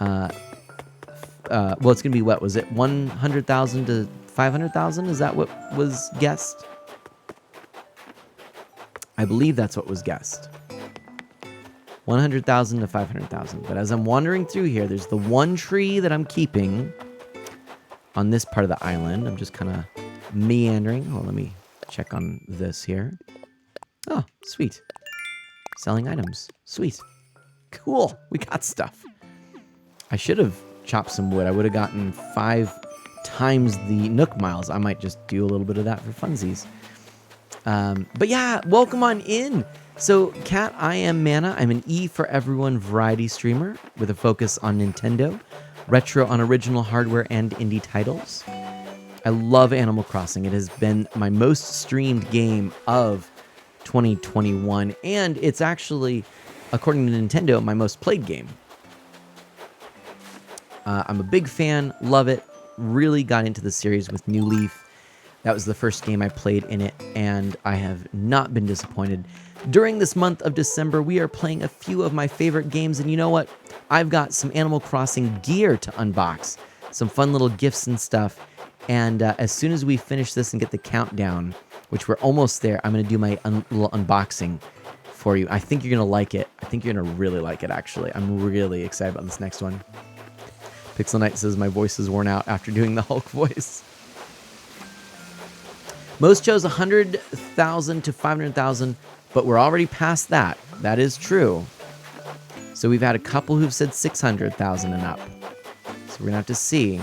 S1: well, it's going to be, what was it, 100,000 to 500,000? Is that what was guessed? I believe that's what was guessed. 100,000 to 500,000. But as I'm wandering through here, there's the one tree that I'm keeping on this part of the island. I'm just kind of meandering. Oh, let me check on this here. Oh, sweet. Selling items. Sweet. Cool. We got stuff. I should have chopped some wood. I would have gotten 5 times the Nook miles. I might just do a little bit of that for funsies. But yeah, welcome on in. So, Kat, I am Mana. I'm an E for Everyone variety streamer with a focus on Nintendo, retro on original hardware and indie titles. I love Animal Crossing. It has been my most streamed game of 2021, and it's actually, according to Nintendo, my most played game. I'm a big fan, love it, really got into the series with New Leaf. That was the first game I played in it, and I have not been disappointed. During this month of December, we are playing a few of my favorite games, and you know what? I've got some Animal Crossing gear to unbox, some fun little gifts and stuff, and as soon as we finish this and get the countdown, which we're almost there, I'm going to do my little unboxing for you. I think you're going to like it. I think you're going to really like it, actually. I'm really excited about this next one. Pixel Knight says my voice is worn out after doing the Hulk voice. Most chose 100,000 to 500,000, but we're already past that. That is true. So we've had a couple who've said 600,000 and up. So we're going to have to see.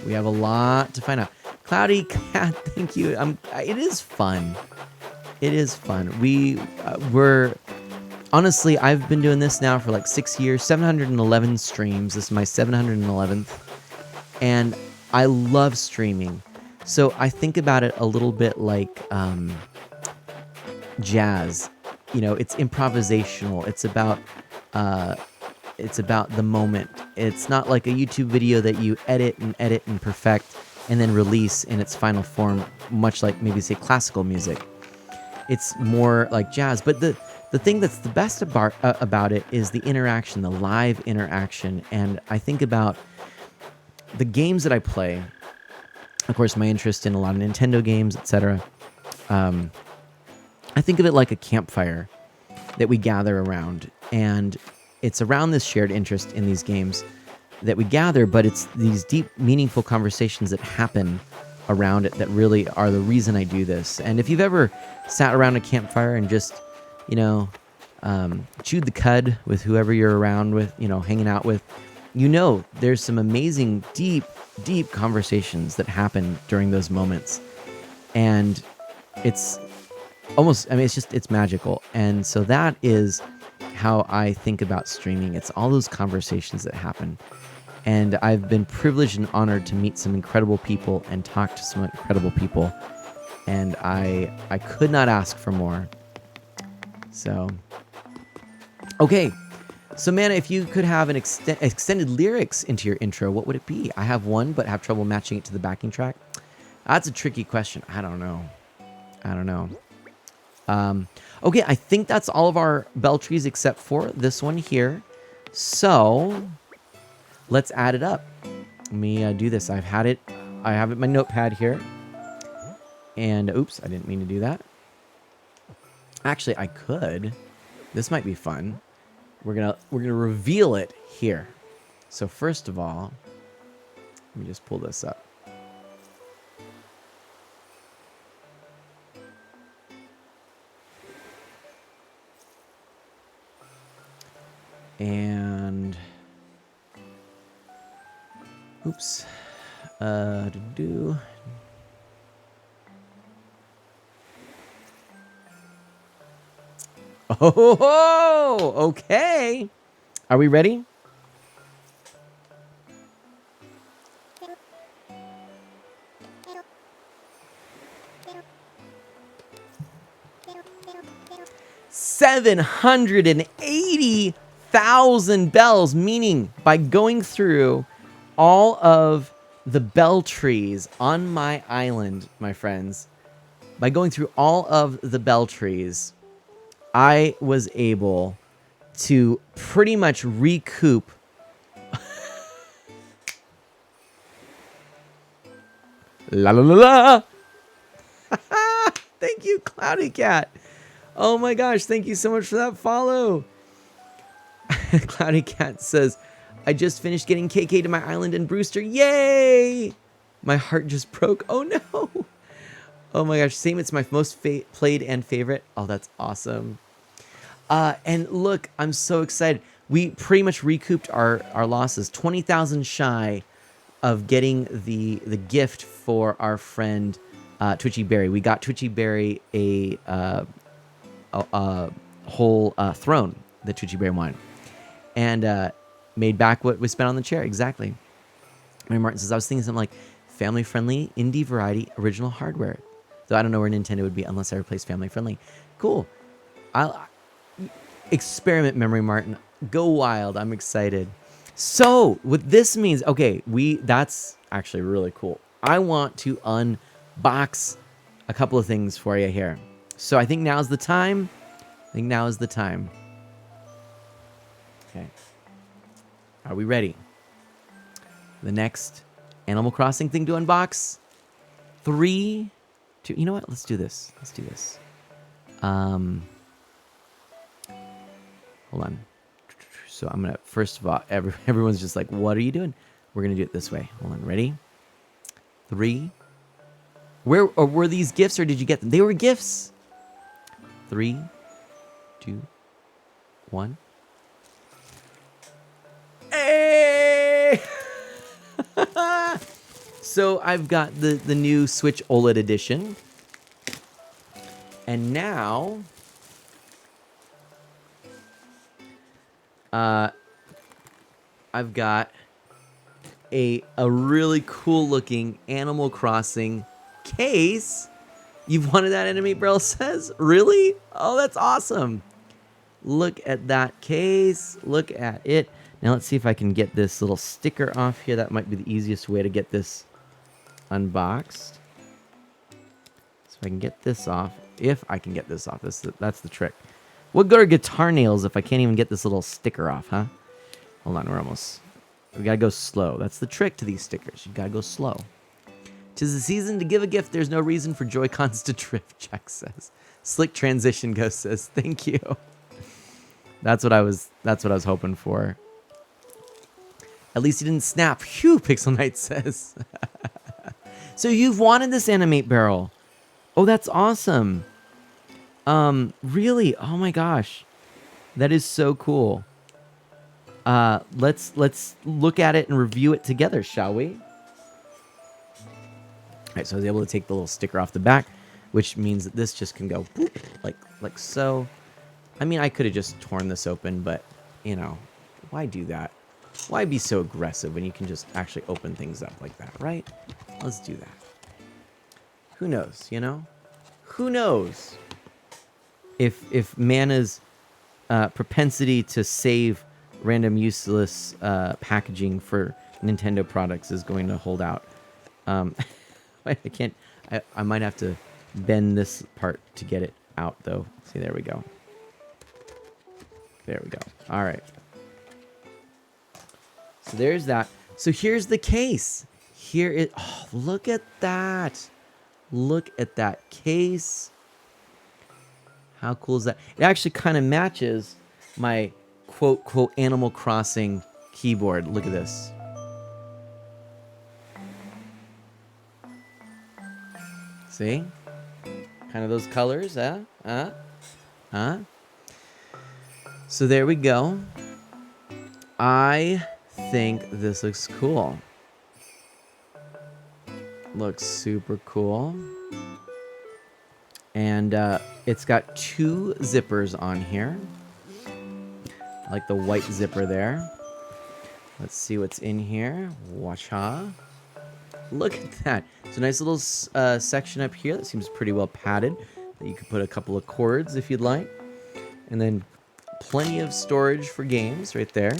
S1: We have a lot to find out. Cloudy Cat, thank you. It is fun. It is fun. We're... Honestly, I've been doing this now for like 6 years, 711 streams. This is my 711th. And I love streaming. So I think about it a little bit like jazz. You know, it's improvisational. It's about the moment. It's not like a YouTube video that you edit and perfect and then release in its final form, much like maybe say classical music. It's more like jazz. But the thing that's the best about it is the interaction, the live interaction. And I think about the games that I play. Of course, my interest in a lot of Nintendo games, etc. I think of it like a campfire that we gather around. And it's around this shared interest in these games that we gather, but it's these deep, meaningful conversations that happen around it that really are the reason I do this. And if you've ever sat around a campfire and just, you know, chewed the cud with whoever you're around with, you know, hanging out with, you know, there's some amazing, deep conversations that happen during those moments. And it's almost, I mean, it's magical. And so that is how I think about streaming. It's all those conversations that happen. And I've been privileged and honored to meet some incredible people and talk to some incredible people. And I could not ask for more. So, okay. So, Mana, if you could have an extended lyrics into your intro, what would it be? I have one, but have trouble matching it to the backing track. That's a tricky question. I don't know. Okay, I think that's all of our bell trees except for this one here. So, let's add it up. Let me do this. I have it in my notepad here. And, oops, I didn't mean to do that. Actually, I could. This might be fun. We're gonna reveal it here. So first of all, let me just pull this up. And oops. Oh, okay. Are we ready? $780 80,000 bells, meaning by going through all of the bell trees on my island, my friends, by going through all of the bell trees, I was able to pretty much recoup la la la la. Thank you, Cloudy Cat. Oh my gosh, thank you so much for that follow. Cloudy Cat says, I just finished getting KK to my island in Brewster. Yay! My heart just broke. Oh no. Oh my gosh, same. It's my most played and favorite. Oh, that's awesome. And look, I'm so excited. We pretty much recouped our losses. 20,000 shy of getting the gift for our friend Twitchy Berry. We got Twitchy Berry a whole throne that Twitchy Berry wanted. And made back what was spent on the chair. Exactly. Mary Martin says, I was thinking something like family-friendly, indie variety, original hardware. Though I don't know where Nintendo would be unless I replace family-friendly. Cool. I'll experiment, Memory Martin. Go wild. I'm excited. So what this means, okay, that's actually really cool. I want to unbox a couple of things for you here. So I think now's the time. Okay. Are we ready? The next Animal Crossing thing to unbox. 3, 2, you know what? Let's do this. Hold on. So I'm going to, first of all, everyone's just like, what are you doing? We're going to do it this way. Hold on. Ready? 3. Were these gifts or did you get them? They were gifts. 3, 2, 1. Hey! So I've got the new Switch OLED edition. And now I've got a really cool looking Animal Crossing case. You've wanted that, Animate Barrel says? Really? Oh, that's awesome. Look at that case. Look at it. Now let's see if I can get this little sticker off here. That might be the easiest way to get this unboxed. So if I can get this off. If I can get this off. That's the trick. What good are guitar nails if I can't even get this little sticker off, huh? Hold on, we gotta go slow. That's the trick to these stickers. You gotta go slow. 'Tis the season to give a gift. There's no reason for Joy-Cons to drift, Jack says. Slick transition, Ghost says. Thank you. That's what I was hoping for. At least he didn't snap. Phew, Pixel Knight says. So you've wanted this Animate Barrel. Oh, that's awesome. Really? Oh my gosh. That is so cool. Let's look at it and review it together, shall we? All right, so I was able to take the little sticker off the back, which means that this just can go boop, like so. I mean, I could have just torn this open, but, you know, why do that? Why be so aggressive when you can just actually open things up like that, right? Let's do that. Who knows, you know? Who knows if Mana's propensity to save random useless packaging for Nintendo products is going to hold out. I can't. I might have to bend this part to get it out, though. See, there we go. There we go. All right. So there's that. So here's the case. Here it. Oh, look at that. Look at that case. How cool is that? It actually kind of matches my quote Animal Crossing keyboard. Look at this. See? Kind of those colors, huh? So there we go. I think this looks cool. Looks super cool. And it's got 2 zippers on here. I like the white zipper there. Let's see what's in here. Watcha. Look at that. It's a nice little section up here that seems pretty well padded. That you could put a couple of cords if you'd like. And then plenty of storage for games right there.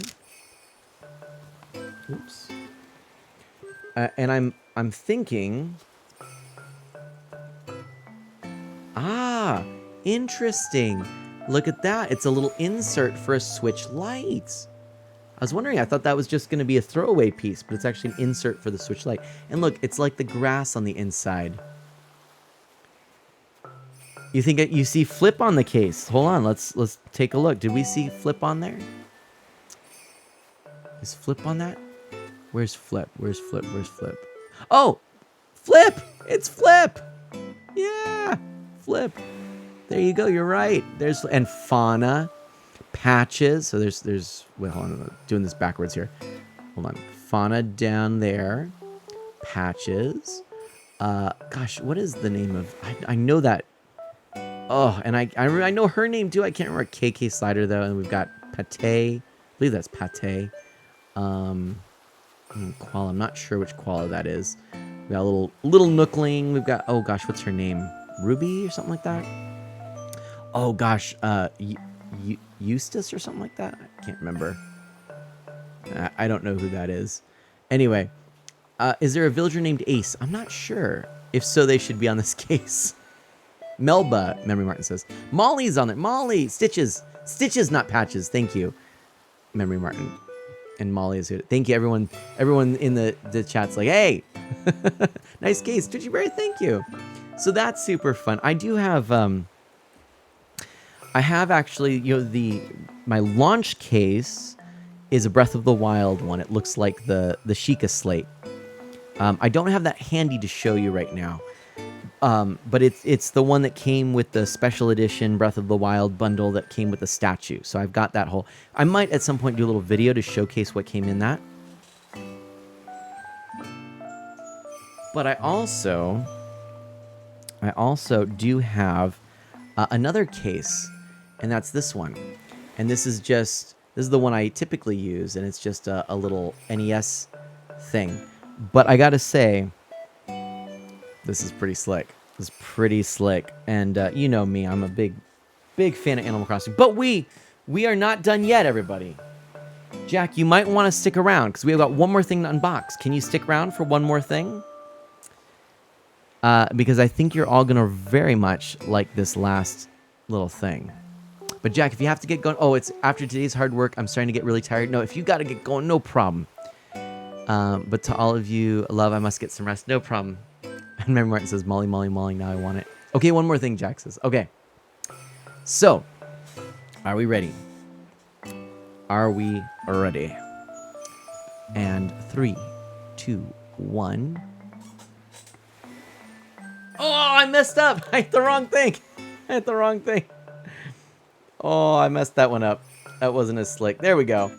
S1: Oops. And I'm thinking, interesting. Look at that. It's a little insert for a Switch Lite. I was wondering, I thought that was just going to be a throwaway piece, but it's actually an insert for the Switch Lite. And look, it's like the grass on the inside. You think you see Flip on the case? Hold on, let's take a look. Did we see Flip on there? Is Flip on that? Where's Flip? Where's Flip? Where's Flip? Oh, Flip! It's Flip! Yeah, Flip. There you go. You're right. And Fauna, Patches. So there's. Wait, hold on. I'm doing this backwards here. Hold on. Fauna down there. Patches. Gosh, what is the name of? I know that. Oh, and I know her name too. I can't remember. KK Slider though, and we've got Pate. I believe that's Pate. Koala. I'm not sure which koala that is. We got a little Nookling. We've got, oh gosh, what's her name? Ruby or something like that. Oh gosh, Eustace or something like that. I can't remember. I don't know who that is. Anyway, is there a villager named Ace? I'm not sure. If so, they should be on this case. Melba, Memory Martin says. Molly's on there. Molly, Stitches, not Patches. Thank you, Memory Martin. And Molly is here. Thank you, everyone. Everyone in the chat's like, hey, nice case, Twitchy Berry. Thank you. So that's super fun. I do have, I have actually, my launch case is a Breath of the Wild one. It looks like the Sheikah slate. I don't have that handy to show you right now. But it's the one that came with the special edition Breath of the Wild bundle that came with the statue. So I've got that whole... I might at some point do a little video to showcase what came in that. But I also do have another case, and that's this one. And this is the one I typically use, and it's just a little NES thing. But I gotta say... This is pretty slick. This is pretty slick. And you know me, I'm a big fan of Animal Crossing. But we are not done yet, everybody. Jack, you might want to stick around, because we've got one more thing to unbox. Can you stick around for one more thing? Because I think you're all going to very much like this last little thing. But Jack, if you have to get going... Oh, it's after today's hard work, I'm starting to get really tired. No, if you got to get going, no problem. But to all of you, love, I must get some rest. No problem. And Memory Martin says, Molly, Molly, Molly, now I want it. Okay, one more thing, Jack says. Okay. So, are we ready? Are we ready? And 3, 2, 1. Oh, I messed up. I hit the wrong thing. Oh, I messed that one up. That wasn't as slick. There we go.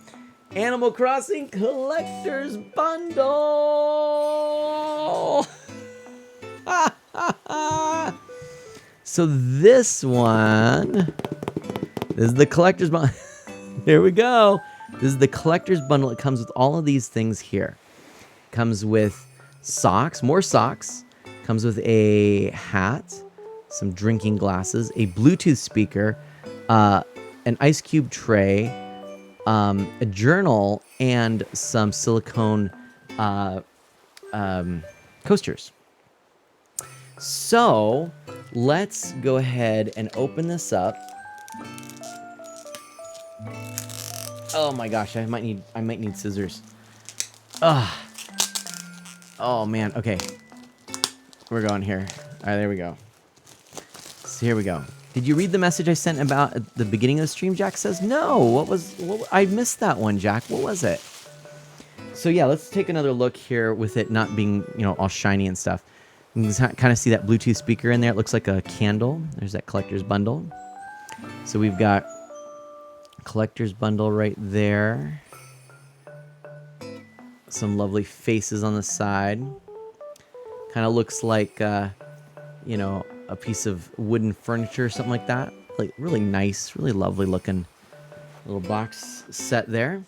S1: Animal Crossing Collector's Bundle. So this is the collector's bundle. There we go. This is the collector's bundle. It comes with all of these things here. It comes with socks, more socks. Comes with a hat, some drinking glasses, a Bluetooth speaker, an ice cube tray, a journal, and some silicone coasters. So let's go ahead and open this up. Oh my gosh, I might need scissors. Ugh. Oh man, okay. We're going here. All right, there we go. So here we go. Did you read the message I sent about at the beginning of the stream? Jack says, no. I missed that one, Jack. What was it? So yeah, let's take another look here with it not being, all shiny and stuff. You can kind of see that Bluetooth speaker in there. It looks like a candle. There's that collector's bundle. So we've got collector's bundle right there. Some lovely faces on the side. Kind of looks like, a piece of wooden furniture or something like that. Like really nice, really lovely looking little box set there.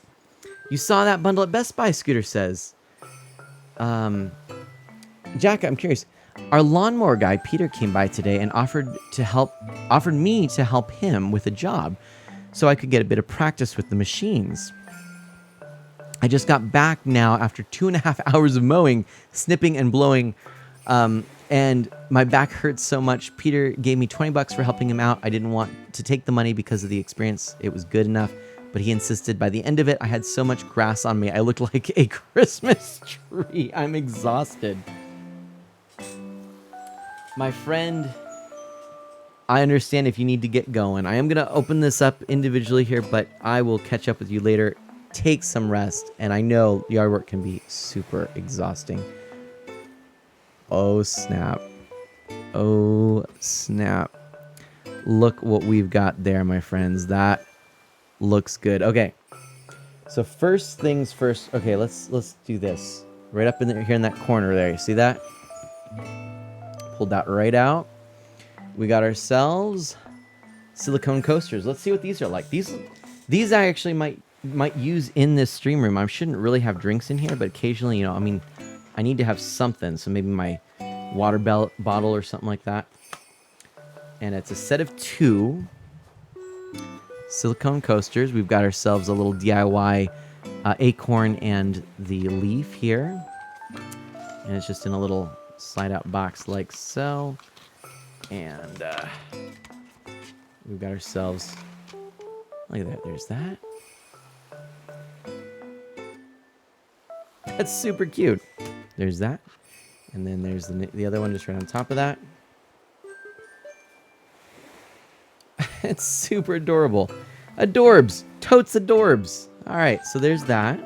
S1: You saw that bundle at Best Buy, Scooter says. Jack, I'm curious. Our lawnmower guy, Peter, came by today and offered me to help him with a job. so I could get a bit of practice with the machines. I just got back now after 2.5 hours of mowing, snipping and blowing, and my back hurts so much. Peter gave me 20 bucks for helping him out. I didn't want to take the money because of the experience. It was good enough, but he insisted. By the end of it, I had so much grass on me. I looked like a Christmas tree. I'm exhausted. My friend, I understand if you need to get going. I am going to open this up individually here, but I will catch up with you later. Take some rest, and I know yard work can be super exhausting. Oh, snap. Oh, snap. Look what we've got there, my friends. That looks good. Okay. So first things first. Okay, let's do this. Right up in there, here in that corner there. You see that? Pulled that right out. We got ourselves silicone coasters. Let's see what these are like. These I actually might use in this stream room. I shouldn't really have drinks in here, but occasionally, you know, I mean, I need to have something. So maybe my water bottle or something like that. And it's a set of 2 silicone coasters. We've got ourselves a little DIY acorn and the leaf here. And it's just in a little slide out box like so. And we've got ourselves, look at that, there's that. That's super cute. There's that. And then there's the other one just right on top of that. It's super adorable. Adorbs. Totes adorbs. All right, so there's that.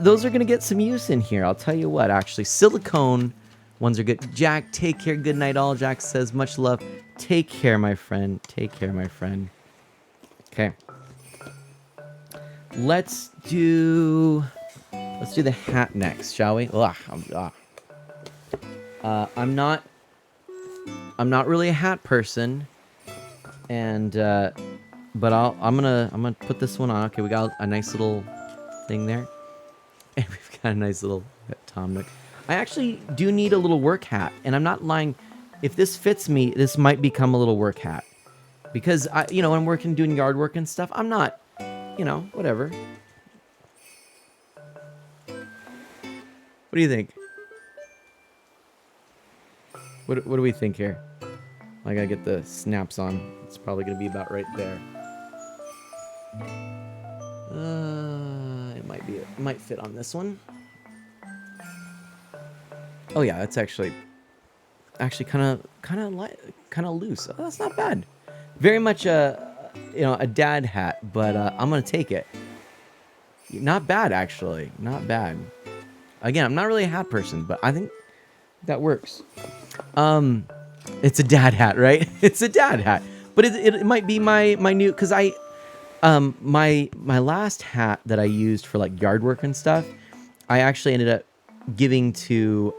S1: Those are going to get some use in here. I'll tell you what, actually. Silicone ones are good. Jack, take care. Good night all. Jack says, much love. Take care, my friend. Take care, my friend. Okay. Let's do the hat next, shall we? I'm not really a hat person, and but I'm gonna put this one on. Okay, we got a nice little thing there, and we've got a nice little Tom Nook. I actually do need a little work hat, and I'm not lying. If this fits me, this might become a little work hat, because when I'm working doing yard work and stuff, I'm not, whatever. What do you think? What do we think here? I gotta get the snaps on. It's probably gonna be about right there. It might fit on this one. Oh yeah, it's actually kind of loose. Oh, that's not bad. Very much a dad hat, but I'm gonna take it. Not bad, actually. Not bad. Again, I'm not really a hat person, but I think that works. It's a dad hat, right? It's a dad hat, but it might be my new, because my last hat that I used for like yard work and stuff, I actually ended up giving to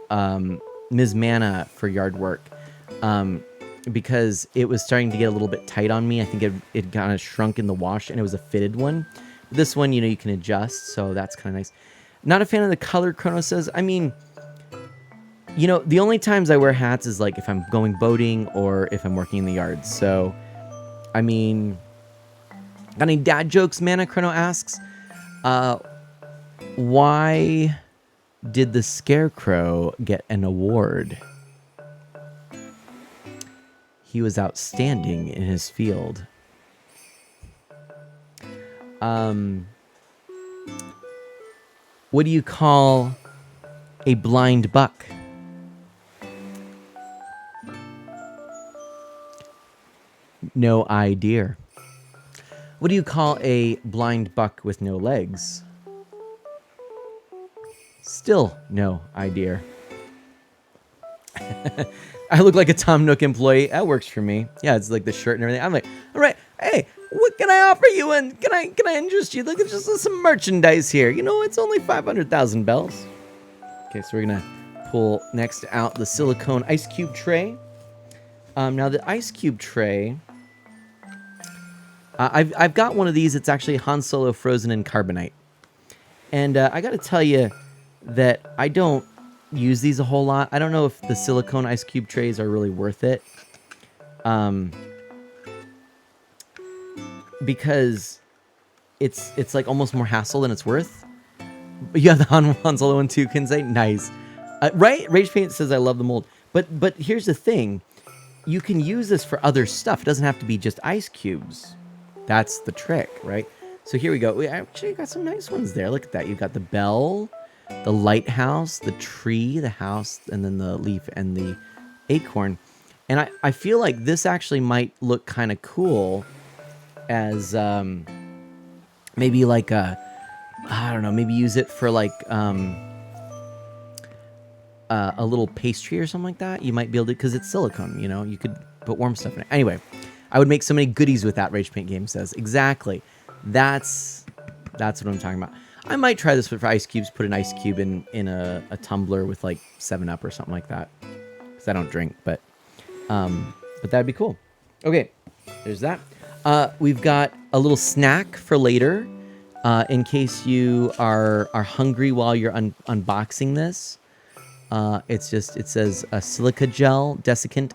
S1: Ms. Manna for yard work, because it was starting to get a little bit tight on me. I think it kind of shrunk in the wash, and it was a fitted one. This one, you can adjust, so that's kind of nice. Not a fan of the color, Chrono says. I mean, the only times I wear hats is like if I'm going boating or if I'm working in the yard. So, I mean, got any dad jokes, Mana? Chrono asks. Why did the Scarecrow get an award? He was outstanding in his field. What do you call a blind buck? No idea. What do you call a blind buck with no legs? Still no idea. I look like a Tom Nook employee. That works for me. Yeah, it's like the shirt and everything. I'm like, all right, hey, what can I offer you? And can I interest you? Look, it's just some merchandise here. It's only 500,000 bells. Okay, so we're gonna pull next out the silicone ice cube tray. Now the ice cube tray, I've got one of these. It's actually Han Solo frozen in carbonite, and I got to tell you that I don't use these a whole lot. I don't know if the silicone ice cube trays are really worth it. because it's like almost more hassle than it's worth. But yeah, the Han Solo one too, can say nice. Right? Rage Paint says I love the mold. But here's the thing. You can use this for other stuff. It doesn't have to be just ice cubes. That's the trick, right? So here we go. We actually got some nice ones there. Look at that. You've got the bell, the lighthouse, the tree, the house, and then the leaf and the acorn. And I feel like this actually might look kind of cool as maybe like I don't know, maybe use it for like a little pastry or something like that. You might be able to, because it's silicone, you know, you could put warm stuff in it. Anyway, I would make so many goodies with that, Rage Paint Game says. Exactly. That's what I'm talking about. I might try this with ice cubes, put an ice cube in a tumbler with like 7-Up or something like that. Because I don't drink, but that'd be cool. Okay, there's that. We've got a little snack for later, in case you are hungry while you're unboxing this. It says silica gel desiccant.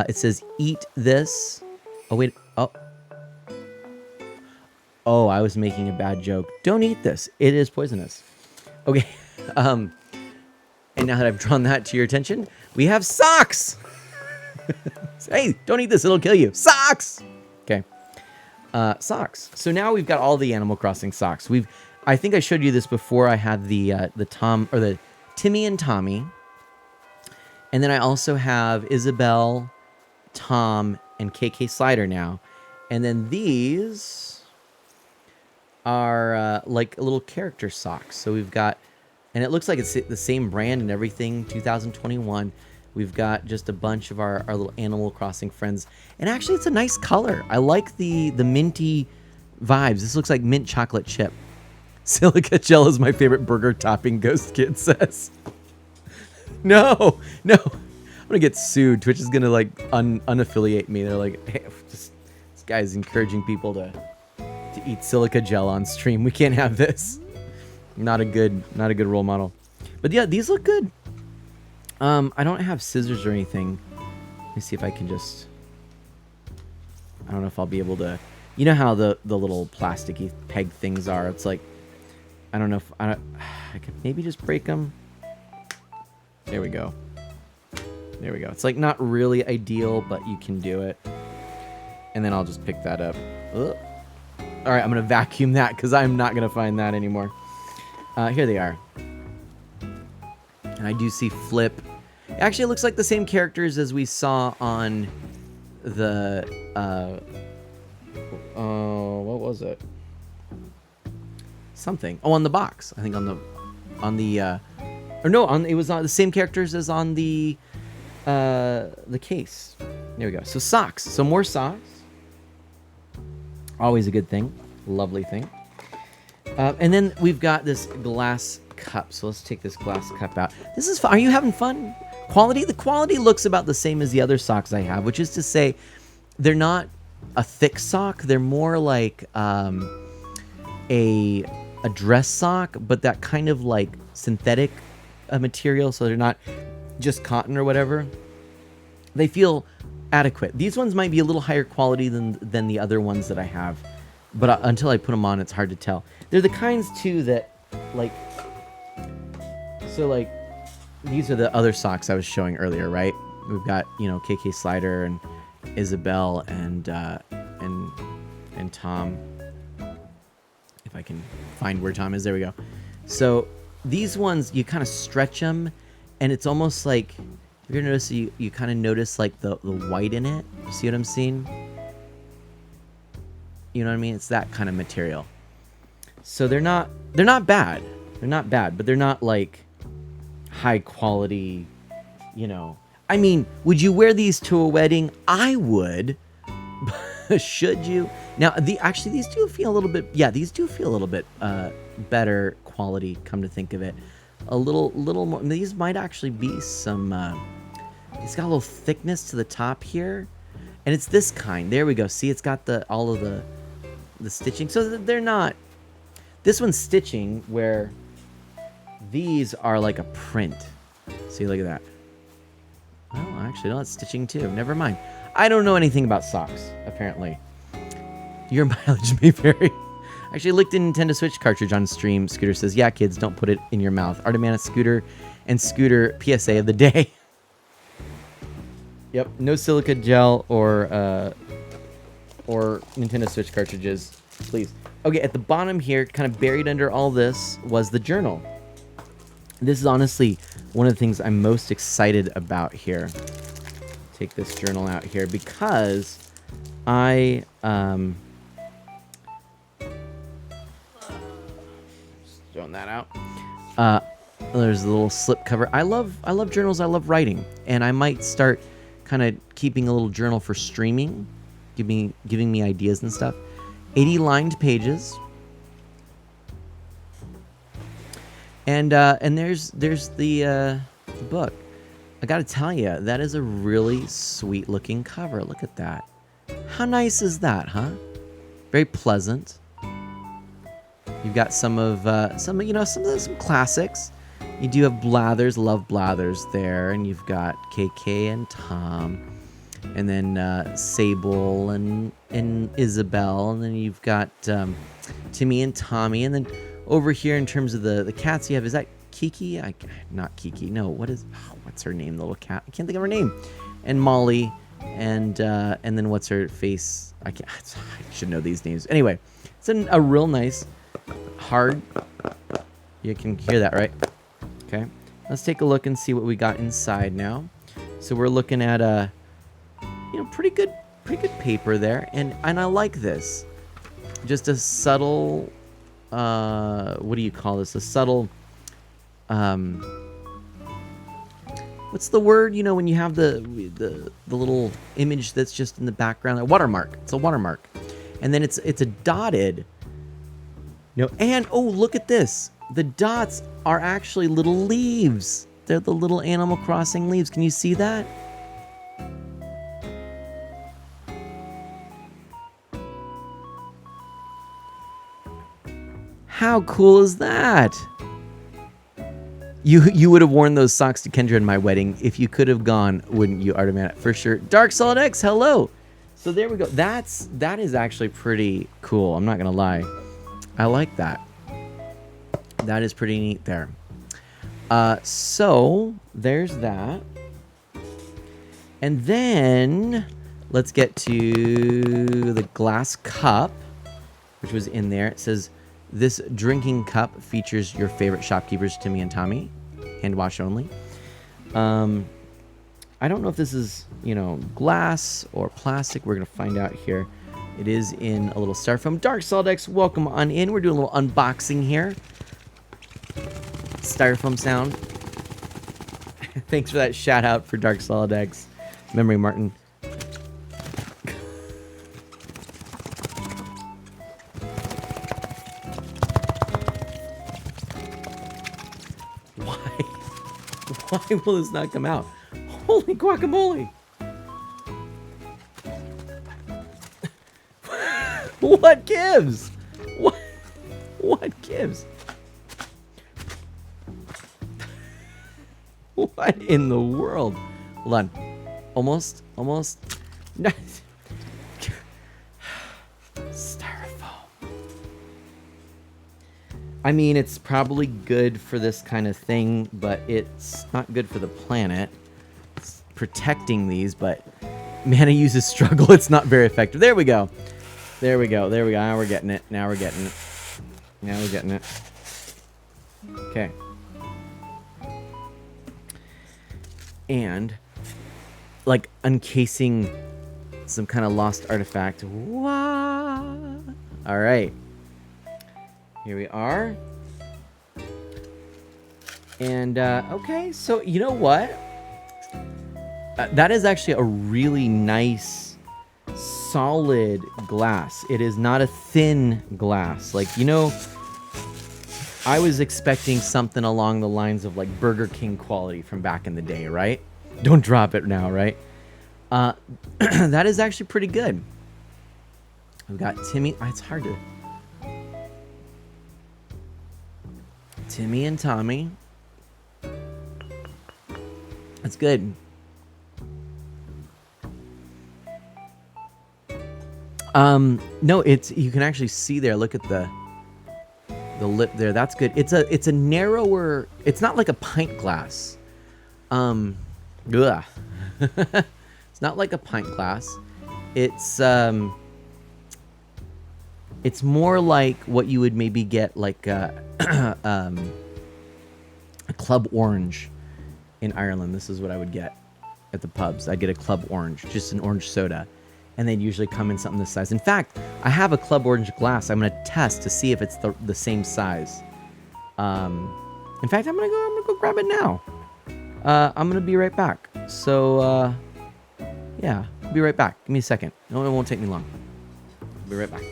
S1: It says eat this. Oh wait, oh, I was making a bad joke. Don't eat this. It is poisonous. Okay. And now that I've drawn that to your attention, we have socks. Hey, don't eat this. It'll kill you. Socks. Okay. Socks. So now we've got all the Animal Crossing socks. I think I showed you this before. I had the Timmy and Tommy. And then I also have Isabelle, Tom, and KK Slider now. And then these are like little character socks. So we've got, and it looks like it's the same brand and everything, 2021. We've got just a bunch of our little Animal Crossing friends. And actually, it's a nice color. I like the minty vibes. This looks like mint chocolate chip. Silica gel is my favorite burger topping, Ghost Kid says. No. I'm gonna get sued. Twitch is gonna like unaffiliate me. They're like, hey, this guy's encouraging people to eat silica gel on stream. We can't have this. Not a good role model. But yeah, these look good. I don't have scissors or anything. Let me see if I can just. I don't know if I'll be able to. You know how the little plasticky peg things are. It's like, I don't know if I could maybe just break them. There we go. It's like not really ideal, but you can do it. And then I'll just pick that up. Ugh. All right, I'm gonna vacuum that because I'm not gonna find that anymore. Here they are. And I do see Flip. Actually, it looks like the same characters as we saw on the what was it? Something. Oh, on the box. I think it was on the same characters as on the case. There we go. So socks. So more socks. Always a good thing. Lovely thing. And then we've got this glass cup. So let's take this glass cup out. This is fun. Are you having fun? Quality? The quality looks about the same as the other socks I have, which is to say they're not a thick sock. They're more like a dress sock, but that kind of like synthetic material. So they're not just cotton or whatever. They feel adequate. These ones might be a little higher quality than the other ones that I have. But until I put them on, it's hard to tell. They're the kinds, too, that, like... So, like, these are the other socks I was showing earlier, right? We've got, KK Slider and Isabelle and Tom. If I can find where Tom is. There we go. So, these ones, you kind of stretch them, and it's almost like... If you notice, you kind of notice, like, the white in it. You see what I'm seeing? You know what I mean? It's that kind of material. So they're not bad. They're not bad, but they're not like high quality, I mean, would you wear these to a wedding? I would. Should you? Now, these do feel a little bit, these do feel a little bit better quality, come to think of it. A little more. These might actually be some, it's got a little thickness to the top here. And it's this kind. There we go. See, it's got all of the stitching. So they're not... This one's stitching where these are like a print. See, look at that. Oh, actually, no, it's stitching too. Never mind. I don't know anything about socks, apparently. Your mileage may vary. Actually licked a Nintendo Switch cartridge on stream. Scooter says, yeah, kids, don't put it in your mouth. Artemana, Scooter, and Scooter PSA of the day. Yep, no silica gel or Nintendo Switch cartridges, please. Okay, at the bottom here, kind of buried under all this, was the journal. This is honestly one of the things I'm most excited about here. Take this journal out here because I just throwing that out. There's a little slip cover. I love journals. I love writing, and I might start kind of keeping a little journal for streaming, giving me ideas and stuff. 80 lined pages. And there's the book. I gotta tell you, that is a really sweet looking cover. Look at that. How nice is that, huh? Very pleasant. You've got some classics. You do have Blathers, love Blathers there, and you've got KK and Tom, and then Sable and Isabel, and then you've got Timmy and Tommy, and then over here in terms of the cats you have, is that Kiki? Not Kiki. No, what's her name? The little cat. I can't think of her name. And Molly, and then what's her face? I should know these names. Anyway, it's a real nice hard. You can hear that, right? Okay. Let's take a look and see what we got inside now. So we're looking at a pretty good paper there, and I like this. Just a subtle. What do you call this? A subtle. What's the word? When you have the little image that's just in the background, a watermark. It's a watermark, and then it's a dotted. And oh, look at this. The dots are actually little leaves. They're the little Animal Crossing leaves. Can you see that? How cool is that? You would have worn those socks to Kendra in my wedding if you could have gone, wouldn't you, Artemana? For sure. Dark Solid X, hello. So there we go. That is actually pretty cool. I'm not gonna lie. I like that. That is pretty neat there. So there's that. And then let's get to the glass cup, which was in there. It says, this drinking cup features your favorite shopkeepers, Timmy and Tommy. Hand wash only. I don't know if this is, glass or plastic. We're going to find out here. It is in a little styrofoam. Dark Solid X, welcome on in. We're doing a little unboxing here. Styrofoam sound. Thanks for that shout out for Dark Solid X. Memory Martin. Why will this not come out? Holy guacamole! What gives? What gives? What in the world? Hold on. Almost. Styrofoam. I mean, it's probably good for this kind of thing, but it's not good for the planet. It's protecting these, but mana uses struggle. It's not very effective. There we go. Now we're getting it. Okay. And like uncasing some kind of lost artifact. Wow. All right. Here we are. And okay, so you know what? That is actually a really nice, solid glass. It is not a thin glass. Like, I was expecting something along the lines of like Burger King quality from back in the day, right? Don't drop it now, right? That is actually pretty good. We've got Timmy. It's hard to. Timmy and Tommy. That's good. No, it's, you can actually see there. Look at the lip there. That's good. It's a narrower. It's not like a pint glass. Ugh. It's not like a pint glass. It's more like what you would maybe get like a Club Orange in Ireland. This is what I would get at the pubs. I'd get a Club Orange, just an orange soda, and they'd usually come in something this size. In fact, I have a Club Orange glass. I'm gonna test to see if it's the same size. In fact, I'm gonna go grab it now. I'm gonna be right back. So yeah, I'll be right back. Give me a second. No, it won't take me long. I'll be right back.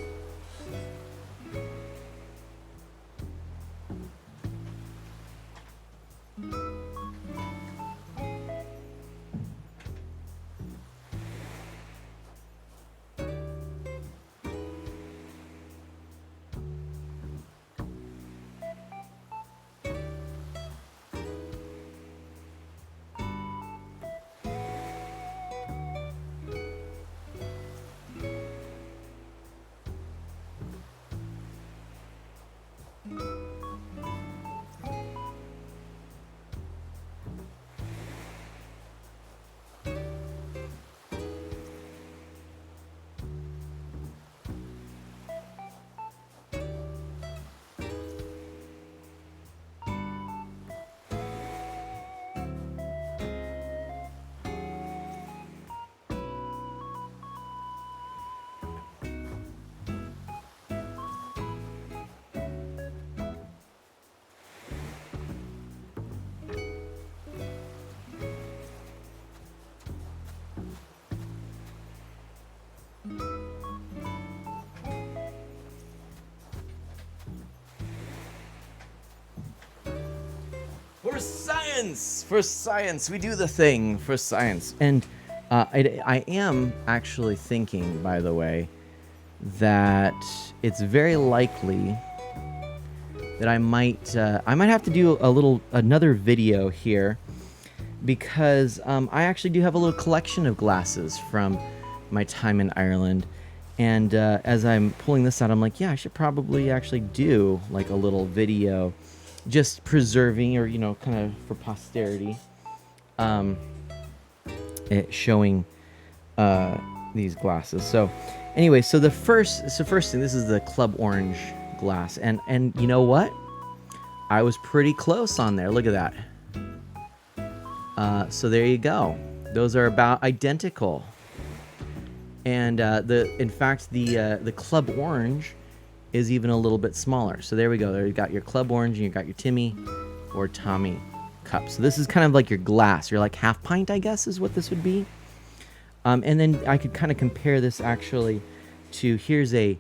S1: For science, we do the thing for science. And I am actually thinking, by the way, that it's very likely that I might have to do another video here, because I actually do have a little collection of glasses from my time in Ireland. And as I'm pulling this out, I'm like, yeah, I should probably actually do like a little video just preserving, or, you know, kind of for posterity, showing these glasses. So anyway, so the first thing, this is the Club Orange glass, and you know what? I was pretty close on there. Look at that. So there you go. Those are about identical. And in fact, the Club Orange is even a little bit smaller. So there we go. There you got your Club Orange, and you got your Timmy or Tommy cup. So this is kind of like your glass. You're like half pint, I guess, is what this would be. And then I could kind of compare this actually to, here's a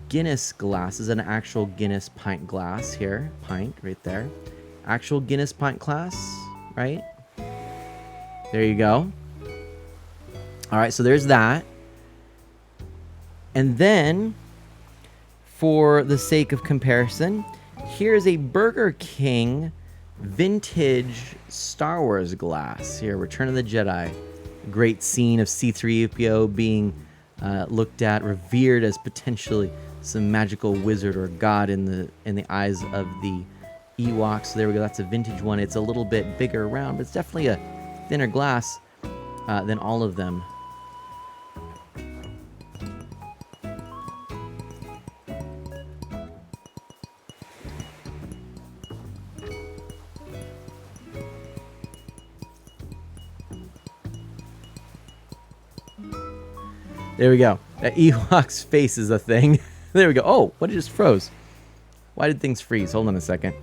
S1: Guinness glass. This is an actual Guinness pint glass here. Pint right there. Actual Guinness pint glass, right? There you go. All right, so there's that. And then, for the sake of comparison, here's a Burger King vintage Star Wars glass. Here, Return of the Jedi. Great scene of C-3PO being looked at, revered as potentially some magical wizard or god in the eyes of the Ewoks. So there we go. That's a vintage one. It's a little bit bigger around, but it's definitely a thinner glass than all of them. There we go. Ewok's face is a thing. There we go. Oh, what just froze? Why did things freeze? Hold on a second.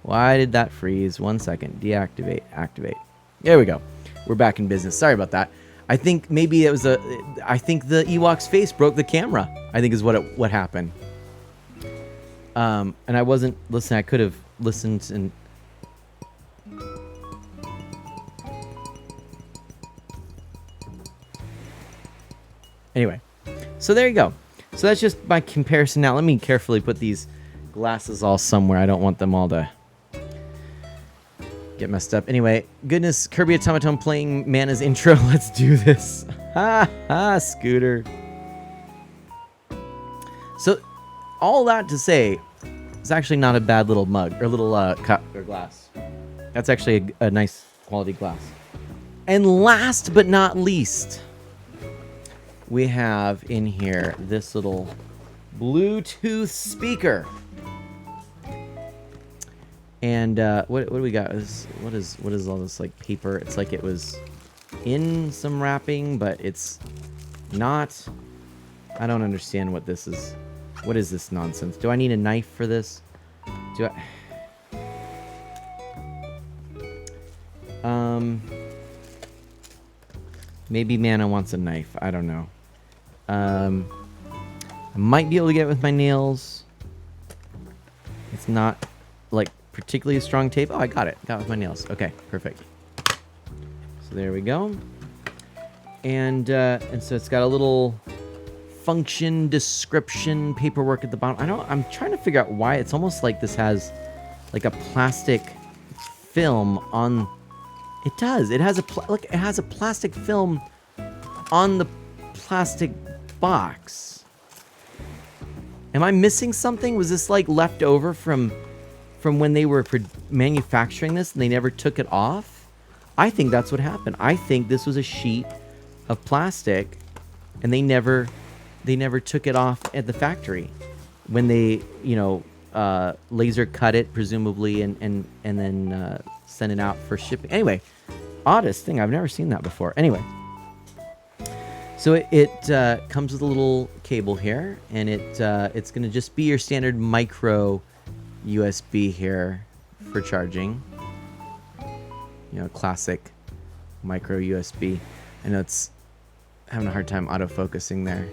S1: Why did that freeze? 1 second. Deactivate. Activate. There we go. We're back in business. Sorry about that. I think maybe it was I think the Ewok's face broke the camera, I think is what happened. And I wasn't listening. I could have listened and... Anyway, so there you go. So that's just my comparison. Now let me carefully put these glasses all somewhere. I don't want them all to get messed up. Anyway, goodness, Kirby Automaton playing Mana's intro. Let's do this. Ha ha, Scooter. So, all that to say, it's actually not a bad little mug or little cup or glass. That's actually a nice quality glass. And last but not least, we have in here this little Bluetooth speaker. And what do we got? What is all this like paper? It's like it was in some wrapping, but it's not. I don't understand what this is. What is this nonsense? Do I need a knife for this? Do I? Maybe Mana wants a knife. I don't know. I might be able to get it with my nails. It's not like particularly strong tape. Oh, I got it. Got it with my nails. Okay, perfect. So there we go. And so it's got a little function description paperwork at the bottom. I'm trying to figure out why it's almost like this has like a plastic film on. It does. It has look. It has a plastic film on the plastic box. Am I missing something? Was this like left over from when they were manufacturing this and they never took it off? I think that's what happened. I think this was a sheet of plastic and they never took it off at the factory when they, laser cut it presumably and then send it out for shipping. Anyway, oddest thing. I've never seen that before. Anyway, so it comes with a little cable here, and it's going to just be your standard micro USB here for charging. Classic micro USB. I know it's having a hard time auto-focusing there.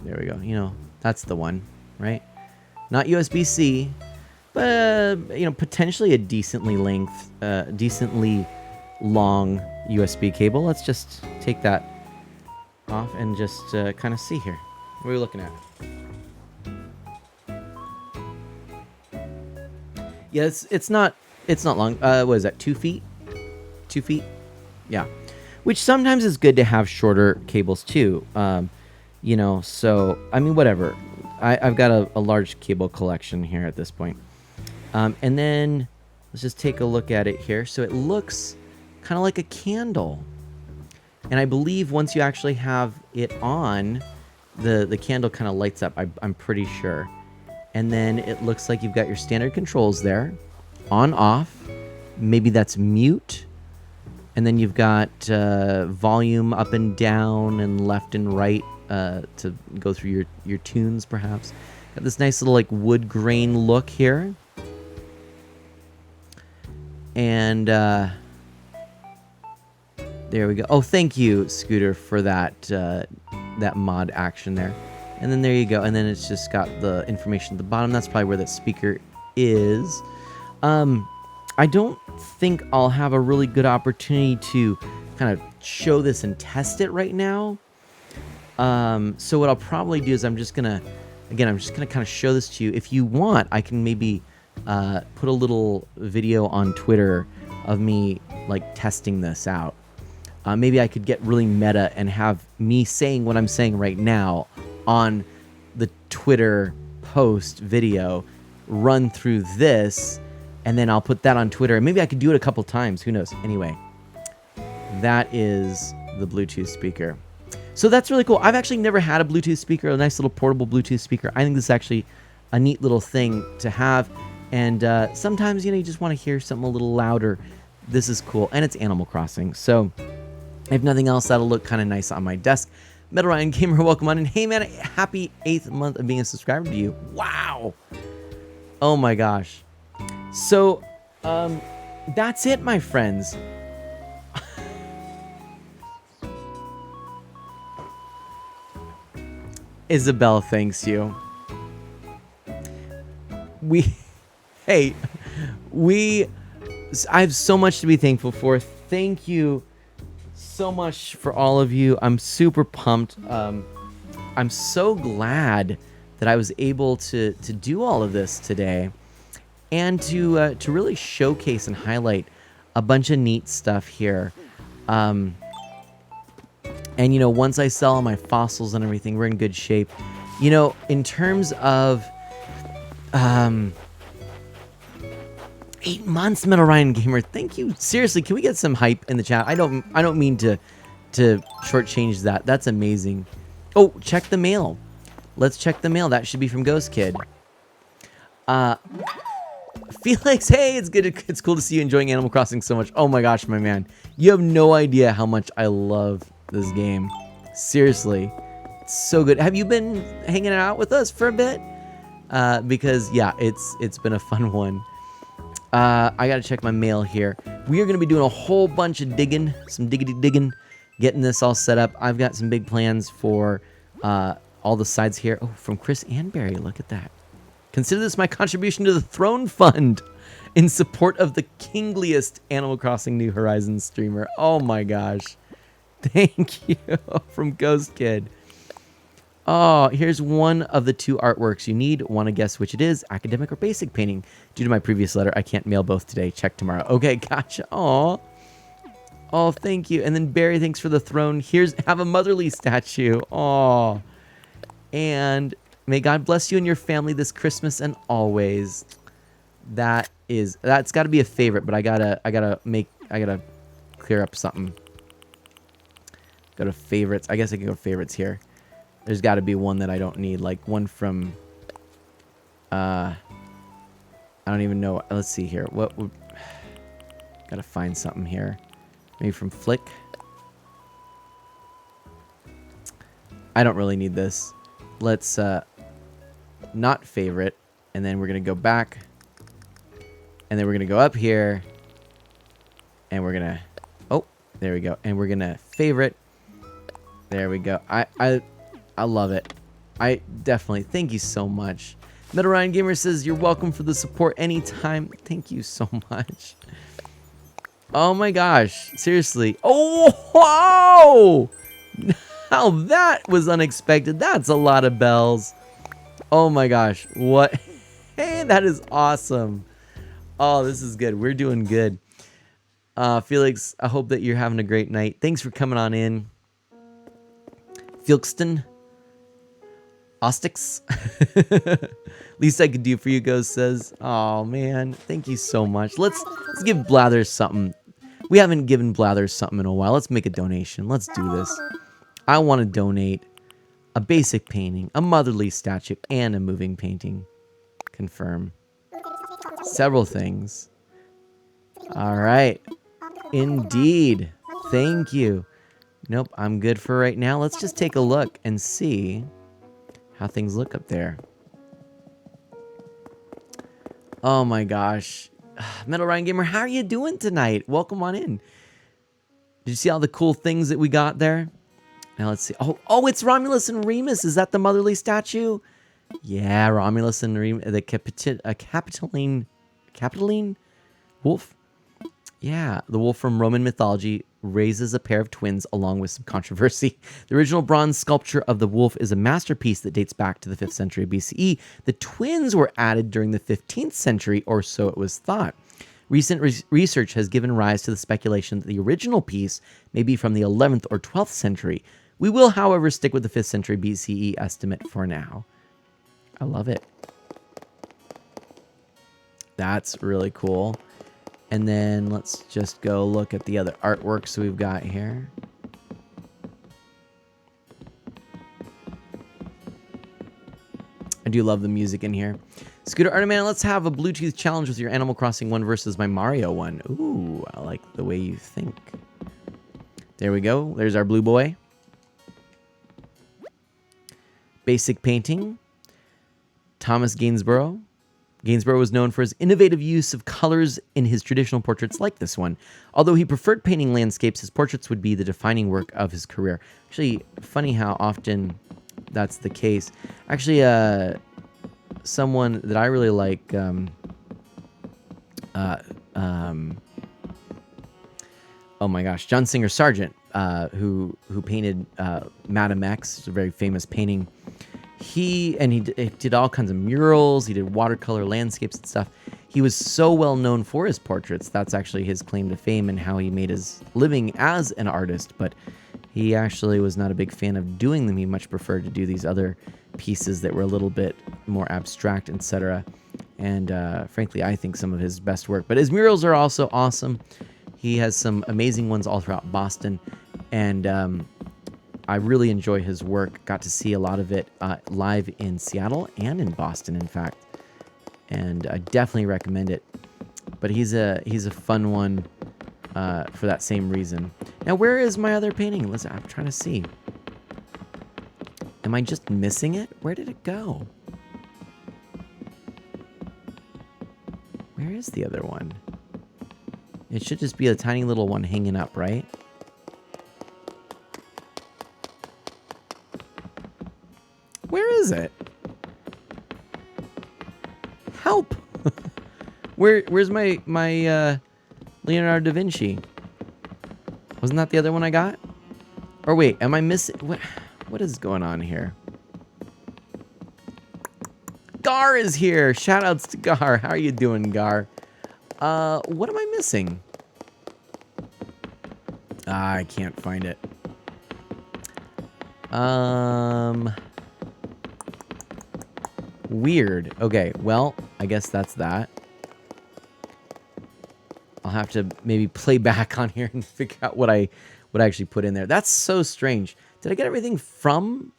S1: There we go. That's the one, right? Not USB-C, but potentially a decently long USB cable. Let's just take that off and just kind of see here. What are we looking at? Yeah, it's not long. What is that? 2 feet? 2 feet? Yeah. Which sometimes is good to have shorter cables too. So I mean, whatever. I've got a large cable collection here at this point. And then let's just take a look at it here. So it looks kind of like a candle. And I believe once you actually have it on, the candle kind of lights up, I'm pretty sure. And then it looks like you've got your standard controls there. On, off. Maybe that's mute. And then you've got volume up and down and left and right to go through your tunes, perhaps. Got this nice little like wood grain look here. And there we go. Oh, thank you, Scooter, for that mod action there. And then there you go. And then it's just got the information at the bottom. That's probably where that speaker is. I don't think I'll have a really good opportunity to kind of show this and test it right now. So what I'll probably do is I'm just gonna kind of show this to you. If you want, I can maybe put a little video on Twitter of me like testing this out. Maybe I could get really meta and have me saying what I'm saying right now on the Twitter post video, run through this, and then I'll put that on Twitter. And maybe I could do it a couple times. Who knows? Anyway, that is the Bluetooth speaker. So that's really cool. I've actually never had a Bluetooth speaker, a nice little portable Bluetooth speaker. I think this is actually a neat little thing to have. And sometimes, you just want to hear something a little louder. This is cool. And it's Animal Crossing. So if nothing else, that'll look kind of nice on my desk. Metal Ryan Gamer, welcome on. And hey, man, happy 8th month of being a subscriber to you. Wow. Oh, my gosh. So that's it, my friends. Isabel thanks you. I have so much to be thankful for. Thank you so much for all of you. I'm super pumped. I'm so glad that I was able to do all of this today and to really showcase and highlight a bunch of neat stuff here. And, once I sell all my fossils and everything, we're in good shape. In terms of 8 months, Metal Ryan Gamer, thank you. Seriously, can we get some hype in the chat? I don't mean to shortchange that. That's amazing. Oh, check the mail. Let's check the mail. That should be from Ghost Kid. Felix, hey, it's cool to see you enjoying Animal Crossing so much. Oh my gosh, my man. You have no idea how much I love this game. Seriously. It's so good. Have you been hanging out with us for a bit? Because yeah, it's been a fun one. I gotta check my mail here. We are gonna be doing a whole bunch of digging, some diggity digging, getting this all set up. I've got some big plans for all the sides here. Oh, from Chris Anberry, look at that. Consider this my contribution to the Throne Fund in support of the kingliest Animal Crossing New Horizons streamer. Oh my gosh. Thank you from Ghost Kid. Oh, here's one of the 2 artworks you need. Want to guess which it is? Academic or basic painting? Due to my previous letter, I can't mail both today. Check tomorrow. Okay, gotcha. Oh, thank you. And then Barry, thanks for the throne. Have a motherly statue. Oh, and may God bless you and your family this Christmas and always. That's got to be a favorite, but I gotta clear up something. Go to favorites. I guess I can go favorites here. There's got to be one that I don't need, like one from, I don't even know. Let's see here. Gotta find something here. Maybe from Flick. I don't really need this. Let's, not favorite. And then we're going to go back. And then we're going to go up here. And we're going to, oh, there we go. And we're going to favorite. There we go. I love it. I definitely, thank you so much. Metal Ryan Gamer says, you're welcome for the support anytime. Thank you so much. Oh my gosh. Seriously. Oh, wow. Now that was unexpected. That's a lot of bells. Oh my gosh. What? Hey, that is awesome. Oh, this is good. We're doing good. Felix, I hope that you're having a great night. Thanks for coming on in. Felixton. Ostix. Least I could do for you, Ghost says. Oh man, thank you so much. Let's give Blathers something. We haven't given Blathers something in a while. Let's make a donation. Let's do this. I want to donate a basic painting, a motherly statue, and a moving painting. Confirm. Several things. All right. Indeed. Thank you. Nope, I'm good for right now. Let's just take a look and see how things look up there. Oh my gosh. Metal Ryan Gamer, how are you doing tonight? Welcome on in. Did you see all the cool things that we got there? Now let's see. Oh, it's Romulus and Remus. Is that the motherly statue? Yeah, Romulus and Remus, the Capitoline wolf. Yeah, the wolf from Roman mythology raises a pair of twins along with some controversy. The original bronze sculpture of the wolf is a masterpiece that dates back to the 5th century BCE. The twins were added during the 15th century, or so it was thought. Recent research has given rise to the speculation that the original piece may be from the 11th or 12th century. We will, however, stick with the 5th century BCE estimate for now. I love it. That's really cool. And then let's just go look at the other artworks we've got here. I do love the music in here. Scooter Artiman, let's have a Bluetooth challenge with your Animal Crossing one versus my Mario one. Ooh, I like the way you think. There we go. There's our blue boy. Basic painting. Thomas Gainsborough. Gainsborough was known for his innovative use of colors in his traditional portraits like this one. Although he preferred painting landscapes, his portraits would be the defining work of his career. Actually, funny how often that's the case. Actually, someone that I really like, oh my gosh, John Singer Sargent, who painted Madame X, a very famous painting. He did all kinds of murals. He did watercolor landscapes and stuff. He was so well known for his portraits. That's actually his claim to fame and how he made his living as an artist. But He actually was not a big fan of doing them. He much preferred to do these other pieces that were a little bit more abstract, etc. And frankly, I think some of his best work. But his murals are also awesome. He has some amazing ones all throughout Boston. And I really enjoy his work. Got to see a lot of it live in Seattle and in Boston, in fact. And I definitely recommend it. But he's a fun one for that same reason. Now, where is my other painting? Listen, I'm trying to see. Am I just missing it? Where did it go? Where is the other one? It should just be a tiny little one hanging up, right? Where is it? Help! Where's my Leonardo da Vinci? Wasn't that the other one I got? Or wait, am I missing? What is going on here? Gar is here. Shoutouts to Gar. How are you doing, Gar? What am I missing? I can't find it. Weird. Okay, well, I guess that's that. I'll have to maybe play back on here and figure out what I actually put in there. That's so strange. Did I get everything from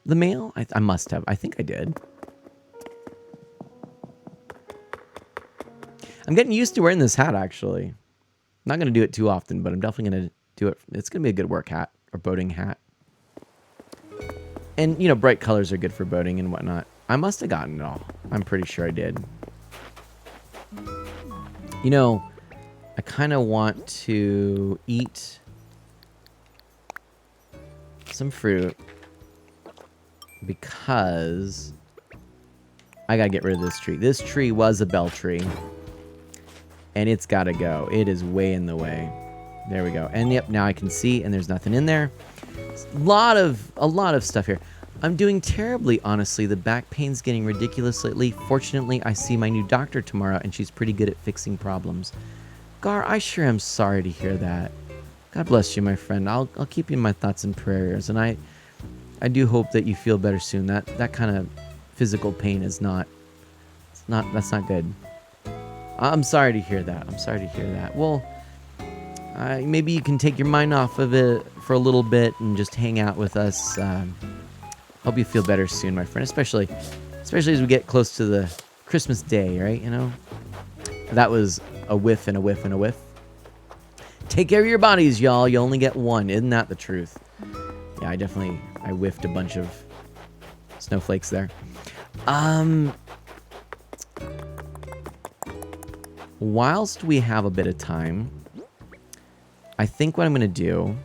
S1: the mail? I must have. I think I did. I'm getting used to wearing this hat, actually. I'm not going to do it too often, but I'm definitely going to do it. It's going to be a good work hat or boating hat. And, you know, bright colors are good for boating and whatnot. I must have gotten it all. I'm pretty sure I did. You know, I kind of want to eat some fruit because I got to get rid of this tree. This tree was a bell tree. And it's got to go. It is way in the way. There we go. And yep, now I can see, and there's nothing in there. A lot of stuff here. I'm doing terribly, honestly. The back pain's getting ridiculous lately. Fortunately, I see my new doctor tomorrow, and she's pretty good at fixing problems. Gar, I sure am sorry to hear that. God bless you, my friend. I'll keep you in my thoughts and prayers, and I do hope that you feel better soon. That kind of physical pain is that's not good. I'm sorry to hear that. I'm sorry to hear that. Well, maybe you can take your mind off of it for a little bit and just hang out with us. Hope you feel better soon, my friend. Especially as we get close to the Christmas day, right? You know, that was a whiff and a whiff and a whiff. Take care of your bodies, y'all. You only get one. Isn't that the truth? Yeah, I whiffed a bunch of snowflakes there. Whilst we have a bit of time, I think what I'm going to do...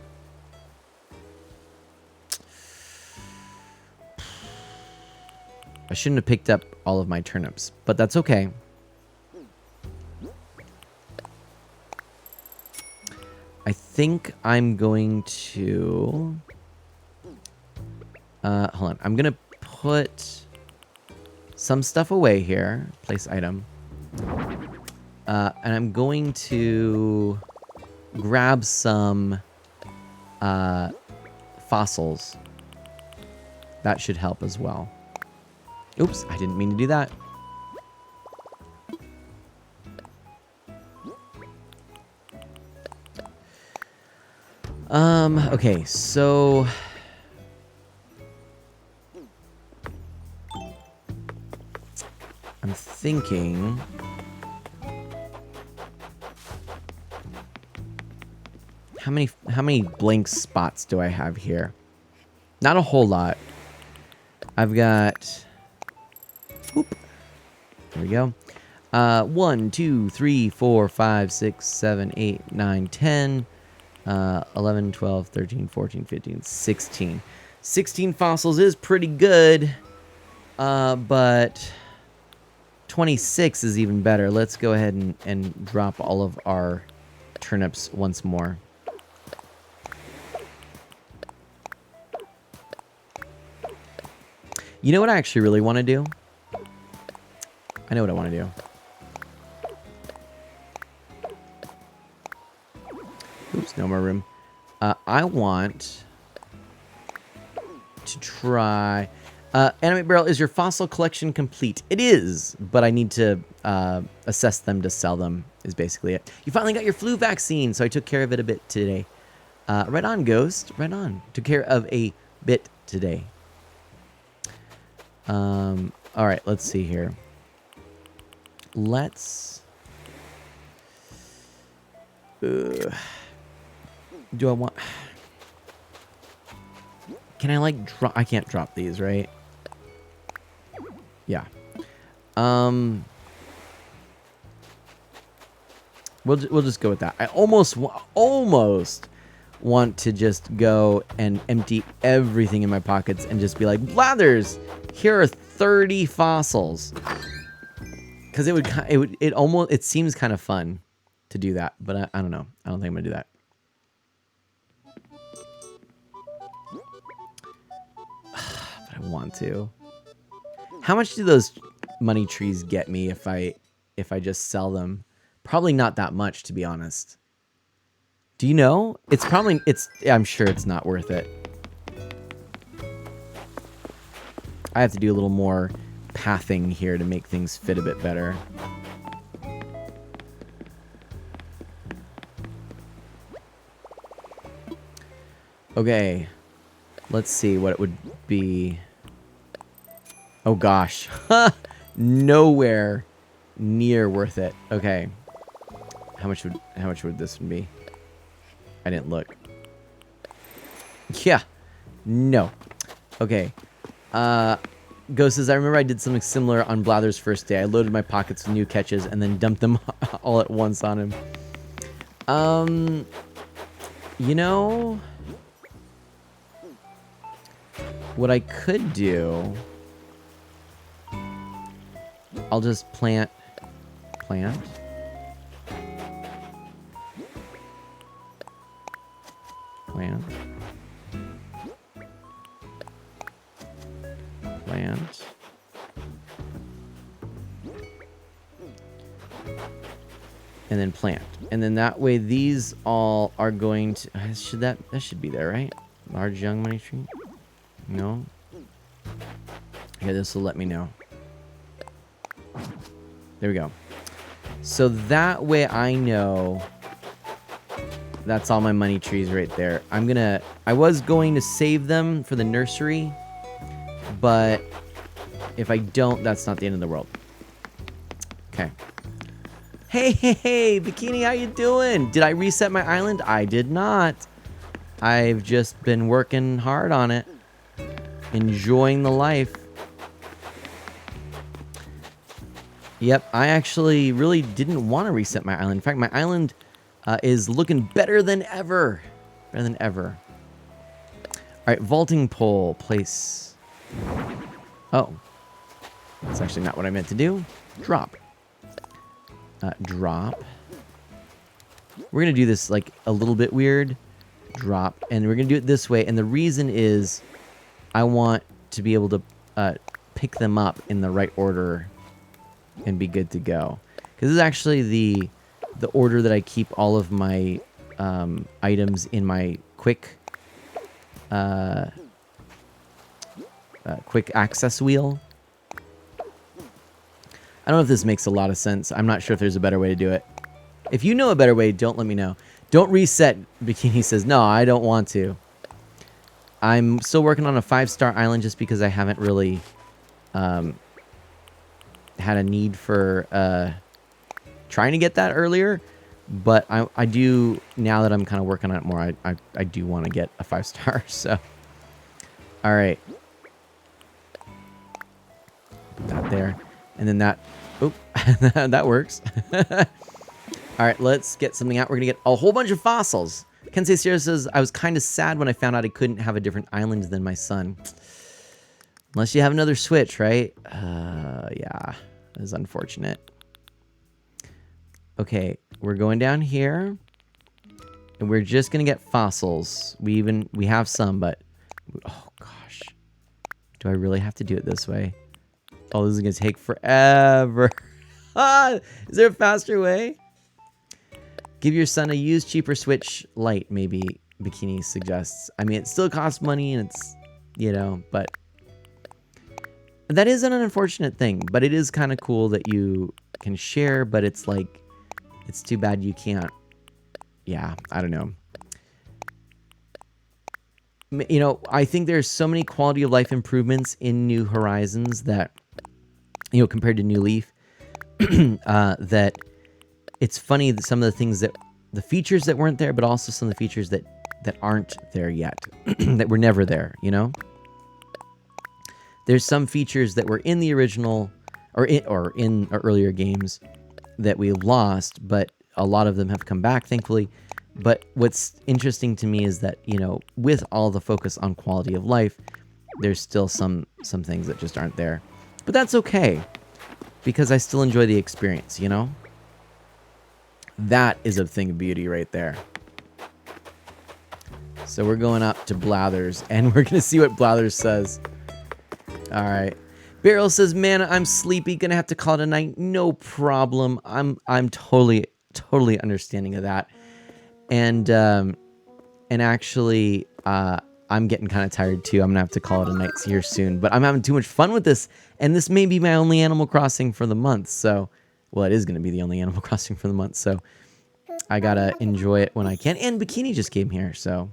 S1: I shouldn't have picked up all of my turnips, but that's okay. I think I'm going to... hold on. I'm going to put some stuff away here. Place item. And I'm going to grab some fossils. That should help as well. Oops, I didn't mean to do that. Okay, so... I'm thinking... How many blank spots do I have here? Not a whole lot. I've got... Whoop. There we go. 1, 2, 3, 4, 5, 6, 7, 8, 9, 10, 11, 12, 13, 14, 15, 16. 16 fossils is pretty good. But 26 is even better. Let's go ahead and drop all of our turnips once more. You know what I actually really want to do? I know what I want to do. Oops, no more room. I want to try. Animate Barrel, is your fossil collection complete? It is, but I need to assess them to sell them, is basically it. You finally got your flu vaccine, so I took care of it a bit today. Right on, Ghost. Right on. Took care of a bit today. All right, let's see here. Let's... do I want... Can I, like, drop... I can't drop these, right? Yeah. We'll just go with that. I almost want to just go and empty everything in my pockets and just be like, Blathers, here are 30 fossils. Because it seems kind of fun to do that, but I don't know. I don't think I'm gonna do that. But I want to. How much do those money trees get me if I just sell them? Probably not that much, to be honest. Do you know? I'm sure it's not worth it. I have to do a little more pathing here to make things fit a bit better. Okay. Let's see what it would be. Oh gosh. Nowhere near worth it. Okay. How much would this one be? I didn't look. Yeah. No. Okay. Ghost says, I remember I did something similar on Blather's first day. I loaded my pockets with new catches and then dumped them all at once on him. You know, what I could do, I'll just plant. Plant. And then plant. And then that way these all are going to... that should be there, right? Large young money tree? No? Okay, this will let me know. There we go. So that way I know... That's all my money trees right there. I was going to save them for the nursery, but if I don't, that's not the end of the world. Okay. Hey, Bikini, how you doing? Did I reset my island? I did not. I've just been working hard on it. Enjoying the life. Yep, I actually really didn't want to reset my island. In fact, my island... is looking better than ever. Better than ever. Alright, vaulting pole. Place. Oh. That's actually not what I meant to do. Drop. Drop. We're going to do this like a little bit weird. Drop. And we're going to do it this way. And the reason is I want to be able to pick them up in the right order and be good to go. Because this is actually the order that I keep all of my items in my quick access wheel. I don't know if this makes a lot of sense. I'm not sure if there's a better way to do it. If you know a better way, don't let me know. Don't reset, Bikini says. No, I don't want to. I'm still working on a 5-star island just because I haven't really had a need for... trying to get that earlier, but I do, now that I'm kind of working on it more, I do want to get a 5-star, so. All right. That there. And then that, oop, that works. All right, let's get something out. We're going to get a whole bunch of fossils. Kensei Sierra says, I was kind of sad when I found out I couldn't have a different island than my son. Unless you have another Switch, right? Yeah, that is unfortunate. Okay, we're going down here, and we're just gonna get fossils. We have some, but oh gosh, do I really have to do it this way? Oh, this is gonna take forever. Is there a faster way? Give your son a used, cheaper Switch Lite, maybe Bikini suggests. I mean, it still costs money, and you know, but that is an unfortunate thing, but it is kind of cool that you can share, but it's like, it's too bad you can't. Yeah, I don't know. You know, I think there's so many quality of life improvements in New Horizons that, you know, compared to New Leaf, that it's funny that some of the things that, the features that weren't there, but also some of the features that aren't there yet, that were never there, you know? There's some features that were in the original, or in our earlier games that we lost, but a lot of them have come back, thankfully. But what's interesting to me is that, you know, with all the focus on quality of life, there's still some things that just aren't there. But that's okay, because I still enjoy the experience, you know? That is a thing of beauty right there. So we're going up to Blathers, and we're going to see what Blathers says. All right. Beryl says, "Man, I'm sleepy. Gonna have to call it a night." No problem. I'm totally understanding of that. And actually, I'm getting kind of tired too. I'm gonna have to call it a night here soon. But I'm having too much fun with this, and this may be my only Animal Crossing for the month. So, well, it is gonna be the only Animal Crossing for the month. So, I gotta enjoy it when I can. And Bikini just came here, so.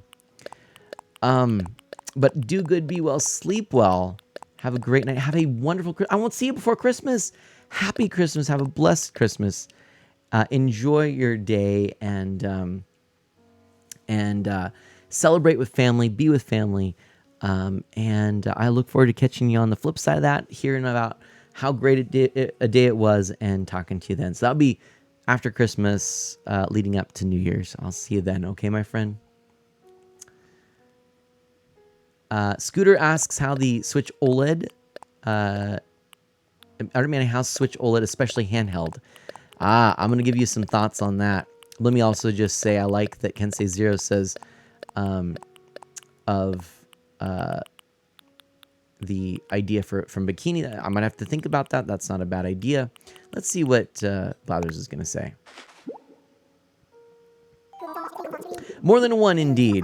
S1: But do good, be well, sleep well. Have a great night. Have a wonderful. I won't see you before Christmas. Happy Christmas. Have a blessed Christmas. Enjoy your day and celebrate with family. Be with family. And I look forward to catching you on the flip side of that, hearing about how great a day it was, and talking to you then. So that'll be after Christmas, leading up to New Year's. I'll see you then. Okay, my friend. Scooter asks how the Switch OLED, how Switch OLED, especially handheld. I'm going to give you some thoughts on that. Let me also just say, I like that Kensei Zero says, of the idea from Bikini. I might have to think about that. That's not a bad idea. Let's see what Blathers is going to say. More than one, indeed.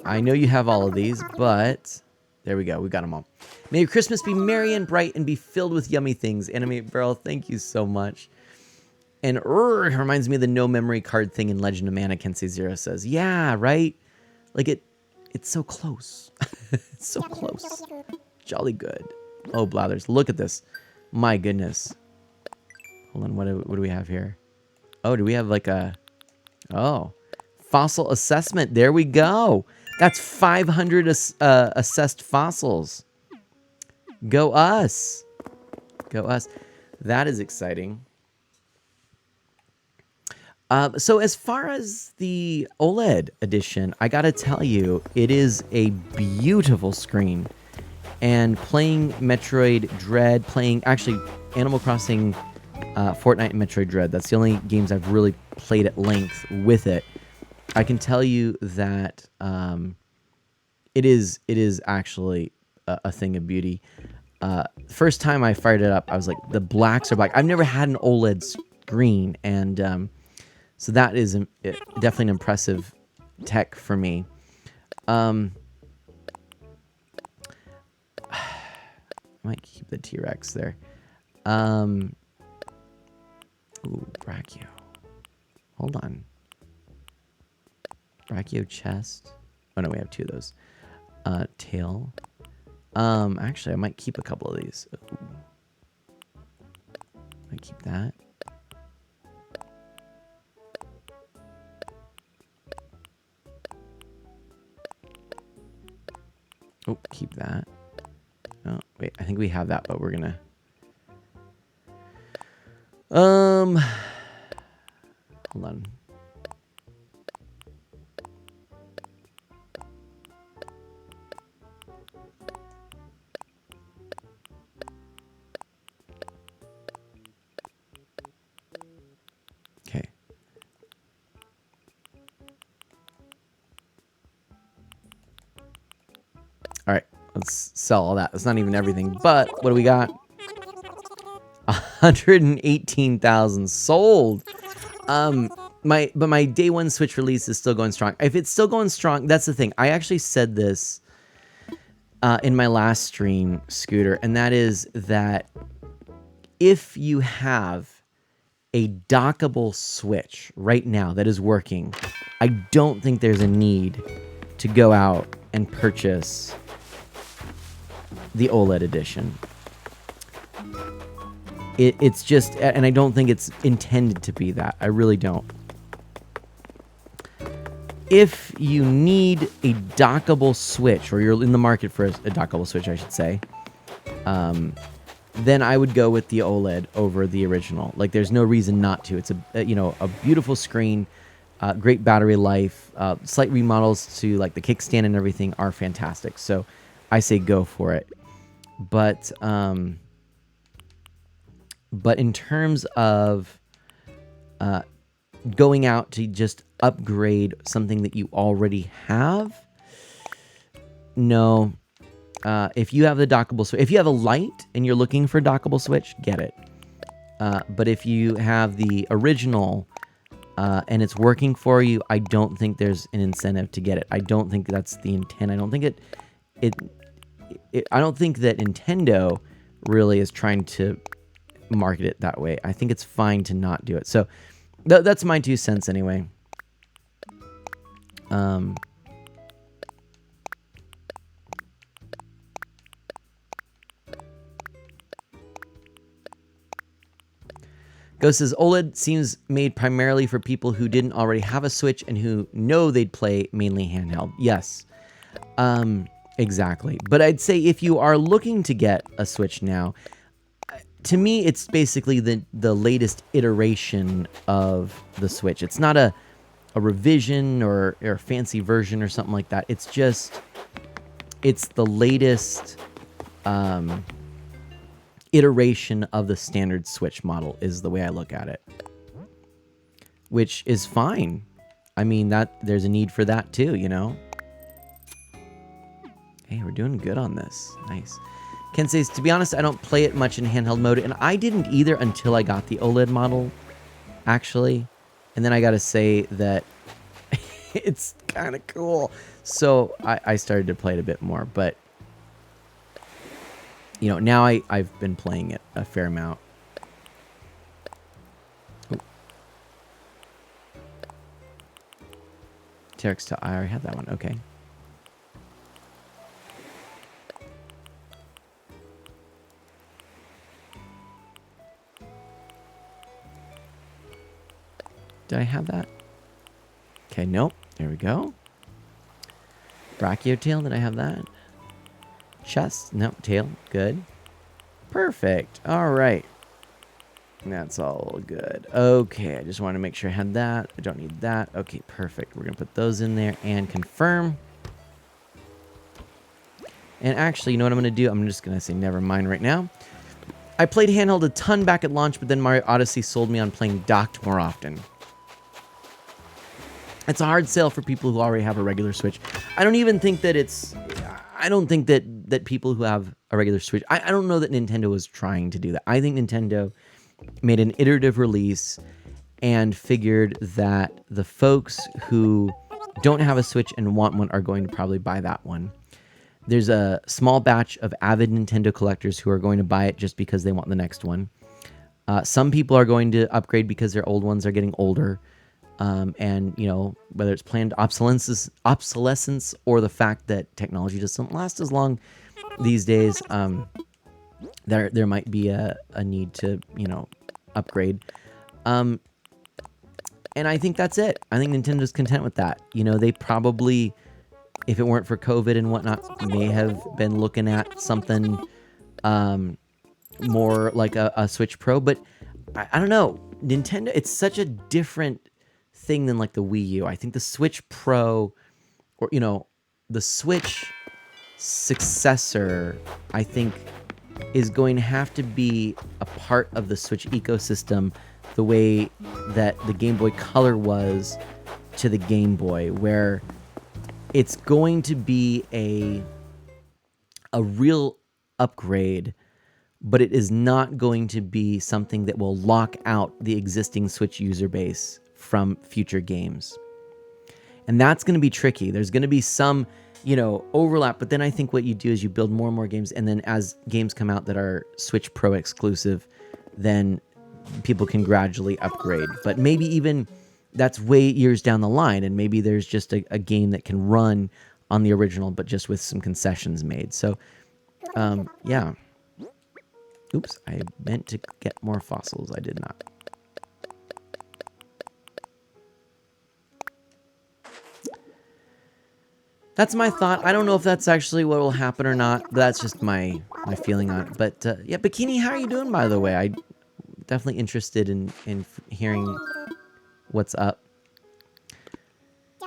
S1: I know you have all of these, but there we go. We got them all. May your Christmas be merry and bright and be filled with yummy things. Animate Barrel, thank you so much. And it reminds me of the no memory card thing in Legend of Mana, Kensei Zero says. Yeah, right? Like it's so close. It's so close. Jolly good. Oh, Blathers, look at this. My goodness. Hold on, what do we have here? Oh, do we have like a... Oh, fossil assessment. There we go. That's 500 assessed fossils. Go us. Go us. That is exciting. So as far as the OLED edition, I gotta tell you, it is a beautiful screen. And playing Metroid Dread, actually Animal Crossing, Fortnite and Metroid Dread, that's the only games I've really played at length with it. I can tell you that it is actually a thing of beauty. First time I fired it up, I was like, the blacks are black. I've never had an OLED screen, and so that is definitely an impressive tech for me. I might keep the T-Rex there. Ooh, Brachio. Hold on. Brachio chest. Oh no, we have two of those. Tail. Actually, I might keep a couple of these. Ooh. Might keep that. Oh, keep that. Oh, wait, I think we have that, but we're gonna... Hold on. Okay. All right, let's sell all that. That's not even everything, but what do we got? 118,000 sold. My day one Switch release is still going strong. If it's still going strong, that's the thing. I actually said this in my last stream, Scooter, and that is that if you have a dockable Switch right now that is working, I don't think there's a need to go out and purchase the OLED edition. It's just, and I don't think it's intended to be that. I really don't. If you need a dockable Switch, or you're in the market for a dockable Switch, I should say, then I would go with the OLED over the original. Like, there's no reason not to. It's a beautiful screen, great battery life, slight remodels to like the kickstand and everything are fantastic. So I say go for it. But in terms of going out to just upgrade something that you already have, no. If you have the dockable Switch, if you have a Lite and you're looking for a dockable Switch, get it. But if you have the original and it's working for you, I don't think there's an incentive to get it. I don't think that's the intent. I don't think I don't think that Nintendo really is trying to market it that way. I think it's fine to not do it. So that's my 2 cents anyway. Ghost says, OLED seems made primarily for people who didn't already have a Switch and who know they'd play mainly handheld. Yes, exactly. But I'd say if you are looking to get a Switch now, to me, it's basically the latest iteration of the Switch. It's not a revision or a fancy version or something like that. It's the latest iteration of the standard Switch model is the way I look at it, which is fine. I mean, that there's a need for that too, you know. Hey, we're doing good on this. Nice. Ken says, to be honest, I don't play it much in handheld mode, and I didn't either until I got the OLED model, actually. And then I gotta say that it's kind of cool. So I started to play it a bit more, but you know, now I've been playing it a fair amount. Text to I already had that one. Okay. Did I have that? Okay, nope. There we go. Brachiotail, did I have that? Chest? Nope. Tail. Good. Perfect. All right. That's all good. Okay, I just want to make sure I had that. I don't need that. Okay, perfect. We're going to put those in there and confirm. And actually, you know what I'm going to do? I'm just going to say never mind right now. I played handheld a ton back at launch, but then Mario Odyssey sold me on playing docked more often. It's a hard sell for people who already have a regular Switch. I don't even think that it's... I don't think that people who have a regular Switch... I don't know that Nintendo was trying to do that. I think Nintendo made an iterative release and figured that the folks who don't have a Switch and want one are going to probably buy that one. There's a small batch of avid Nintendo collectors who are going to buy it just because they want the next one. Some people are going to upgrade because their old ones are getting older. And, you know, whether it's planned obsolescence or the fact that technology just doesn't last as long these days, there might be a need to, you know, upgrade. And I think that's it. I think Nintendo's content with that. You know, they probably, if it weren't for COVID and whatnot, may have been looking at something more like a Switch Pro. But I don't know. Nintendo, it's such a different thing than like the Wii U. I think the Switch Pro, or, you know, the Switch successor, I think is going to have to be a part of the Switch ecosystem the way that the Game Boy Color was to the Game Boy, where it's going to be a real upgrade, but it is not going to be something that will lock out the existing Switch user base from future games. And that's going to be tricky. There's going to be some, overlap. But then I think what you do is you build more and more games, and then as games come out that are Switch Pro exclusive, then people can gradually upgrade. But maybe even that's way years down the line, and maybe there's just a game that can run on the original, but just with some concessions made. So, yeah. Oops, I meant to get more fossils. I did not. That's my thought. I don't know if that's actually what will happen or not. But that's just my feeling on it. But yeah, Bikini, how are you doing, by the way? I'm definitely interested in hearing what's up.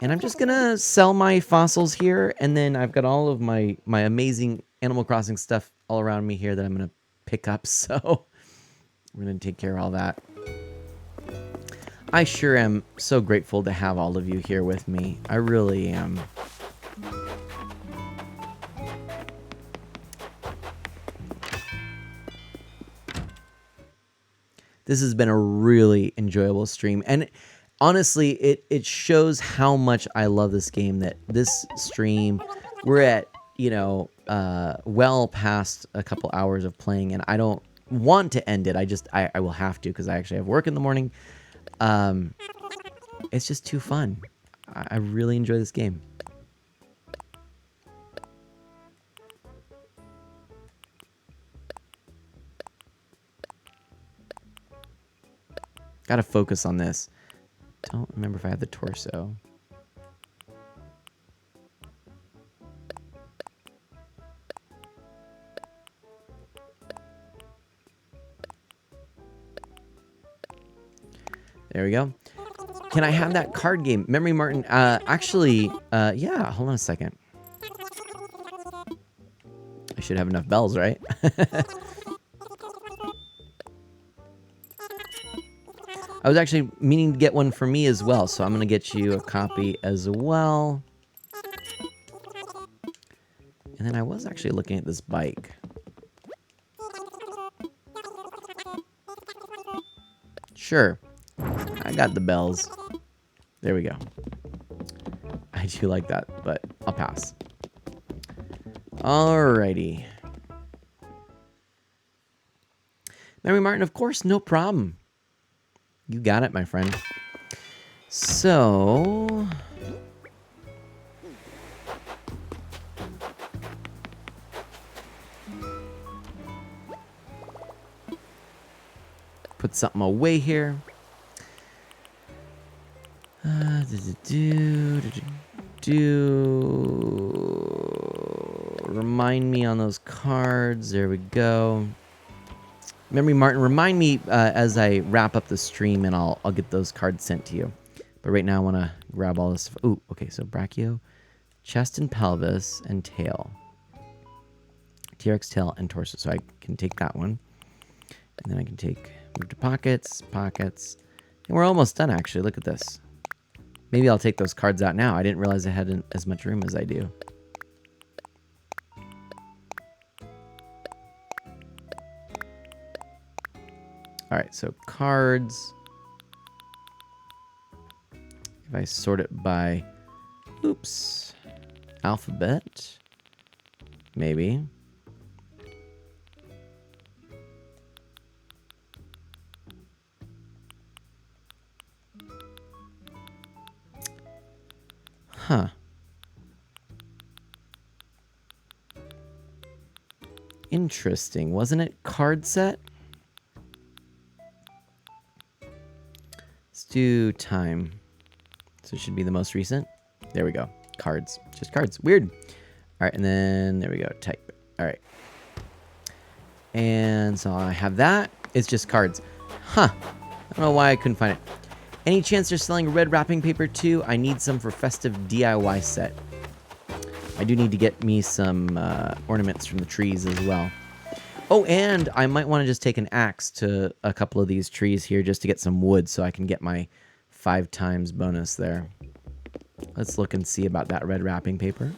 S1: And I'm just gonna sell my fossils here, and then I've got all of my amazing Animal Crossing stuff all around me here that I'm gonna pick up. So we're gonna take care of all that. I sure am so grateful to have all of you here with me. I really am. This has been a really enjoyable stream, and honestly, it shows how much I love this game. That this stream, we're at well past a couple hours of playing, and I don't want to end it. I will have to, because I actually have work in the morning. It's just too fun. I really enjoy this game. Gotta focus on this. Don't remember if I had the torso. There we go. Can I have that card game? Memory Martin, actually, yeah, hold on a second. I should have enough bells, right? I was actually meaning to get one for me as well, so I'm going to get you a copy as well. And then I was actually looking at this bike. Sure. I got the bells. There we go. I do like that, but I'll pass. Alrighty. Mary Martin, of course, no problem. You got it, my friend. So... put something away here. Remind me on those cards. There we go. Memory Martin, remind me as I wrap up the stream, and I'll get those cards sent to you. But right now I want to grab all this. Ooh, okay, so brachio, chest and pelvis, and tail. T-Rex tail and torso. So I can take that one. And then I can take, move to pockets, pockets. And we're almost done, actually. Look at this. Maybe I'll take those cards out now. I didn't realize I had as much room as I do. All right, so cards. If I sort it by, oops, alphabet, maybe. Huh. Interesting. Wasn't it card set? Let's do time. So it should be the most recent. There we go. Cards. Just cards. Weird. All right, and then there we go. Type. All right. And so I have that. It's just cards. Huh. I don't know why I couldn't find it. Any chance they're selling red wrapping paper too? I need some for festive DIY set. I do need to get me some ornaments from the trees as well. Oh, and I might want to just take an axe to a couple of these trees here just to get some wood so I can get my 5 times bonus there. Let's look and see about that red wrapping paper.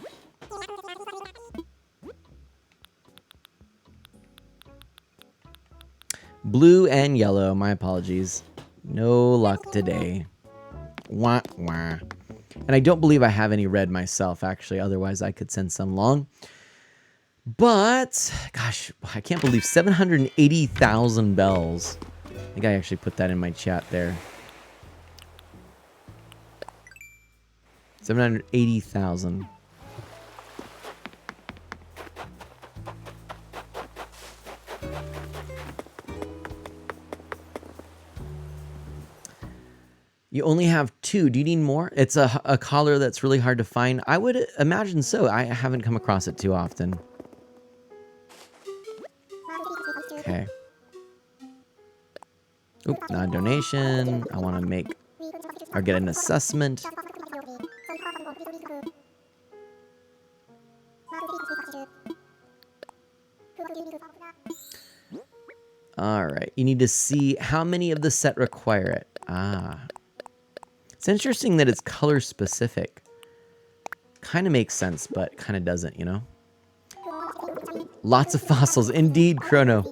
S1: Blue and yellow, my apologies. No luck today. Wah, wah. And I don't believe I have any red myself, actually. Otherwise, I could send some along. But, gosh, I can't believe 780,000 bells. I think I actually put that in my chat there. 780,000. You only have 2. Do you need more? It's a collar that's really hard to find. I would imagine so. I haven't come across it too often. Okay. Oop, not a donation. I want to make or get an assessment. All right. You need to see how many of the set require it. Ah. It's interesting that it's color specific. Kind of makes sense, but kind of doesn't, you know? Lots of fossils. Indeed, Chrono.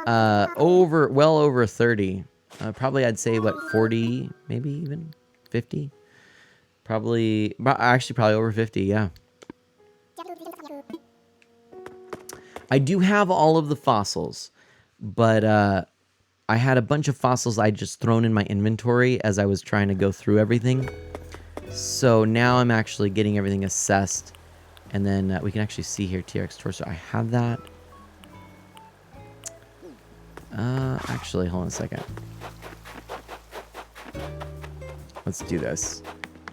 S1: Well over 30. Probably I'd say, what, 40, maybe even 50? Actually probably over 50, yeah. I do have all of the fossils, but I had a bunch of fossils I just thrown in my inventory as I was trying to go through everything. So now I'm actually getting everything assessed. And then we can actually see here T-Rex torso. I have that. Actually, hold on a second. Let's do this.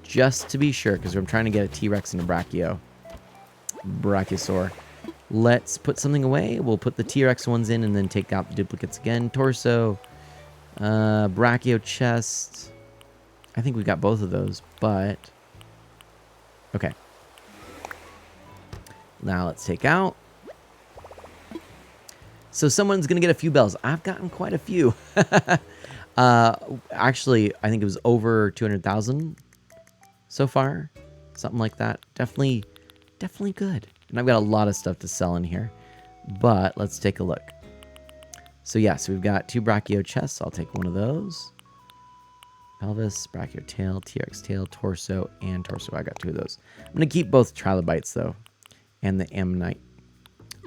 S1: Just to be sure, because I'm trying to get a T-Rex and a Brachiosaur. Let's put something away. We'll put the T-Rex ones in and then take out the duplicates again. Torso. Brachio chest. I think we got both of those, but... Okay. Now let's take out. So someone's going to get a few bells. I've gotten quite a few. Actually, I think it was over 200,000 so far. Something like that. Definitely good. And I've got a lot of stuff to sell in here. But let's take a look. So yeah, so we've got 2 Brachio chests. I'll take one of those. Pelvis, Brachio tail, T-Rex tail, torso, and torso. I got 2 of those. I'm going to keep both trilobites, though. And the ammonite.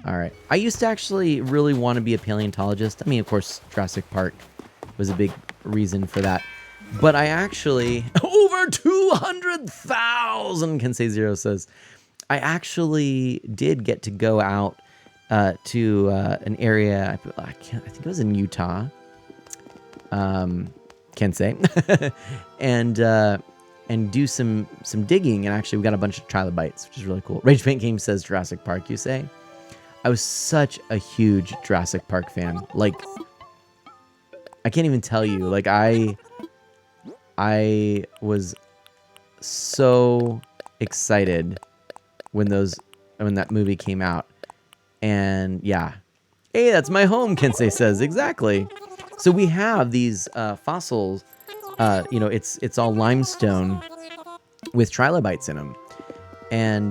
S1: All right. I used to actually really want to be a paleontologist. I mean, of course, Jurassic Park was a big reason for that. But I actually... Over 200,000, Kensei Zero says. I actually did get to go out to an area... I think it was in Utah. Kensei. And do some digging, and actually we got a bunch of trilobites, which is really cool. Rage Paint Game says Jurassic Park, you say? I was such a huge Jurassic Park fan. Like, I can't even tell you. Like, I was so excited when that movie came out. And yeah. Hey, that's my home, Kensei says. Exactly. So we have these fossils. You know, it's all limestone with trilobites in them, and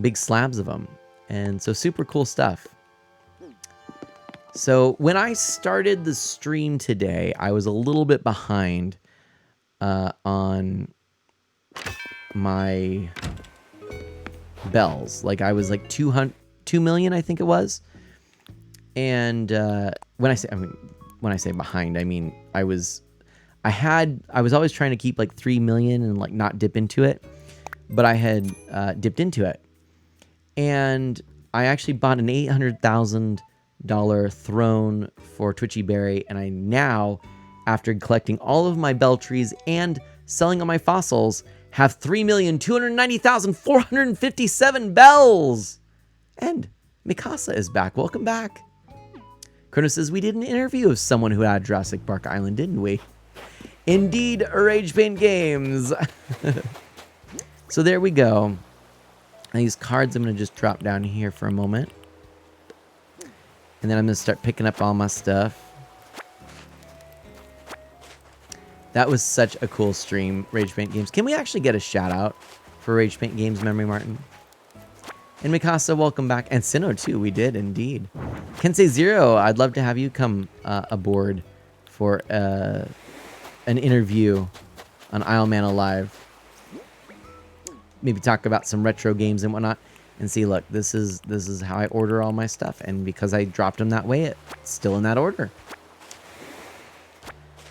S1: big slabs of them, and so super cool stuff. So when I started the stream today, I was a little bit behind on my bells. Like I was like 2 million, I think it was. And when I say behind, I mean I was always trying to keep like 3 million and like not dip into it, but I had dipped into it, and I actually bought an $800,000 throne for Twitchy Berry, and I now, after collecting all of my bell trees and selling all my fossils, have 3,290,457 bells. And Mikasa is back. Welcome back. Chrono says we did an interview of someone who had Jurassic Park Island, didn't we? Indeed, Rage Paint Games. So there we go. And these cards I'm going to just drop down here for a moment. And then I'm going to start picking up all my stuff. That was such a cool stream, Rage Paint Games. Can we actually get a shout out for Rage Paint Games, Memory Martin? And Mikasa, welcome back. And Sinnoh too, we did indeed. Kensei Zero, I'd love to have you come aboard for an interview on Isle Man Alive. maybe talk about some retro games and whatnot, and see, look, this is how I order all my stuff, and because I dropped them that way, it's still in that order.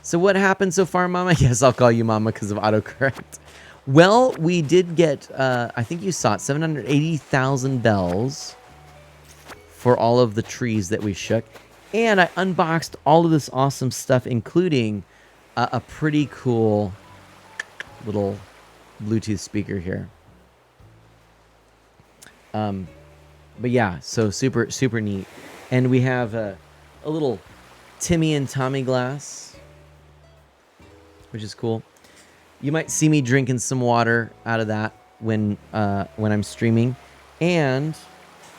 S1: So what happened so far, Mama? Yes, I'll call you Mama because of autocorrect. Well, we did get, I think you saw it, 780,000 bells for all of the trees that we shook. And I unboxed all of this awesome stuff, including a pretty cool little Bluetooth speaker here. But yeah, so super neat. And we have a little Timmy and Tommy glass, which is cool. You might see me drinking some water out of that when I'm streaming. And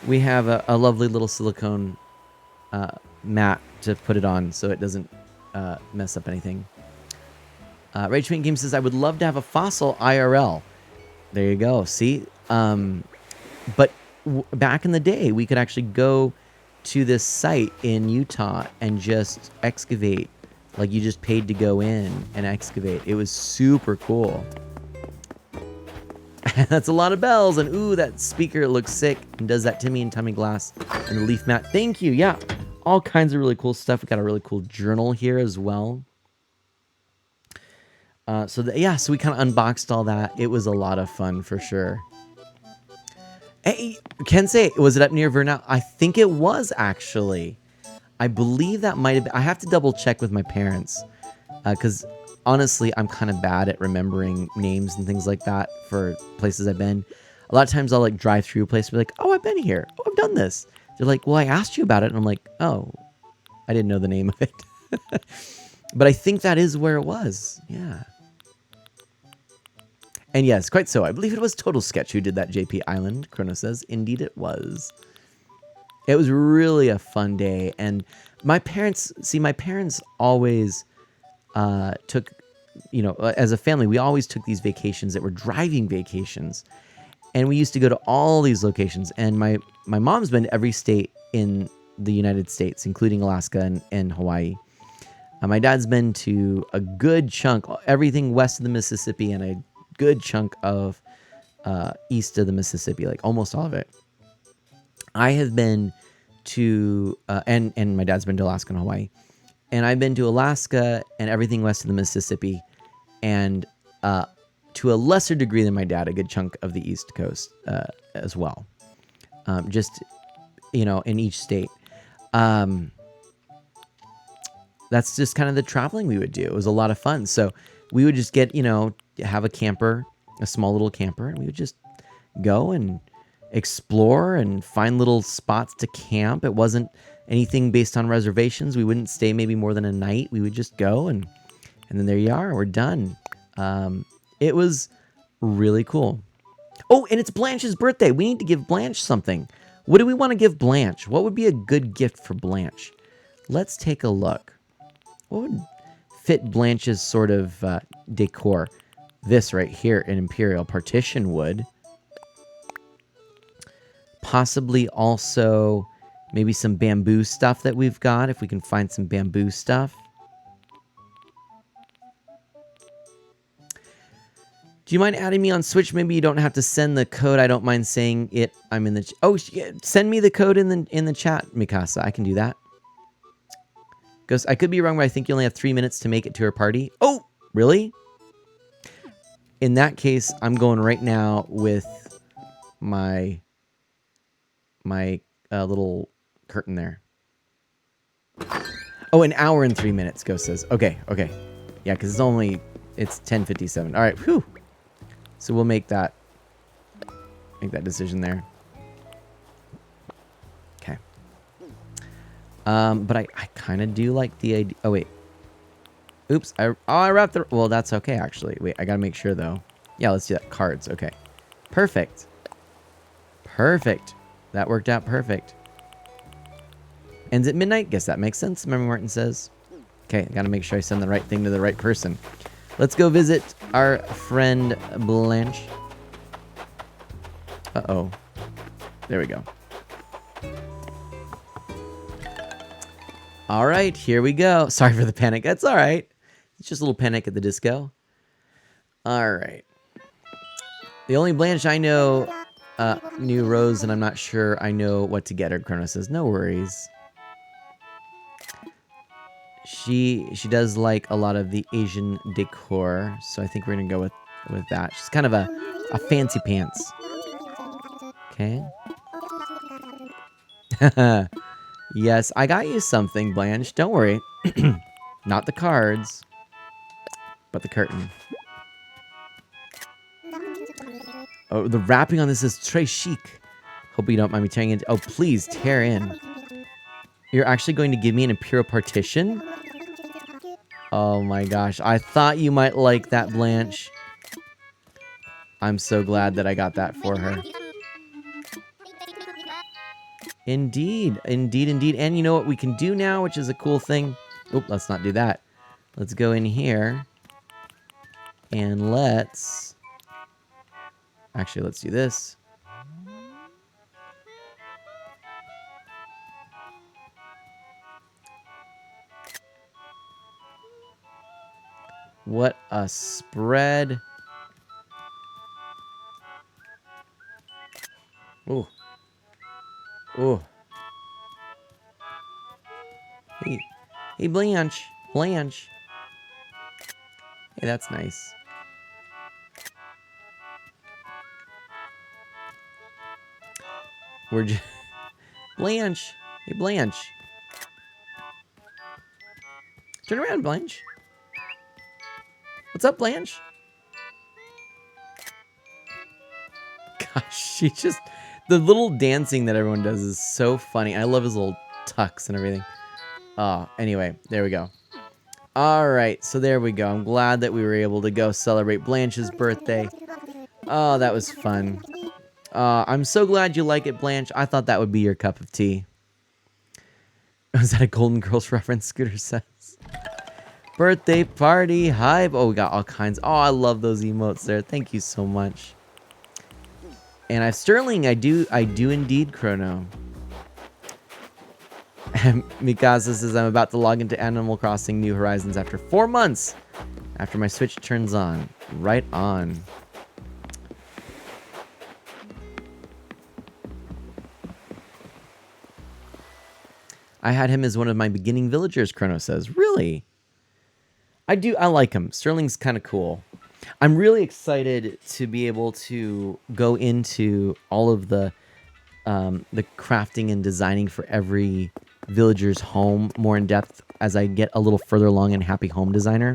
S1: we have a lovely little silicone mat to put it on so it doesn't mess up anything. Rage Paint Game says, I would love to have a fossil IRL. There you go. See? But back in the day, we could actually go to this site in Utah and just excavate. Like, you just paid to go in and excavate. It was super cool. That's a lot of bells. And ooh, that speaker looks sick and does that Timmy and Tommy glass and the leaf mat. Thank you. Yeah, all kinds of really cool stuff. We got a really cool journal here as well. So we kind of unboxed all that. It was a lot of fun for sure. Hey, Ken, was it up near Vernal? I think it was, actually. I believe that might have been. I have to double check with my parents because honestly, I'm kind of bad at remembering names and things like that for places I've been. A lot of times I'll like drive through a place and be like, oh, I've been here. Oh, I've done this. They're like, well, I asked you about it. And I'm like, oh, I didn't know the name of it. But I think that is where it was. Yeah. And yes, quite so. I believe it was Total Sketch who did that JP Island. Chrono says, indeed it was. It was really a fun day. And my parents always took, as a family, we always took these vacations that were driving vacations. And we used to go to all these locations. And my mom's been to every state in the United States, including Alaska and Hawaii. My dad's been to a good chunk, everything west of the Mississippi, and a good chunk of east of the Mississippi, like almost all of it. I have been to, and my dad's been to Alaska and Hawaii. And I've been to Alaska and everything west of the Mississippi. And to a lesser degree than my dad, a good chunk of the East Coast as well. Just, in each state. That's just kind of the traveling we would do. It was a lot of fun. So we would just get, have a camper, a small little camper, and we would just go and explore and find little spots to camp. It wasn't anything based on reservations. We wouldn't stay maybe more than a night. We would just go and then there you are. We're done. It was really cool. Oh, and it's Blanche's birthday. We need to give Blanche something. What do we want to give Blanche? What would be a good gift for Blanche? Let's take a look. What would fit Blanche's sort of decor? This right here, an Imperial partition wood. Possibly also maybe some bamboo stuff that we've got, if we can find some bamboo stuff. Do you mind adding me on Switch? Maybe you don't have to send the code. I don't mind saying it. I'm in the... Oh, send me the code in the chat, Mikasa. I can do that. Ghost, I could be wrong, but I think you only have 3 minutes to make it to her party. Oh, really? In that case, I'm going right now with my little curtain there. Oh, an hour and 3 minutes, Ghost says. Okay. Yeah, because it's 10:57. All right, whew. So we'll make that decision there. Okay. But I kind of do like the idea. Oh, wait. Oops. I wrapped the... Well, that's okay, actually. Wait, I got to make sure, though. Yeah, let's do that. Cards. Okay. Perfect. That worked out perfect. Ends at midnight? Guess that makes sense, Memory Martin says. Okay, got to make sure I send the right thing to the right person. Let's go visit our friend Blanche. Uh-oh. There we go. All right, here we go. Sorry for the panic. That's all right. It's just a little Panic at the Disco. All right. The only Blanche I know knew Rose, and I'm not sure I know what to get her. Chrono says, no worries. She does like a lot of the Asian decor, so I think we're gonna go with that. She's kind of a fancy pants. Okay. Yes, I got you something, Blanche. Don't worry. Not the cards, but the curtain. Oh, the wrapping on this is très chic. Hope you don't mind me tearing it. Oh, please, tear in. You're actually going to give me an Imperial partition? Oh my gosh. I thought you might like that, Blanche. I'm so glad that I got that for her. Indeed. Indeed, indeed. And you know what we can do now, which is a cool thing? Oop, let's not do that. Let's go in here. And let's... Actually, let's do this. What a spread. Ooh. Ooh. Hey. Hey, Blanche. Blanche. Hey, that's nice. We're just... Blanche. Hey, Blanche. Turn around, Blanche. What's up, Blanche? Gosh, she just... The little dancing that everyone does is so funny. I love his little tucks and everything. Anyway, there we go. All right, so there we go. I'm glad that we were able to go celebrate Blanche's birthday. Oh, that was fun. I'm so glad you like it, Blanche. I thought that would be your cup of tea. Was that a Golden Girls reference? Scooter says. Birthday party, hype. Oh, we got all kinds. Oh, I love those emotes there. Thank you so much. And I've Sterling, I do indeed, Chrono. Mikasa says, I'm about to log into Animal Crossing New Horizons after 4 months after my Switch turns on. Right on. I had him as one of my beginning villagers, Chrono says. Really? I like him. Sterling's kind of cool. I'm really excited to be able to go into all of the crafting and designing for every villager's home more in depth as I get a little further along in Happy Home Designer.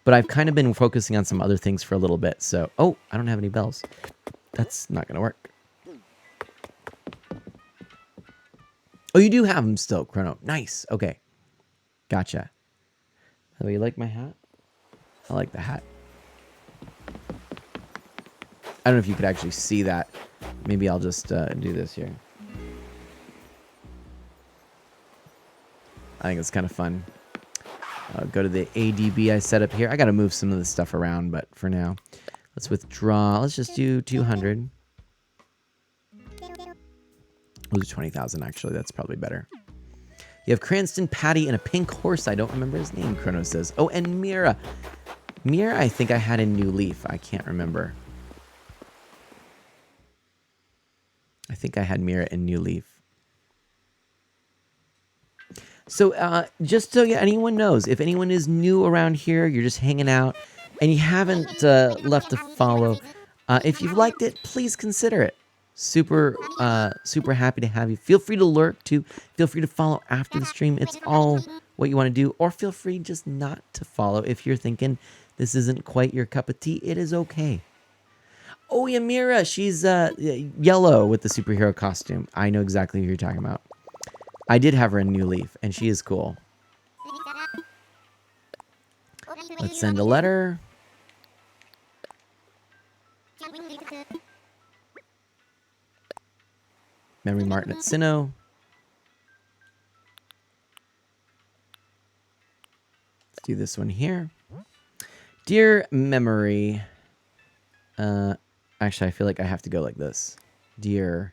S1: But I've kind of been focusing on some other things for a little bit. So, oh, I don't have any bells. That's not going to work. Oh, you do have them still, Chrono. Nice. Okay. Gotcha. Oh, you like my hat? I like the hat. I don't know if you could actually see that. Maybe I'll just do this here. I think it's kind of fun. Go to the ADB I set up here. I got to move some of this stuff around, but for now, let's withdraw. Let's just do 200. We'll do 20,000, actually. That's probably better. You have Cranston, Patty, and a pink horse. I don't remember his name, Chrono says. Oh, and Mira. Mira, I think I had in New Leaf. I can't remember. I think I had Mira in New Leaf. So just so anyone knows, if anyone is new around here, you're just hanging out, and you haven't left a follow, if you've liked it, please consider it. Super happy to have you. Feel free to lurk too. Feel free to follow after the stream. It's all what you want to do. Or feel free just not to follow if you're thinking this isn't quite your cup of tea. It is okay. Oh, yeah, Mira. She's yellow with the superhero costume. I know exactly who you're talking about. I did have her in New Leaf, and she is cool. Let's send a letter. Memory Martin at Sinnoh. Let's do this one here. Dear Memory. Actually, I feel like I have to go like this. Dear...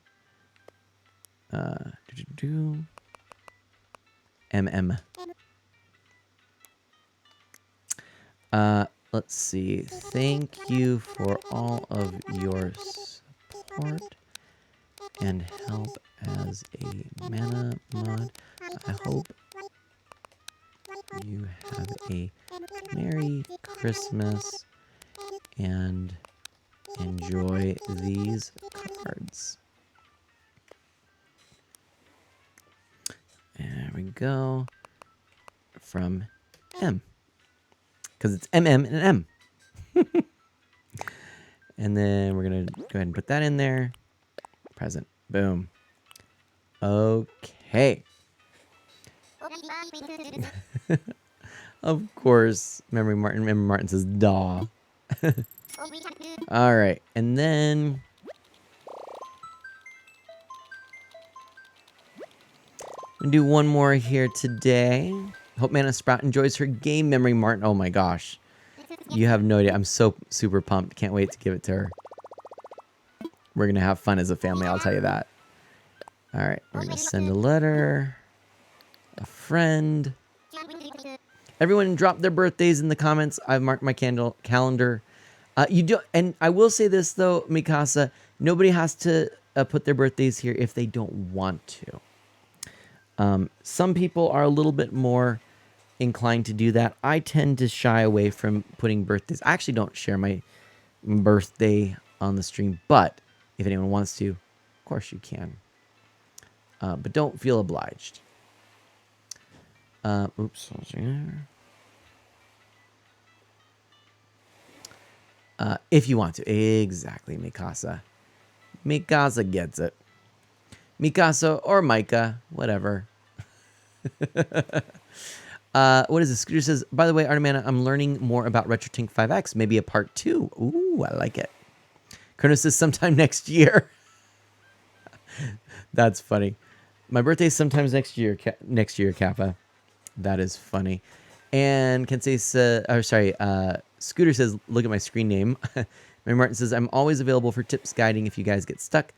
S1: MM. let's see. Thank you for all of your support and help as a mana mod. I hope you have a Merry Christmas and enjoy these cards. There we go. From M. Because it's MM and M. And then we're going to go ahead and put that in there. Present. Boom. Okay. Of course, Memory Martin says, "Daw." All right, and then we'll do one more here today. Hope Mana Sprout enjoys her game, Memory Martin. Oh my gosh, you have no idea. I'm so super pumped. Can't wait to give it to her. We're gonna have fun as a family. I'll tell you that. All right, we're gonna send a letter. A friend. Everyone drop their birthdays in the comments. I've marked my calendar. You do, and I will say this though, Mikasa. Nobody has to put their birthdays here if they don't want to. Some people are a little bit more inclined to do that. I tend to shy away from putting birthdays. I actually don't share my birthday on the stream, but if anyone wants to, of course you can. But don't feel obliged. Oops. If you want to. Exactly, Mikasa. Mikasa gets it. Mikasa or Micah, whatever. What is this? Scooter says, by the way, Artemana, I'm learning more about RetroTink 5X. Maybe a part 2. Ooh, I like it. Kronos says sometime next year. That's funny. My birthday is sometimes next year, Kappa. That is funny. And Kensei says, Scooter says, look at my screen name. Mary Martin says, I'm always available for tips guiding if you guys get stuck.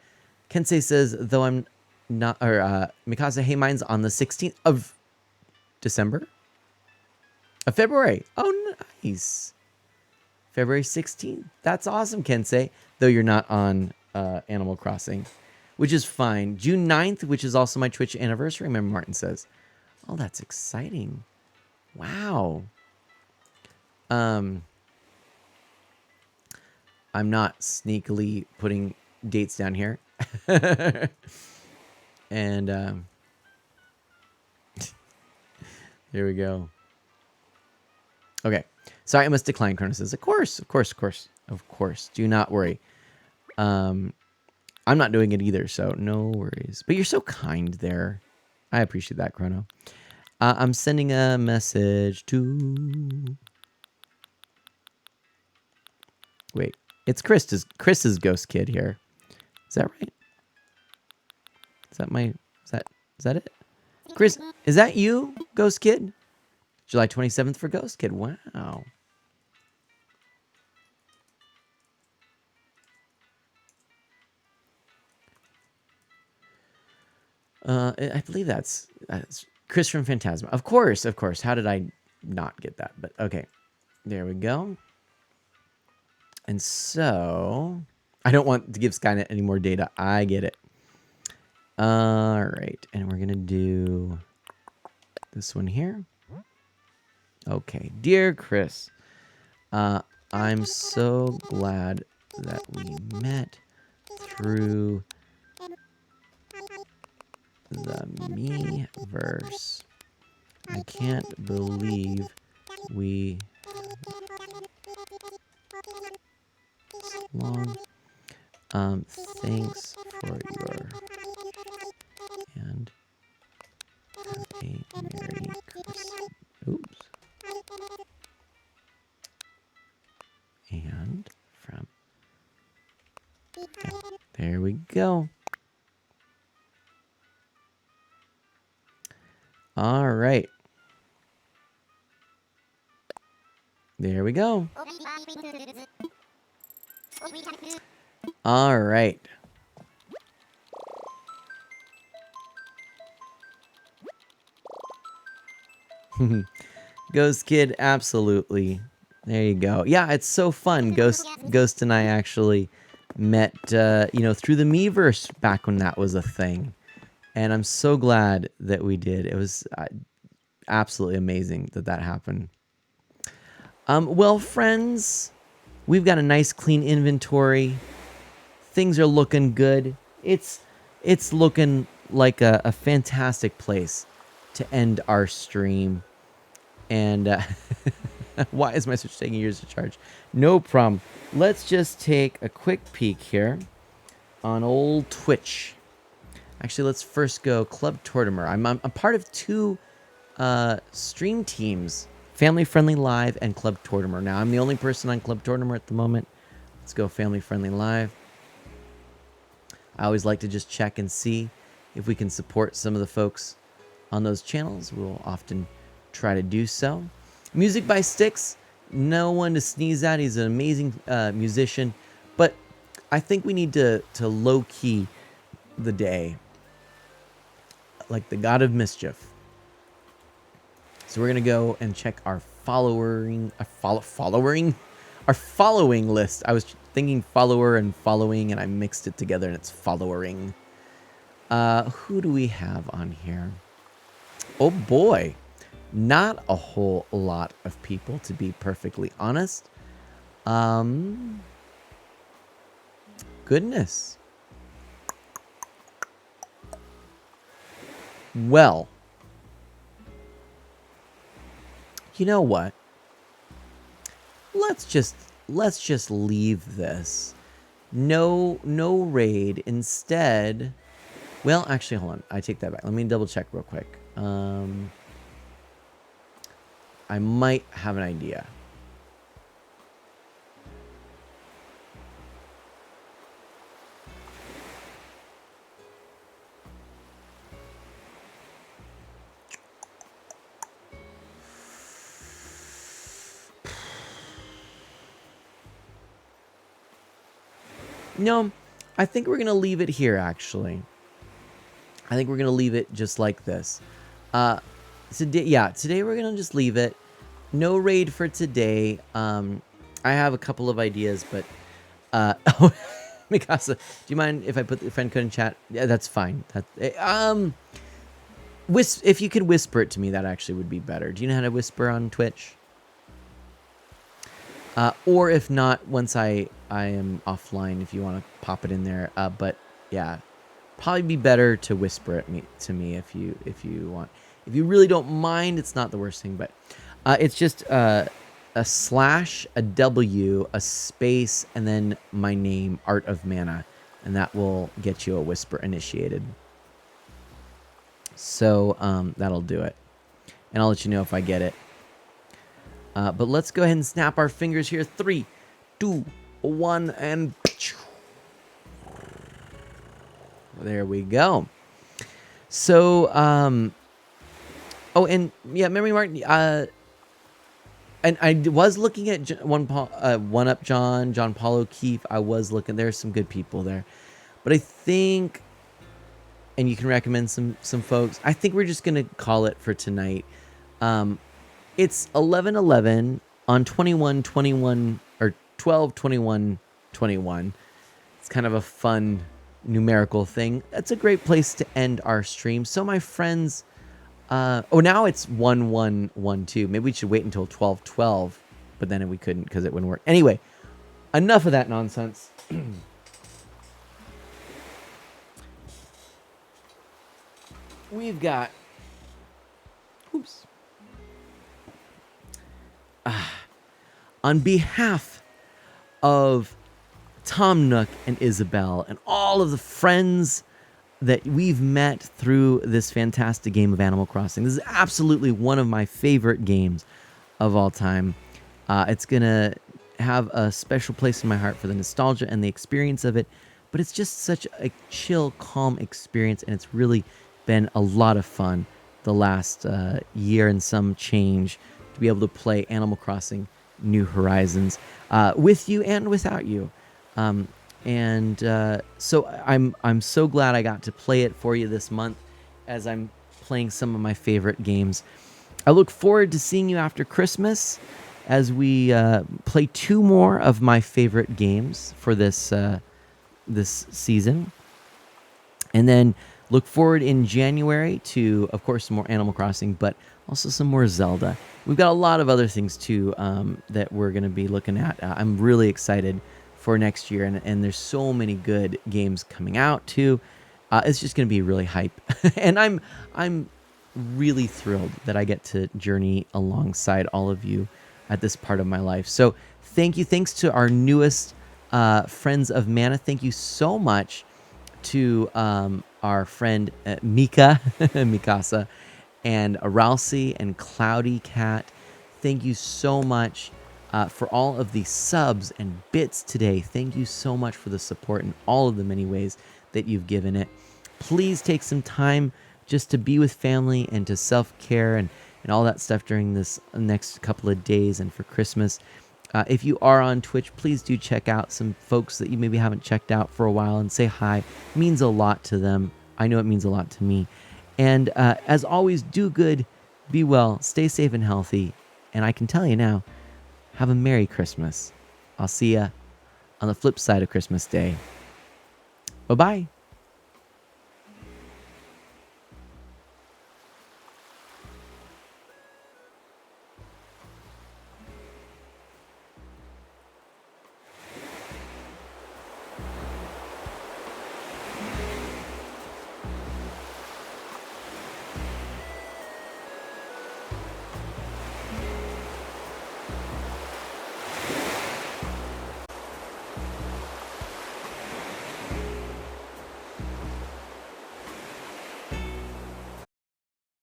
S1: Kensei says, though I'm not, or Mikasa, hey, mine's on the 16th of December? Of February. Oh, nice. February 16th. That's awesome, Kensei. Though you're not on Animal Crossing, which is fine. June 9th, which is also my Twitch anniversary, Mary Martin says. Oh, that's exciting. Wow. I'm not sneakily putting dates down here. And here we go. Okay. Sorry, I must decline, Kronos says. Of course. Do not worry. I'm not doing it either, so no worries. But you're so kind there. I appreciate that, Chrono. I'm sending a message to... Wait, it's Chris's Ghost Kid here. Is that right? Is that it? Chris, is that you, Ghost Kid? July 27th for Ghost Kid. Wow. I believe that's Chris from Phantasma. Of course. How did I not get that? But okay. There we go. And so, I don't want to give Skynet any more data. I get it. All right. And we're going to do this one here. Okay. Dear Chris, I'm so glad that we met through the Miiverse. I can't believe we long. Thanks for your and have a Merry Christmas. Oops. And from there we go. All right. There we go. All right. Ghost Kid, absolutely. There you go. Yeah, it's so fun. Ghost and I actually met, through the Miiverse back when that was a thing. And I'm so glad that we did. It was absolutely amazing that happened. Well, friends, we've got a nice clean inventory. Things are looking good. It's looking like a fantastic place to end our stream. And why is my Switch taking years to charge? No problem. Let's just take a quick peek here on old Twitch. Actually, let's first go Club Tortimer. I'm part of two stream teams, Family Friendly Live and Club Tortimer. Now, I'm the only person on Club Tortimer at the moment. Let's go Family Friendly Live. I always like to just check and see if we can support some of the folks on those channels. We'll often try to do so. Music by Styx, no one to sneeze at. He's an amazing musician, but I think we need to low-key the day, like the God of Mischief. So we're gonna go and check our following list. I was thinking follower and following, and I mixed it together, and it's following. Who do we have on here? Oh boy, not a whole lot of people, to be perfectly honest. Goodness. Well, you know what? Let's just leave this. No raid. Instead, well, actually, hold on. I take that back. Let me double check real quick. I might have an idea. No, I think we're going to leave it here, actually. I think we're going to leave it just like this. Today we're going to just leave it. No raid for today. I have a couple of ideas, but... oh, Mikasa, do you mind if I put the friend code in chat? Yeah, that's fine. If you could whisper it to me, that actually would be better. Do you know how to whisper on Twitch? Or if not, once I am offline, if you want to pop it in there. But yeah, probably be better to whisper it to me if you want. If you really don't mind, it's not the worst thing. But it's just a slash, a W, a space, and then my name, Art of Mana, and that will get you a whisper initiated. So that'll do it, and I'll let you know if I get it. But let's go ahead and snap our fingers here. 3, 2, 1, and there we go. So, oh, and yeah, Memory Martin. And I was looking at One Up John Paul O'Keefe. I was looking. There's some good people there, but I think, and you can recommend some folks. I think we're just gonna call it for tonight. It's 11/11 on 21/21 or 12/21/21. It's kind of a fun numerical thing. That's a great place to end our stream. So my friends, oh, now it's 1112. Maybe we should wait until 12/12, but then we couldn't because it wouldn't work. Anyway, enough of that nonsense. We've got, oops. On behalf of Tom Nook and Isabel and all of the friends that we've met through this fantastic game of Animal Crossing, this is absolutely one of my favorite games of all time. It's going to have a special place in my heart for the nostalgia and the experience of it, but it's just such a chill, calm experience, and it's really been a lot of fun the last year and some change to be able to play Animal Crossing New Horizons with you and without you. So I'm so glad I got to play it for you this month as I'm playing some of my favorite games. I look forward to seeing you after Christmas, as we play two more of my favorite games for this season. And then look forward in January to, of course, some more Animal Crossing, but also some more Zelda. We've got a lot of other things too that we're going to be looking at. I'm really excited for next year, and there's so many good games coming out too. It's just going to be really hype, and I'm really thrilled that I get to journey alongside all of you at this part of my life. So thank you. Thanks to our newest friends of Mana. Thank you so much to our friend Mika, Mikasa, and Ralsei and Cloudy Cat. Thank you so much for all of the subs and bits today. Thank you so much for the support in all of the many ways that you've given it. Please take some time just to be with family and to self-care and all that stuff during this next couple of days and for Christmas. If you are on Twitch, please do check out some folks that you maybe haven't checked out for a while and say hi. It means a lot to them. I know it means a lot to me. And as always, do good, be well, stay safe and healthy. And I can tell you now, have a Merry Christmas. I'll see ya on the flip side of Christmas Day. Bye-bye.